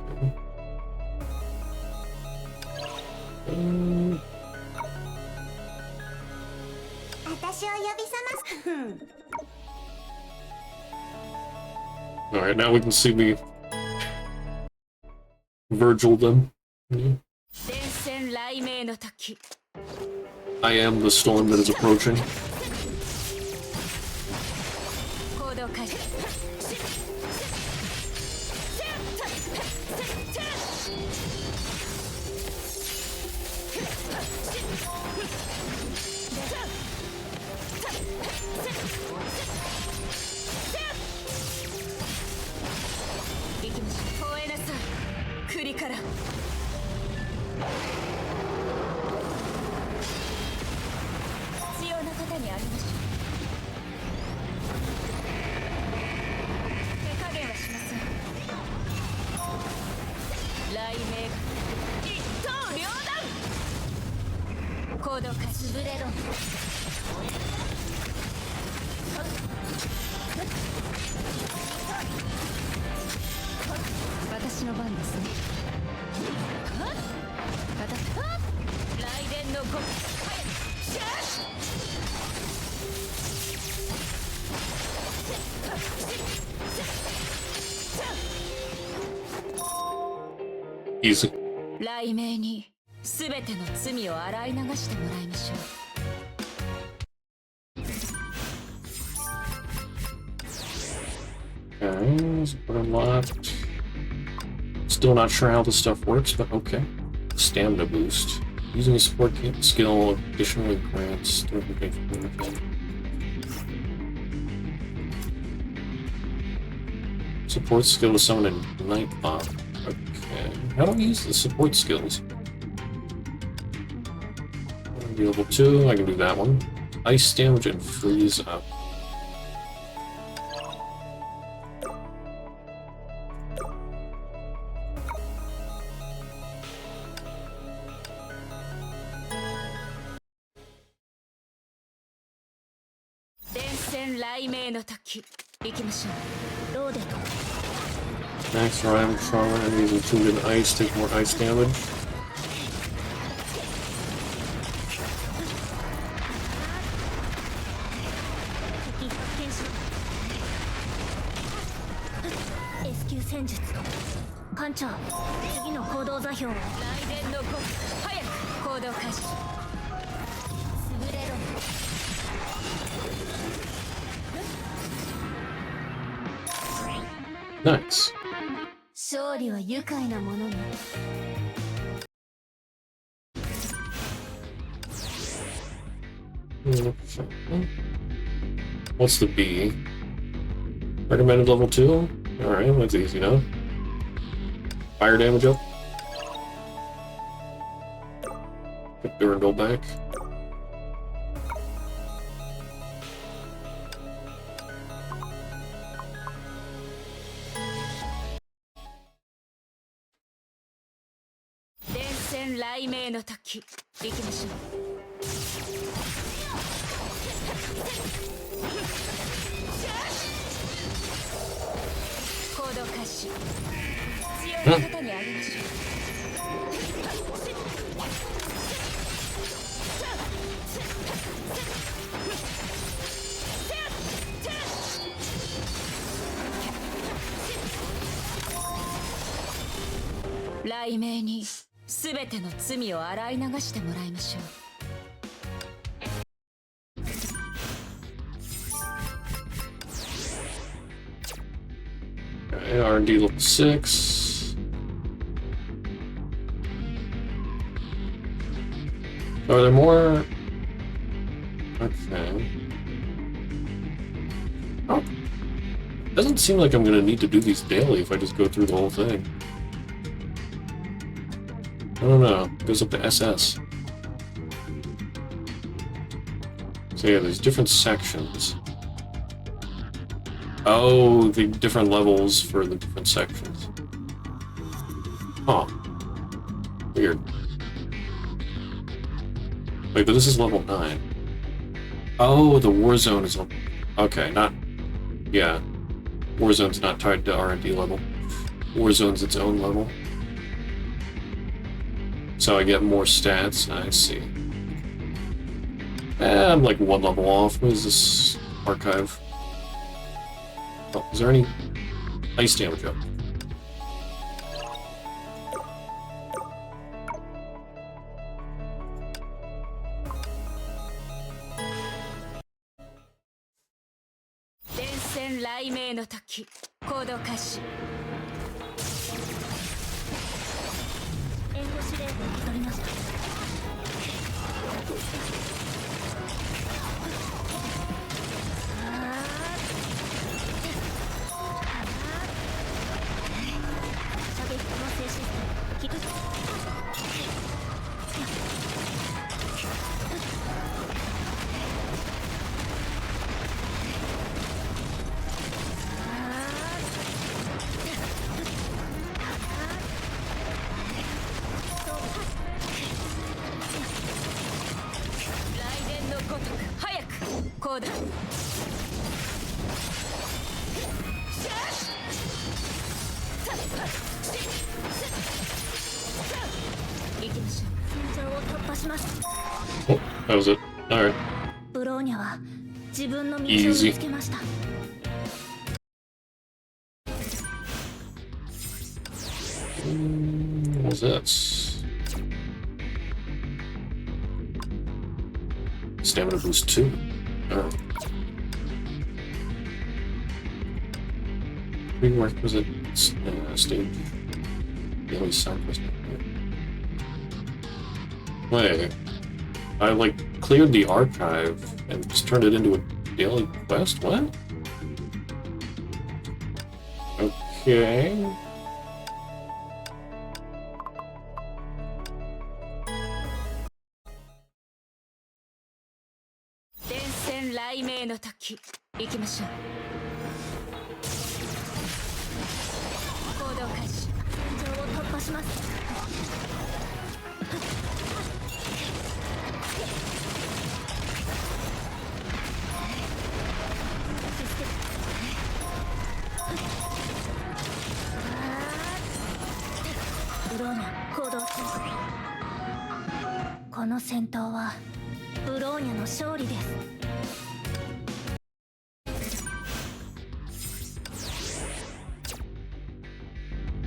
Okay. Alright, now we can see me Virgil them. Yeah. I am the storm that is approaching. Easy. 雷鳴に全ての罪を洗い流してもらいましょう。Okay, support unlocked. Still not sure how this stuff works, but okay. Stamina boost. Using a support skill additionally grants Support skill to summon a night bomb. Okay. How do I use the support skills? Level 2, I can do that one. Ice damage and freeze up. Max Rhyme Trauma and using Tuned in Ice, take more ice damage. Nice. 勝利は愉快なものね。What's the B? Recommended level 2? Alright, that's easy enough. Fire damage up. Get Durandal back.雷鳴に全ての罪を洗い流してもらいましょう。Okay, R&D level 6. Are there more? Okay. Oh. Doesn't seem like I'm gonna need to do these daily if I just go through the whole thing. I don't know. It goes up to SS. So yeah, there's different sections. Oh, the different levels for the different sections. Huh. Weird. Wait, but this is level 9. Oh, the Warzone is... Okay, not... Yeah. Warzone's not tied to R&D level. Warzone's its own level. So I get more stats. I see. I'm like 1 level off. What is this archive? Oh, is there any ice damage up? Oh, that was it. Alright. Easy. What's this? Stamina boost 2. Oh. Prerequisite stage. Daily side quest. Wait. I like cleared the archive and just turned it into a daily quest? What? Oh. Okay.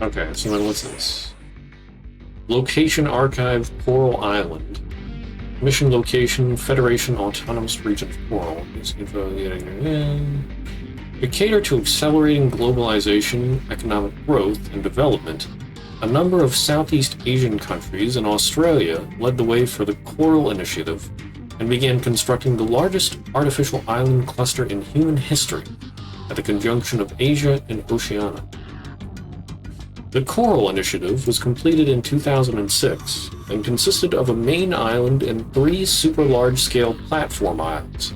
Okay, so then what's this? Location Archive, Coral Island. Mission location, Federation Autonomous Region of Coral. To cater to accelerating globalization, economic growth, and development, a number of Southeast Asian countries and Australia led the way for the Coral Initiative and began constructing the largest artificial island cluster in human history at the conjunction of Asia and Oceania. The Coral Initiative was completed in 2006 and consisted of a main island and 3 super large-scale platform islands.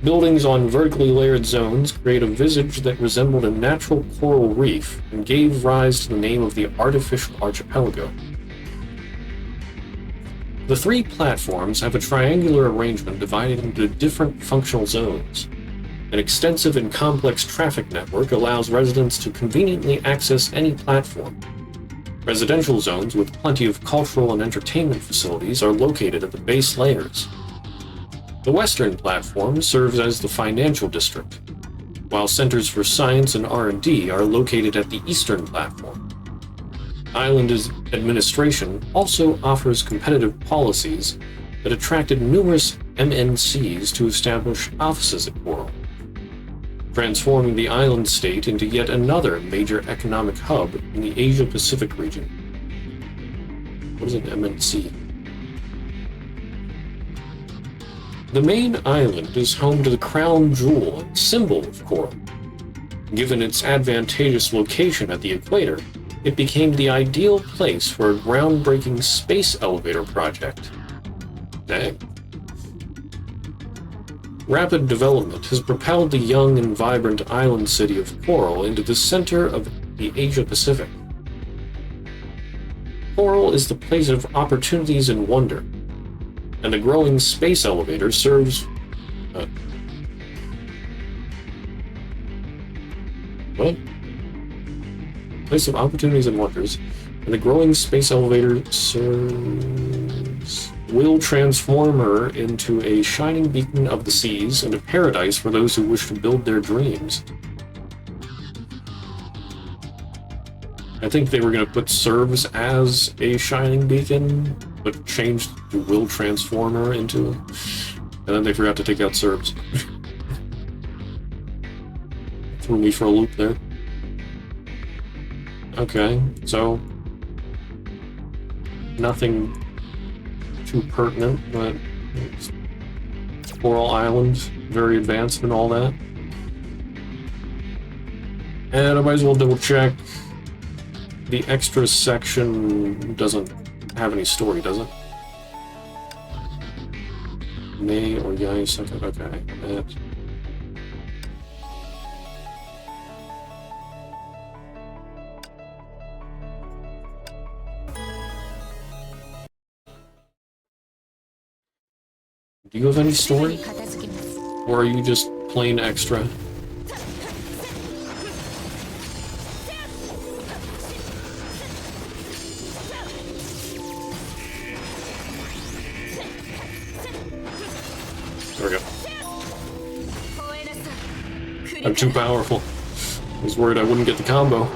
Buildings on vertically layered zones create a visage that resembled a natural coral reef and gave rise to the name of the artificial archipelago. The 3 platforms have a triangular arrangement divided into different functional zones. An extensive and complex traffic network allows residents to conveniently access any platform. Residential zones with plenty of cultural and entertainment facilities are located at the base layers. The western platform serves as the financial district, while centers for science and R&D are located at the eastern platform. Island administration also offers competitive policies that attracted numerous MNCs to establish offices at Coral, transforming the island state into yet another major economic hub in the Asia-Pacific region. What is an MNC? The main island is home to the crown jewel and symbol of Coral. Given its advantageous location at the equator, it became the ideal place for a groundbreaking space elevator project. Dang. Rapid development has propelled the young and vibrant island city of Coral into the center of the Asia-Pacific. Coral is the place of opportunities and wonder, and the growing space elevator serves... what? Place of opportunities and wonders, and the growing space elevator will transform her into a shining beacon of the seas and a paradise for those who wish to build their dreams. I think they were going to put serves as a shining beacon, but changed to will transform her into, and then they forgot to take out serves. Threw me for a loop there. Okay, so nothing too pertinent, but Coral Island, very advanced and all that. And I might as well double check. The extras section doesn't have any story, does it? May or Yai second, okay. That. Do you have any story? Or are you just plain extra? There we go. I'm too powerful. I was worried I wouldn't get the combo.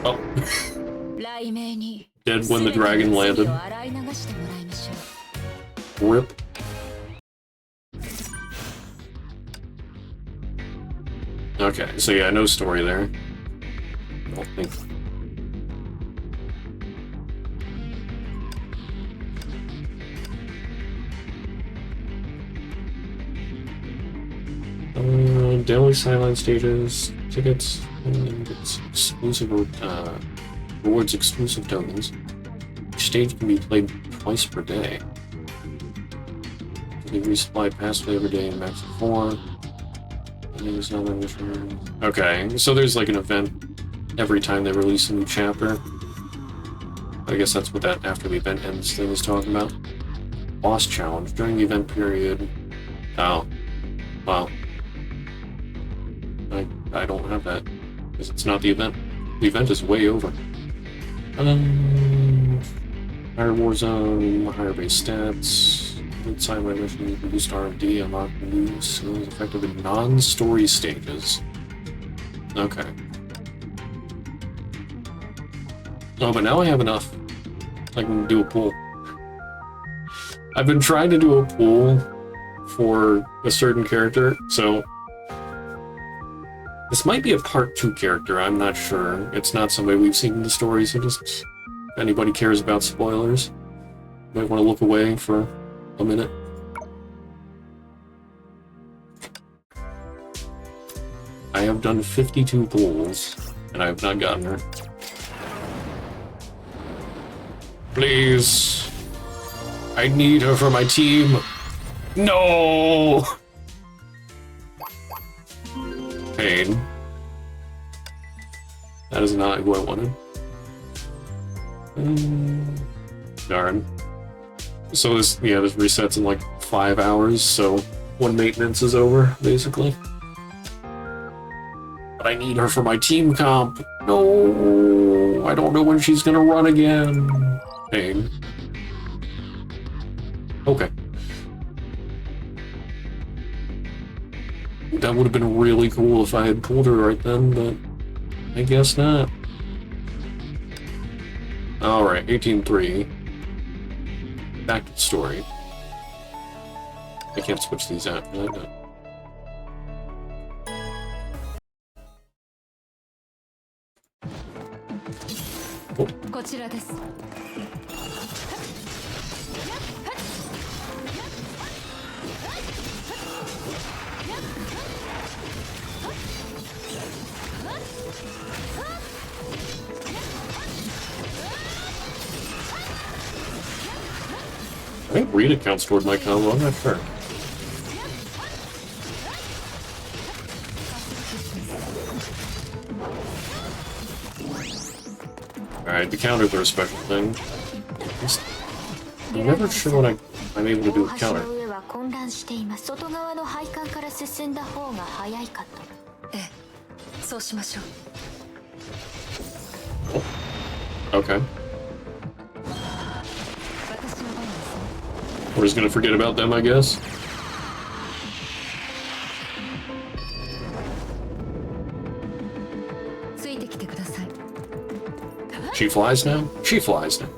Oh. Dead when the dragon landed. Rip. Okay, so yeah, no story there. I don't think. Daily sideline stages, tickets, and it's exclusive rewards exclusive tokens. Each stage can be played twice per day. They resupply passively every day in max of 4. Okay, so there's like an event every time they release a new chapter. I guess that's what that after the event ends thing is talking about. Boss challenge during the event period. Oh. Wow. I don't have that. Because it's not the event. The event is way over. Higher war zone, higher base stats. Inside my mission, reduced R&D, unlock new skills effective in non-story stages. Okay. Oh, but now I have enough. I can do a pool. I've been trying to do a pool for a certain character, so this might be a part 2 character, I'm not sure. It's not somebody we've seen in the story, so just if anybody cares about spoilers, you might want to look away for a minute. I have done 52 pools, and I have not gotten her. Please. I need her for my team. No! Pain. That is not who I wanted. Darn. So this resets in like 5 hours, so when maintenance is over, basically. But I need her for my team comp. No, I don't know when she's gonna run again. Pain. Okay. That would have been really cool if I had pulled her right then, but I guess not. Alright, 18.3. Back to the story. I can't switch these out, can I? No. Oh. こちらです。I think Rita counts toward my combo, I'm not sure. Alright, the counters are a special thing. I'm never sure what I'm able to do with counter. 外側の配管から進んだ方が早いかと。ええ、そうしましょう。Okay. We're just gonna forget about them, I guess. She flies now? She flies now.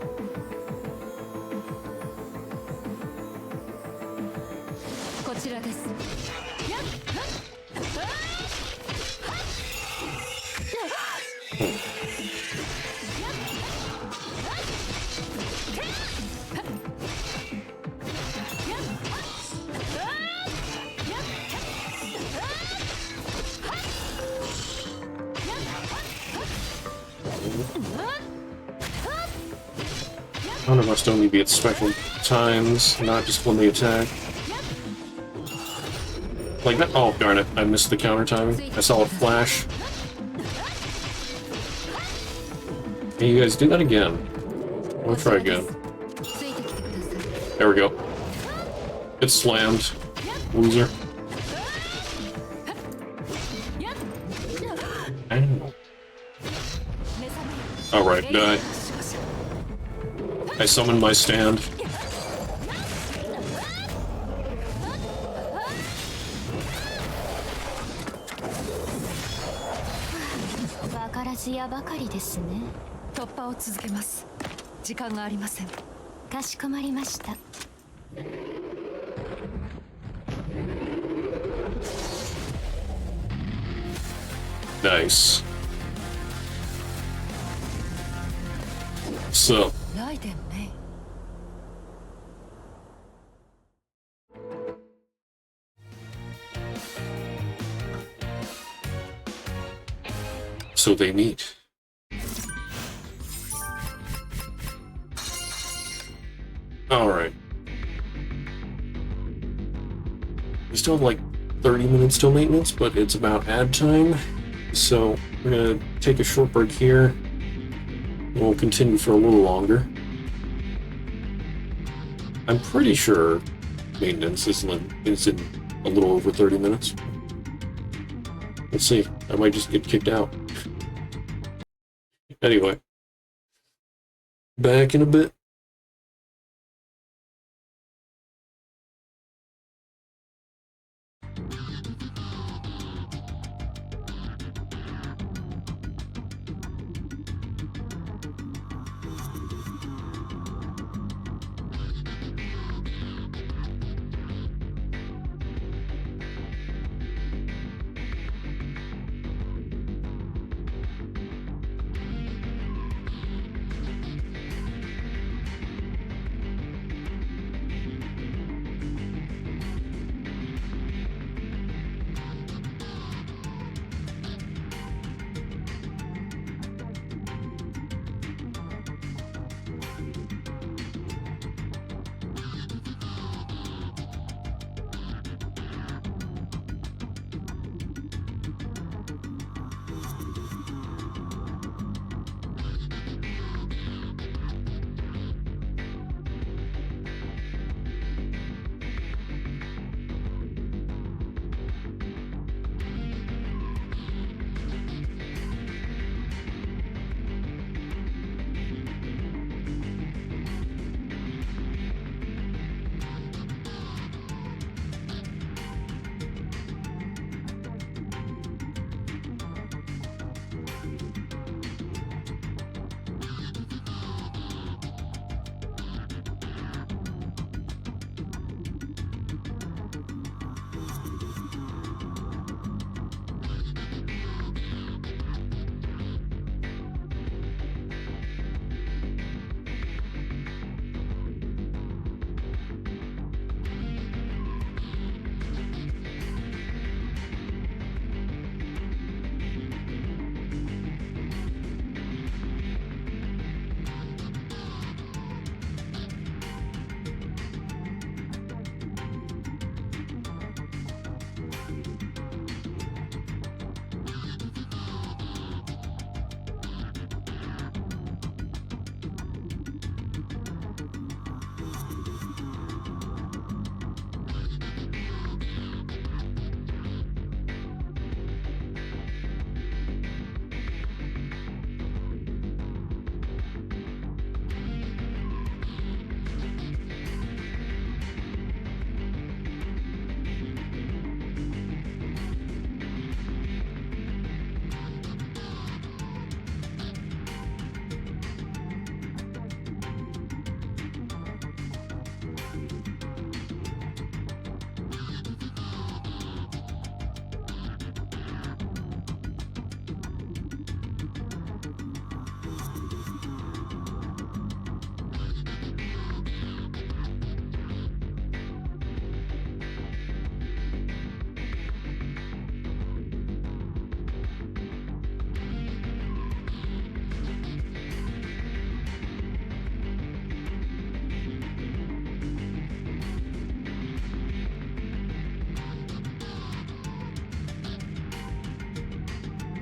Counter must only be at special times, not just when they attack. Like that. Oh, darn it. I missed the counter timing. I saw it flash. Can you guys do that again? We'll try again. There we go. It's slammed. Loser. Alright, die. I summoned my stand. Nice. So. so they meet. Alright. We still have like 30 minutes till maintenance, but it's about ad time. So we're gonna take a short break here. We'll continue for a little longer. I'm pretty sure maintenance is in a little over 30 minutes. Let's see. I might just get kicked out. Anyway. Back in a bit.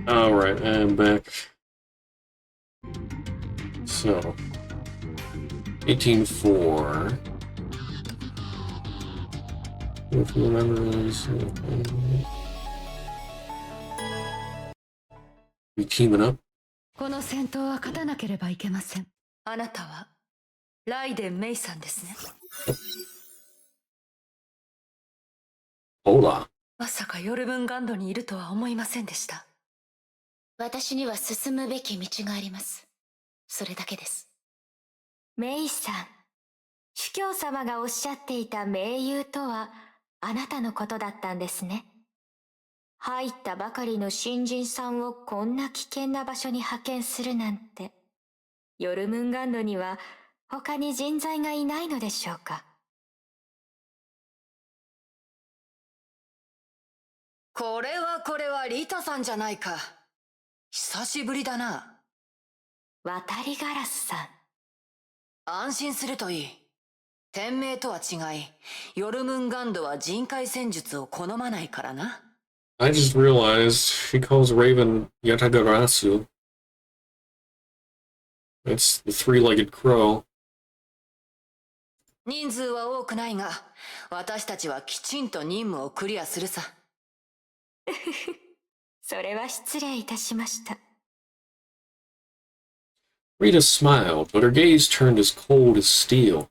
Alright, I'm back. So, 18.4. If you remember this. We teaming up? この戦闘は勝たなければいけません。あなたはライデン・メイさんですね。Hola. まさかヨルムンガンドにいるとは思いませんでした。私には進むべき道があります。それだけです。メイさん、主教様がおっしゃっていた盟友とはあなたのことだったんですね。入ったばかりの新人さんをこんな危険な場所に派遣するなんて、ヨルムンガンドには他に人材がいないのでしょうか。これはリタさんじゃないか。久しぶりだな。渡りガラスさん。安心するといい。天命とは違い、ヨルムンガンドは人海戦術を好まないからな。I just realized she calls Raven Yatagarasu. It's the three-legged crow. 人数は多くないが、私たちはきちんと任務をクリアするさ。それは失礼いたしました。Rita smiled, but her gaze turned as cold as steel.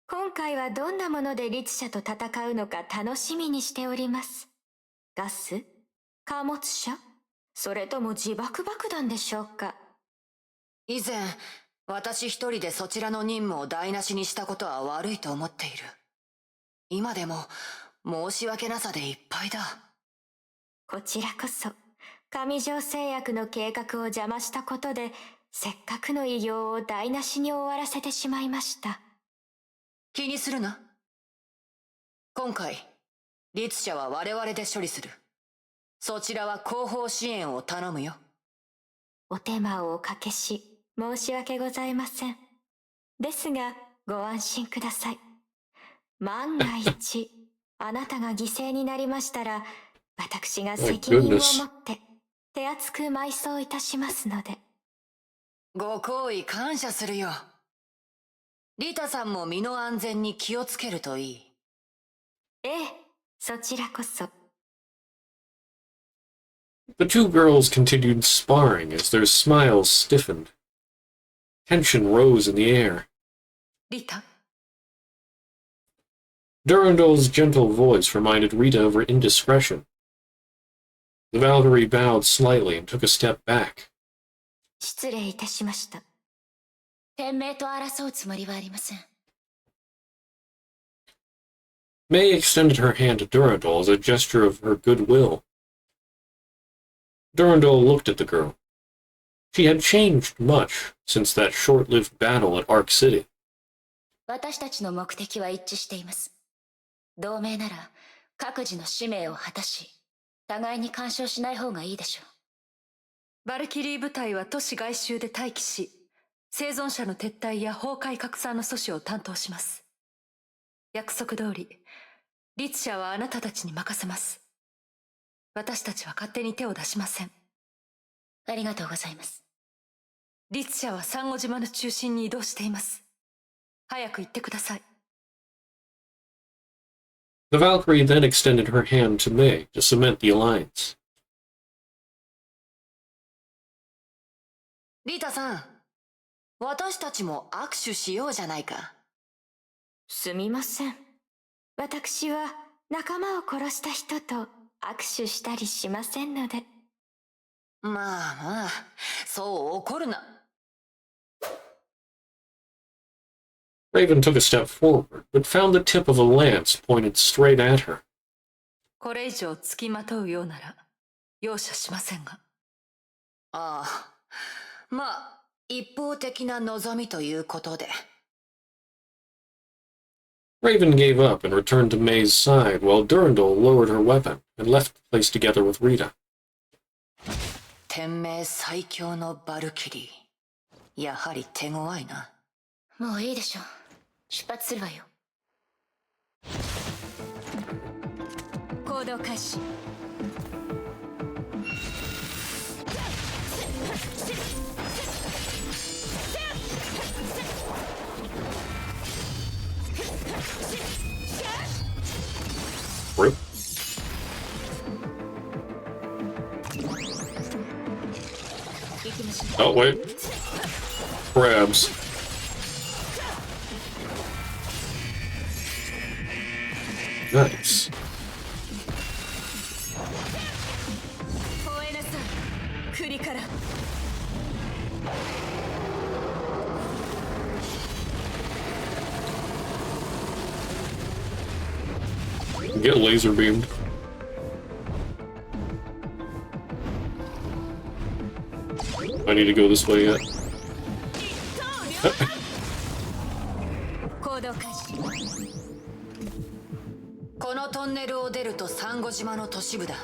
今回はどんなもので律者と戦うのか楽しみにしております。ガス？貨物車？それとも自爆爆弾でしょうか。以前、私一人でそちらの任務を台無しにしたことは悪いと思っている。今でも申し訳なさでいっぱいだ。こちらこそ、上条製薬の計画を邪魔したことで、せっかくの偉業を台無しに終わらせてしまいました。気にするな。今回、律者は我々で処理する。そちらは後方支援を頼むよ。お手間をおかけし、申し訳ございません。ですが、ご安心ください。万が一、あなたが犠牲になりましたら、私が責任を持って手厚く埋葬いたしますので。ご好意感謝するよ。リタさんも身の安全に気をつけるといい。ええ、そちらこそ。The two girls continued sparring as their smiles stiffened. Tension rose in the air. リタ？ Durandal's gentle voice reminded Rita of her indiscretion. The Valkyrie bowed slightly and took a step back. 失礼いたしました。天命と争うつもりはありません。May extended her hand to Durandal as a gesture of her goodwill. Durandal looked at the girl. She had changed much since that short-lived battle at Ark City. 私たちの目的は一致しています。同盟なら各自の使命を果たし、互いに干渉しない方がいいでしょう。バルキリー部隊は都市外周で待機し、生存者の撤退や崩壊拡散の阻止を担当します。約束通り、律者はあなたたちに任せます。私たちは勝手に手を出しません。ありがとうございます。律者はサンゴ島の中心に移動しています。早く行ってください。The Valkyrie then extended her hand to May to cement the alliance. リタさん、私たちも握手しようじゃないか。すみません。私は仲間を殺した人と握手したりしませんので。まあまあ、そう怒るな。Raven took a step forward, but found the tip of a lance pointed straight at her. これ以上付きまとうようなら容赦しませんが。ああ、まあ一方的な望みということで。Raven gave up and returned to May's side while Durandal lowered her weapon and left the place together with Rita. 天命最強のバルキリー。やはり手強いな。もういいでしょう。出発するわよ。行動開始。Rip. Oh, wait. Crabs. Nice. Get laser beamed. I need to go this way yet. 行動開始。このトンネルを出るとサンゴ島の都市部だ。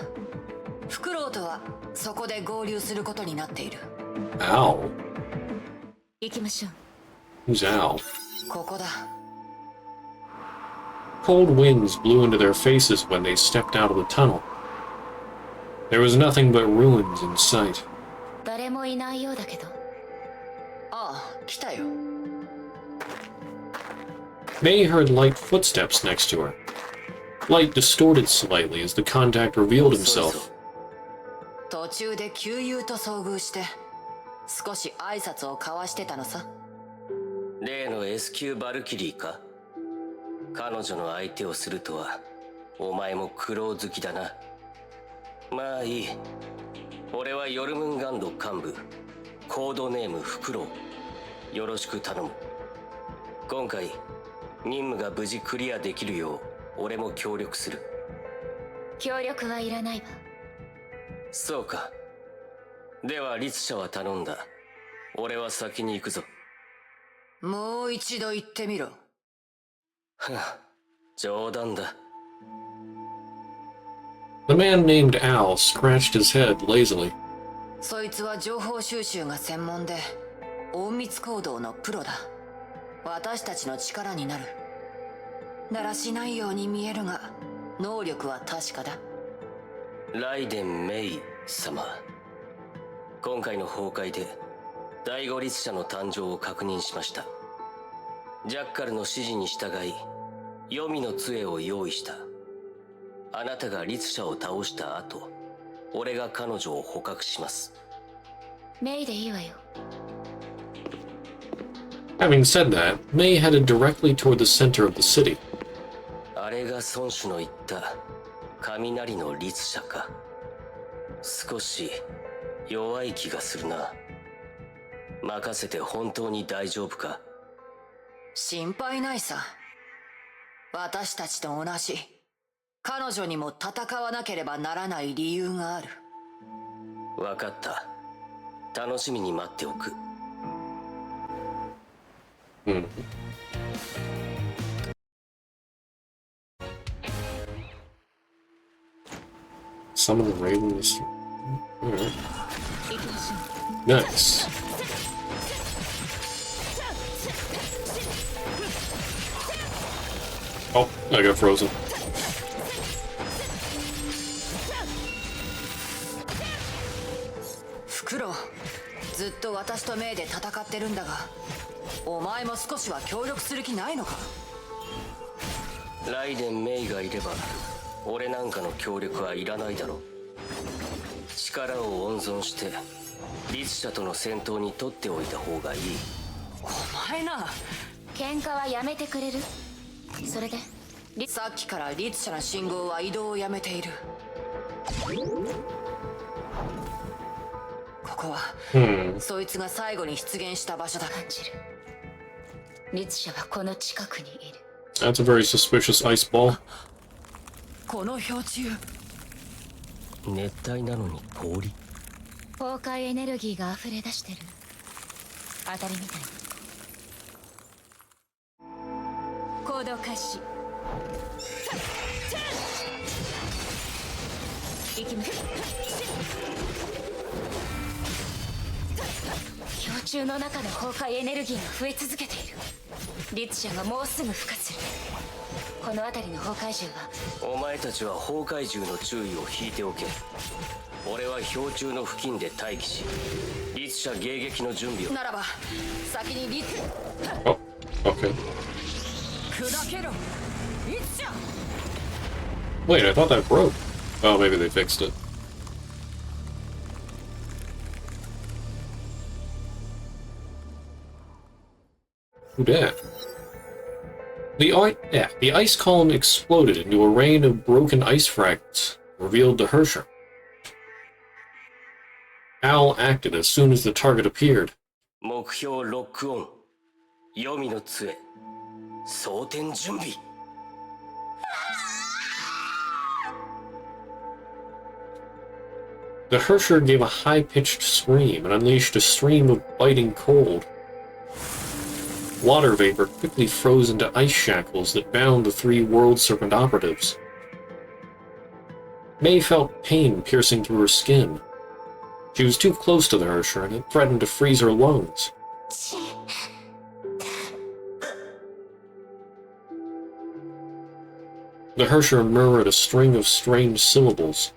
フクロウとはそこで合流することになっている。 Al? 行きましょう。 Who's Al? ここだ。 Cold winds blew into their faces when they stepped out of the tunnel. There was nothing but ruins in sight. 誰もいないようだけど。ああ、来たよ。 May heard light footsteps next to her. Light distorted slightly as the contact revealed そう himself. 途中で旧友と遭遇して少し挨拶を交わしてたのさ。例の S 級バルキリーか。彼女の相手をするとはお前も苦労好きだな。まあいい。俺はヨルムンガンド幹部、コードネームフクロウ。よろしく頼む。今回任務が無事クリアできるよう俺も協力する。協力はいらないわ。そうか。では律者は頼んだ。俺は先に行くぞ。もう一度言ってみろ。はあ、冗談だ。The man named Al scratched his head lazily. そいつは情報収集が専門で隠密行動のプロだ。私たちの力になる。だらしないように見えるが能力は確かだ。ライデン・メイ様。今回の崩壊で第五律者の誕生を確認しました。ジャッカルの指示に従い黄泉の杖を用意した。あなたが律者を倒した後、俺が彼女を捕獲します。メイでいいわよ。 Having said that, May headed directly toward the center of the city. あれが孫子の言った雷の律者か。少し弱い気がするな。任せて本当に大丈夫か。心配ないさ。私たちと同じ彼女にも戦わなければならない理由がある。分かった。楽しみに待っておく。Summon the ravens. Alright. Nice. Oh, I got frozen. フクロウ、ずっと私とメイで戦ってるんだが、お前も少しは協力する気ないのか。ライデン・メイがいれば俺なんかの協力はいらないだろう。力を温存して律者との戦闘に取っておいた方がいい。お前な。喧嘩はやめてくれる？それでさっきから律者の信号は移動をやめている。ここは、そいつが最後に出現した場所だ。感じる。律者はこの近くにいる。 That's a very suspicious ice ball. この氷柱、熱帯なのに氷。崩壊エネルギーが溢れ出してる。当たりみたい。行動開始。行きます。氷柱の中の崩壊エネルギーが増え続けている。律者がもうすぐ孵化する。この辺りの崩壊獣は。お前たちは崩壊獣の注意を引いておけ。俺は氷柱の付近で待機し、律者迎撃の準備を。ならば先に律。 Oh, okay. 砕けろ、律者。 Wait, I thought that broke. Oh, maybe they fixed it. Who dat? The ice column exploded into a rain of broken ice fragments, revealed to Hersher. Al acted as soon as the target appeared. 目標ロックオン。黄泉の杖。装填準備。The Hersher gave a high-pitched scream and unleashed a stream of biting cold. Water vapor quickly froze into ice shackles that bound the three World Serpent operatives. May felt pain piercing through her skin. She was too close to the Hersher, and it threatened to freeze her lungs. The Hersher murmured a string of strange syllables.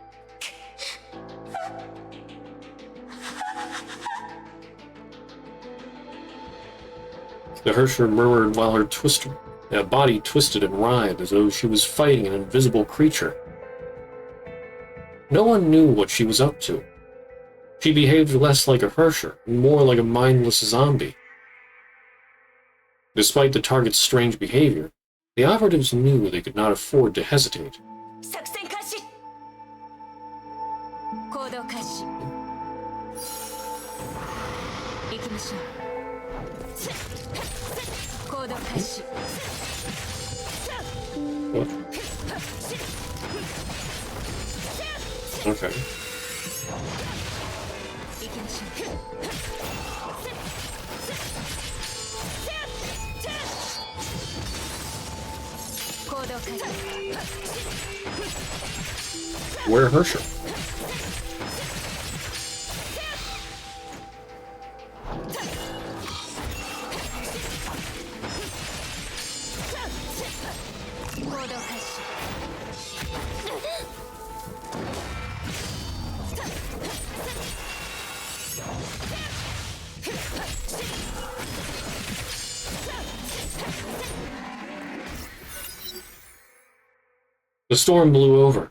The Hersher murmured while her body twisted and writhed as though she was fighting an invisible creature. No one knew what she was up to. She behaved less like a Hersher and more like a mindless zombie. Despite the target's strange behavior, the operatives knew they could not afford to hesitate. 作戦開始。行動開始。行きましょう。行動開始。 What? Okay. 行きましょう。行動開始。 Where Hersher? The storm blew over.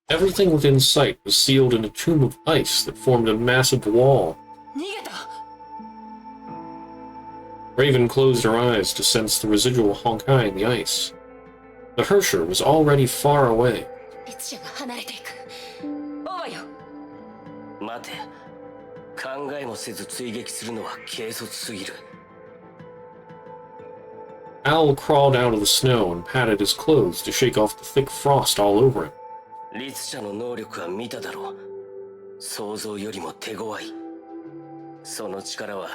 Everything within sight was sealed in a tomb of ice that formed a massive wall. 逃げた。 Raven closed her eyes to sense the residual Honkai in the ice. The Hersher was already far away. リツシャが離れていく。オーバーよ。待て。考えもせず追撃するのは軽率すぎる。 Owl crawled out of the snow and patted his clothes to shake off the thick frost all over him. リツシャの能力は見ただろう。想像よりも手強い。その力は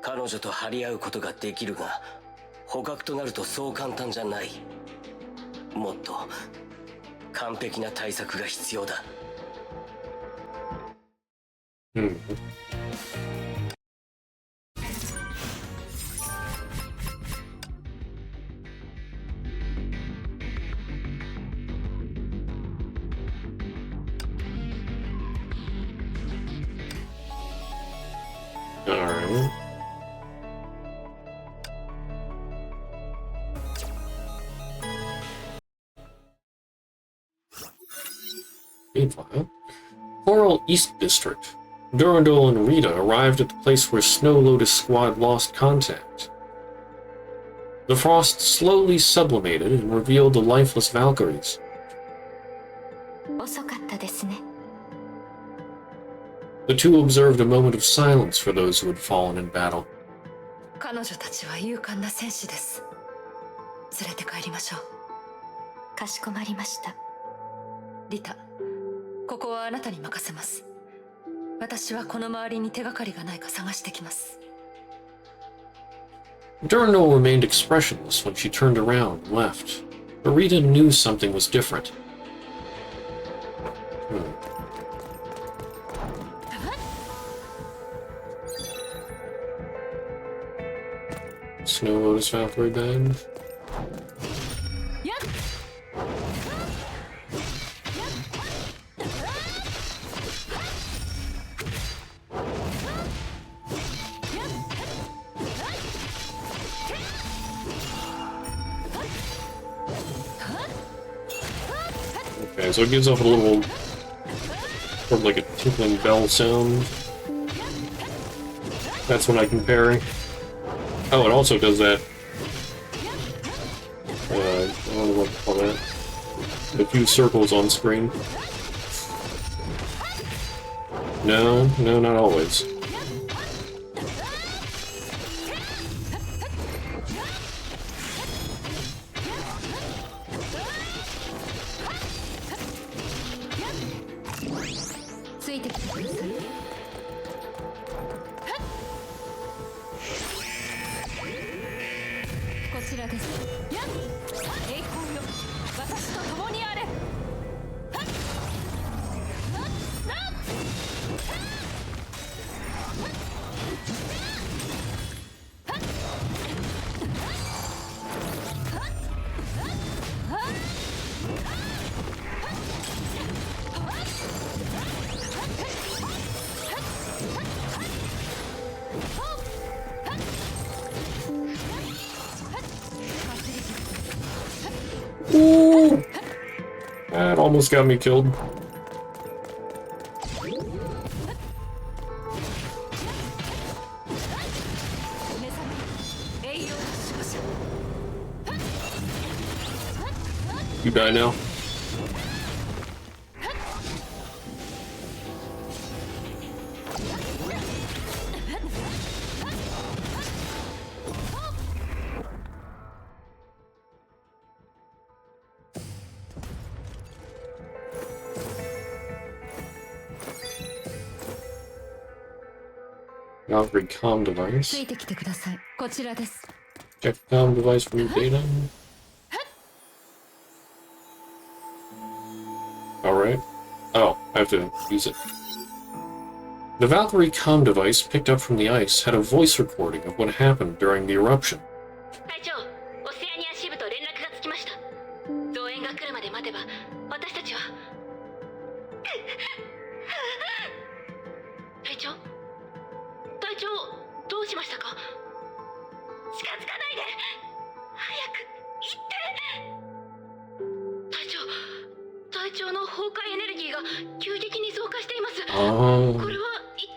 彼女と張り合うことができるが、捕獲となるとそう簡単じゃない。もっと完璧な対策が必要だ。Alright. Meanwhile, Coral East District. Durandal and Rita arrived at the place where Snow Lotus Squad lost contact. The frost slowly sublimated and revealed the lifeless Valkyries. 遅かったですね。 The two observed a moment of silence for those who had fallen in battle. 彼女たちは勇敢な戦士です。連れて帰りましょう。かしこまりました。リタ、ここはあなたに任せます。私はこの周りに手がかりがないか探してきます。 Durandal remained expressionless when she turned around and left, but Rita knew something was different. Snow Lotus Valkyrie band. Okay, so it gives off a little, sort of like a tinkling bell sound. That's when I can parry. Oh, it also does that. I don't know what to call that. The few circles on screen. No, not always. almost got me killed. You die now. Valkyrie comm device. ついてきてください。こちらです。 Check comm device for data. Alright. Oh, I have to use it. The Valkyrie comm device picked up from the ice had a voice recording of what happened during the eruption. 隊長、オセアニア支部と連絡がつきました。増援が来るまで待てば、私たちは。隊長、隊長、どうしましたか？近づかないで。早く行って。隊長の崩壊エネルギーが急激に増加しています。これは一体。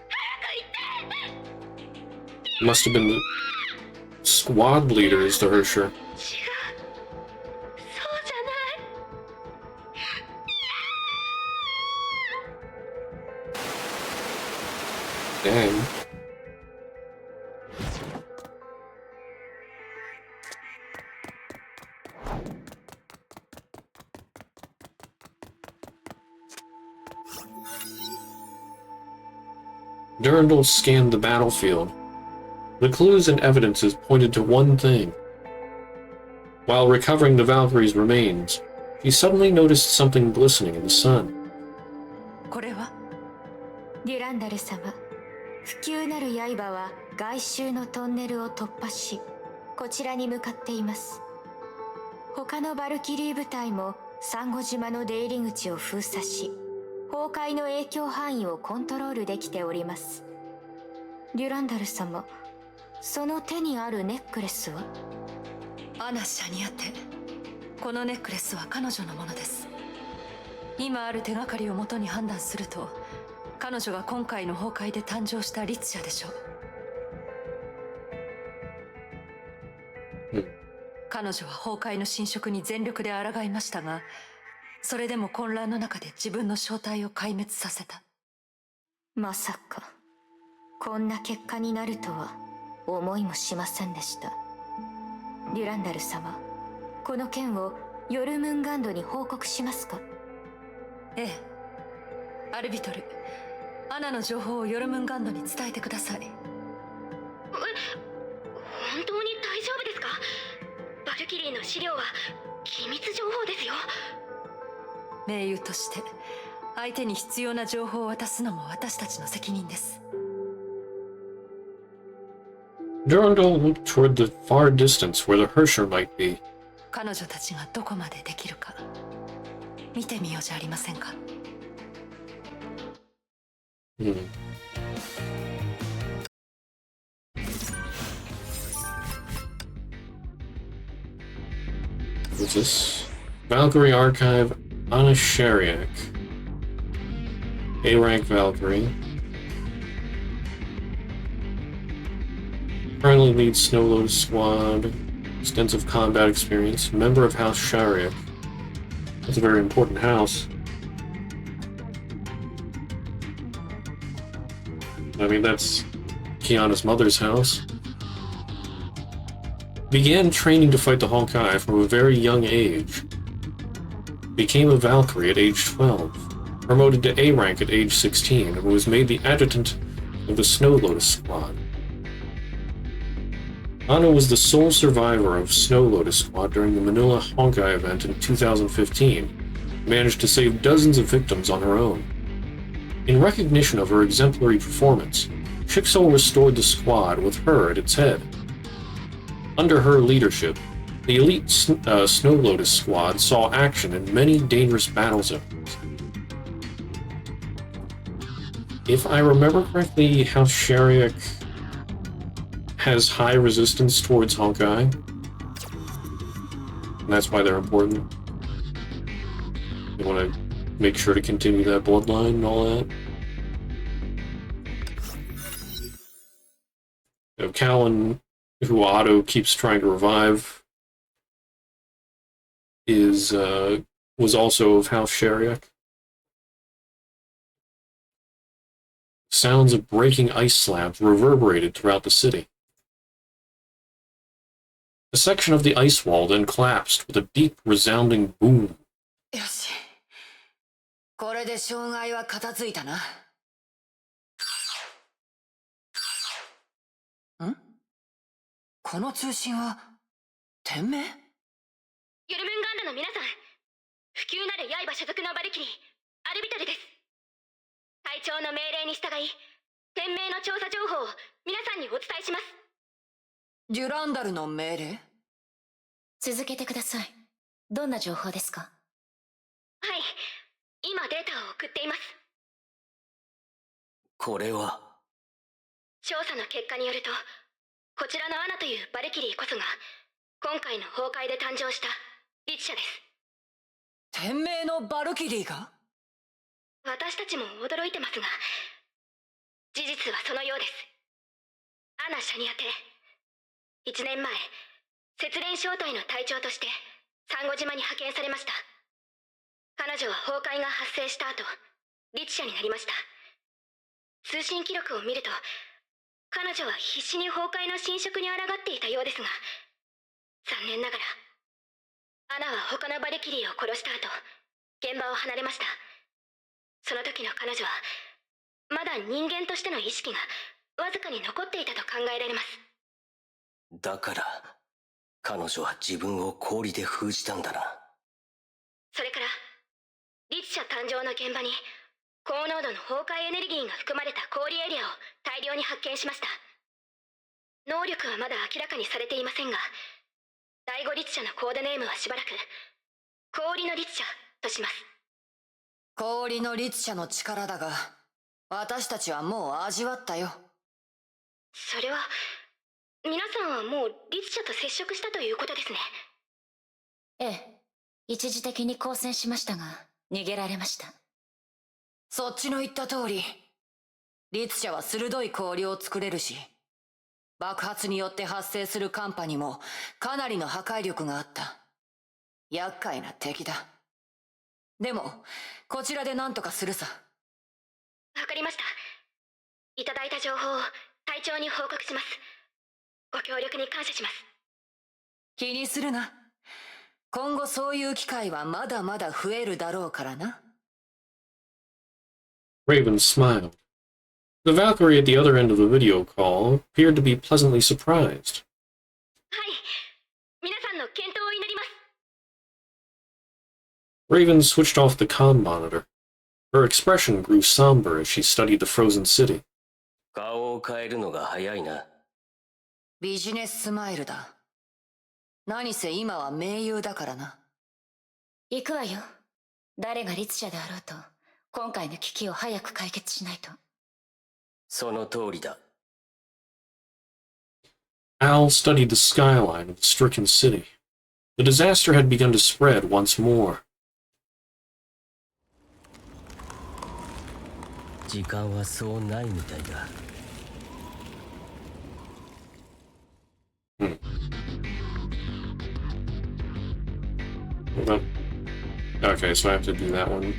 早く行って。 Must have been the squad leaders, the Hersher. 違う。そうじゃない。Dang. Durandal scanned the battlefield. The clues and evidences pointed to one thing. While recovering the Valkyrie's remains, he suddenly noticed something glistening in the sun. これはデュランダル様、不朽なる刃は外周のトンネルを突破し、こちらに向かっています。他のバルキリー部隊もサンゴ島の出入り口を封鎖し、崩壊の影響範囲をコントロールできております。デュランダル様、その手にあるネックレスは？アナ・シャニアテ。このネックレスは彼女のものです。今ある手がかりをもとに判断すると、彼女が今回の崩壊で誕生した律者でしょう。彼女は崩壊の侵食に全力で抗いましたが、それでも混乱の中で自分の正体を壊滅させた。まさかこんな結果になるとは思いもしませんでした。デュランダル様、この件をヨルムンガンドに報告しますか？ええ。アルビトル、アナの情報をヨルムンガンドに伝えてください。本当に大丈夫ですか？バルキリーの資料は機密情報ですよ。盟友として相手に必要な情報を渡すのも私たちの責任です。Durandal looked toward the far distance where the Hersher might be. 彼女たちがどこまでできるか見てみようじゃありませんか。What's this? Valkyrie Archive, Anna Shariak. A-rank Valkyrie. Currently leads Snow Lotus Squad. Extensive combat experience. Member of House Shariak. That's a very important house. I mean, that's Kiana's mother's house. Began training to fight the Honkai from a very young age. Became a Valkyrie at age 12. Promoted to A rank at age 16 and was made the adjutant of the Snow Lotus Squad. Anna was the sole survivor of Snow Lotus Squad during the Manila Honkai event in 2015, managed to save dozens of victims on her own. In recognition of her exemplary performance, Chicxul restored the squad with her at its head. Under her leadership, the elite Snow Lotus Squad saw action in many dangerous battle zones. If I remember correctly, House Shariak has high resistance towards Honkai, and that's why they're important. You want to make sure to continue that bloodline and all that. Callan, who Otto keeps trying to revive, was also of House Sheriak. Sounds of breaking ice slabs reverberated throughout the city. A section of the ice wall then collapsed with a deep, resounding boom. よし。これで障害は片付いたな。ん？この通信は、天命？ユルムンガンダの皆さん、不朽なる刃所属のバルキリー、アルビトルです。隊長の命令に従い、天命の調査情報を皆さんにお伝えします。デュランダルの命令？続けてください。どんな情報ですか？はい、今データを送っています。これは調査の結果によると、こちらのアナというバルキリーこそが今回の崩壊で誕生したリチ者です。天命のバルキリーが？私たちも驚いてますが、事実はそのようです。アナ・シャニアテ、1年前雪蓮小隊の隊長としてサンゴ島に派遣されました。彼女は崩壊が発生した後、リチ者になりました。通信記録を見ると、彼女は必死に崩壊の侵食に抗っていたようですが、残念ながらアナは他のバルキリーを殺した後、現場を離れました。その時の彼女はまだ人間としての意識がわずかに残っていたと考えられます。だから彼女は自分を氷で封じたんだな。それからリチ者誕生の現場に高濃度の崩壊エネルギーが含まれた氷エリアを大量に発見しました。能力はまだ明らかにされていませんが、第5リチ者のコードネームはしばらく氷のリチ者とします。氷の律者の力だが、私たちはもう味わったよ。それは皆さんはもうリチ者と接触したということですね。ええ、一時的に交戦しましたが逃げられました。そっちの言った通り、律者は鋭い氷を作れるし、爆発によって発生する寒波にもかなりの破壊力があった。厄介な敵だ。でもこちらで何とかするさ。わかりました。いただいた情報を隊長に報告します。ご協力に感謝します。気にするな。今後そういう機会はまだまだ増えるだろうからな。Raven smiled. The Valkyrie at the other end of the video call appeared to be pleasantly surprised. はい、皆さんの健闘を祈ります。Raven switched off the comm monitor. Her expression grew somber as she studied the frozen city. 顔を変えるのが早いな。ビジネススマイルだ。何せ今は盟友だからな。行くわよ。誰が律者であろうと今回の危機を早く解決しないと。その通りだ。Al studied the skyline of the stricken city. The disaster had begun to spread once more. 時間はそうないみたいだ。Hold on. Okay, so I have to do that one.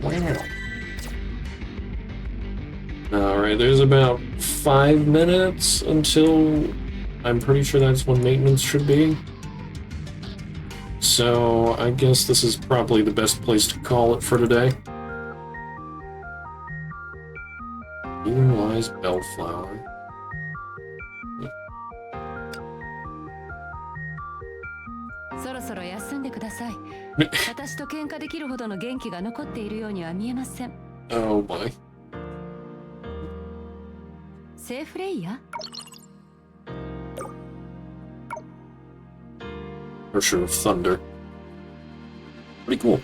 Wow. Alright, there's about 5 minutes until I'm pretty sure that's when maintenance should be. So I guess this is probably the best place to call it for today. Here lies Bellflower. そろそろ休んでください。私と喧嘩できるほどの元気が残っているようには見えません。Oh boy. セーフレイヤ Worship of Thunder. Pretty cool.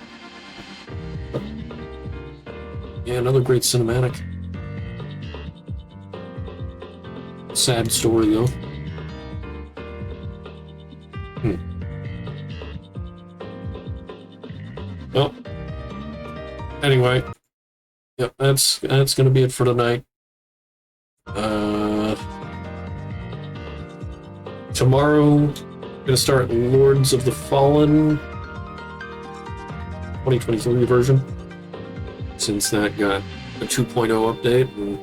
Yeah, another great cinematic. Sad story though. Anyway, yep, that's gonna be it for tonight. Tomorrow, gonna start Lords of the Fallen 2023 version, since that got a 2.0 update, and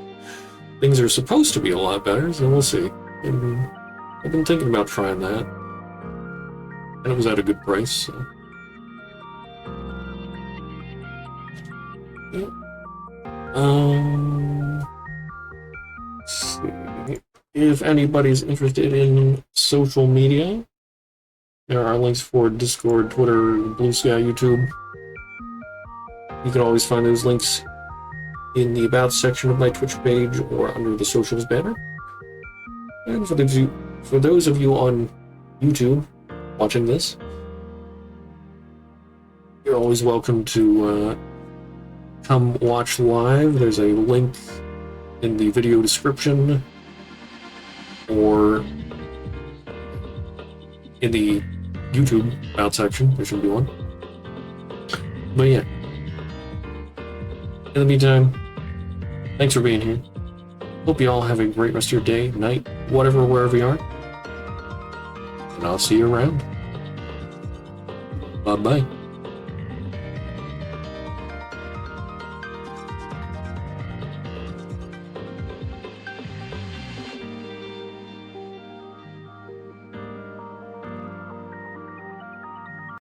things are supposed to be a lot better, so we'll see. And I've been thinking about trying that, and it was at a good price, so. Yeah. If anybody's interested in social media, there are links for Discord, Twitter, Blue Sky, YouTube. You can always find those links in the About section of my Twitch page or under the socials banner. And for those of you on YouTube watching this, you're always welcome to come watch live. There's a link in the video description or in the YouTube About section. There should be one. But yeah. In the meantime, thanks for being here. Hope you all have a great rest of your day, night, whatever, wherever you are. And I'll see you around. Bye-bye.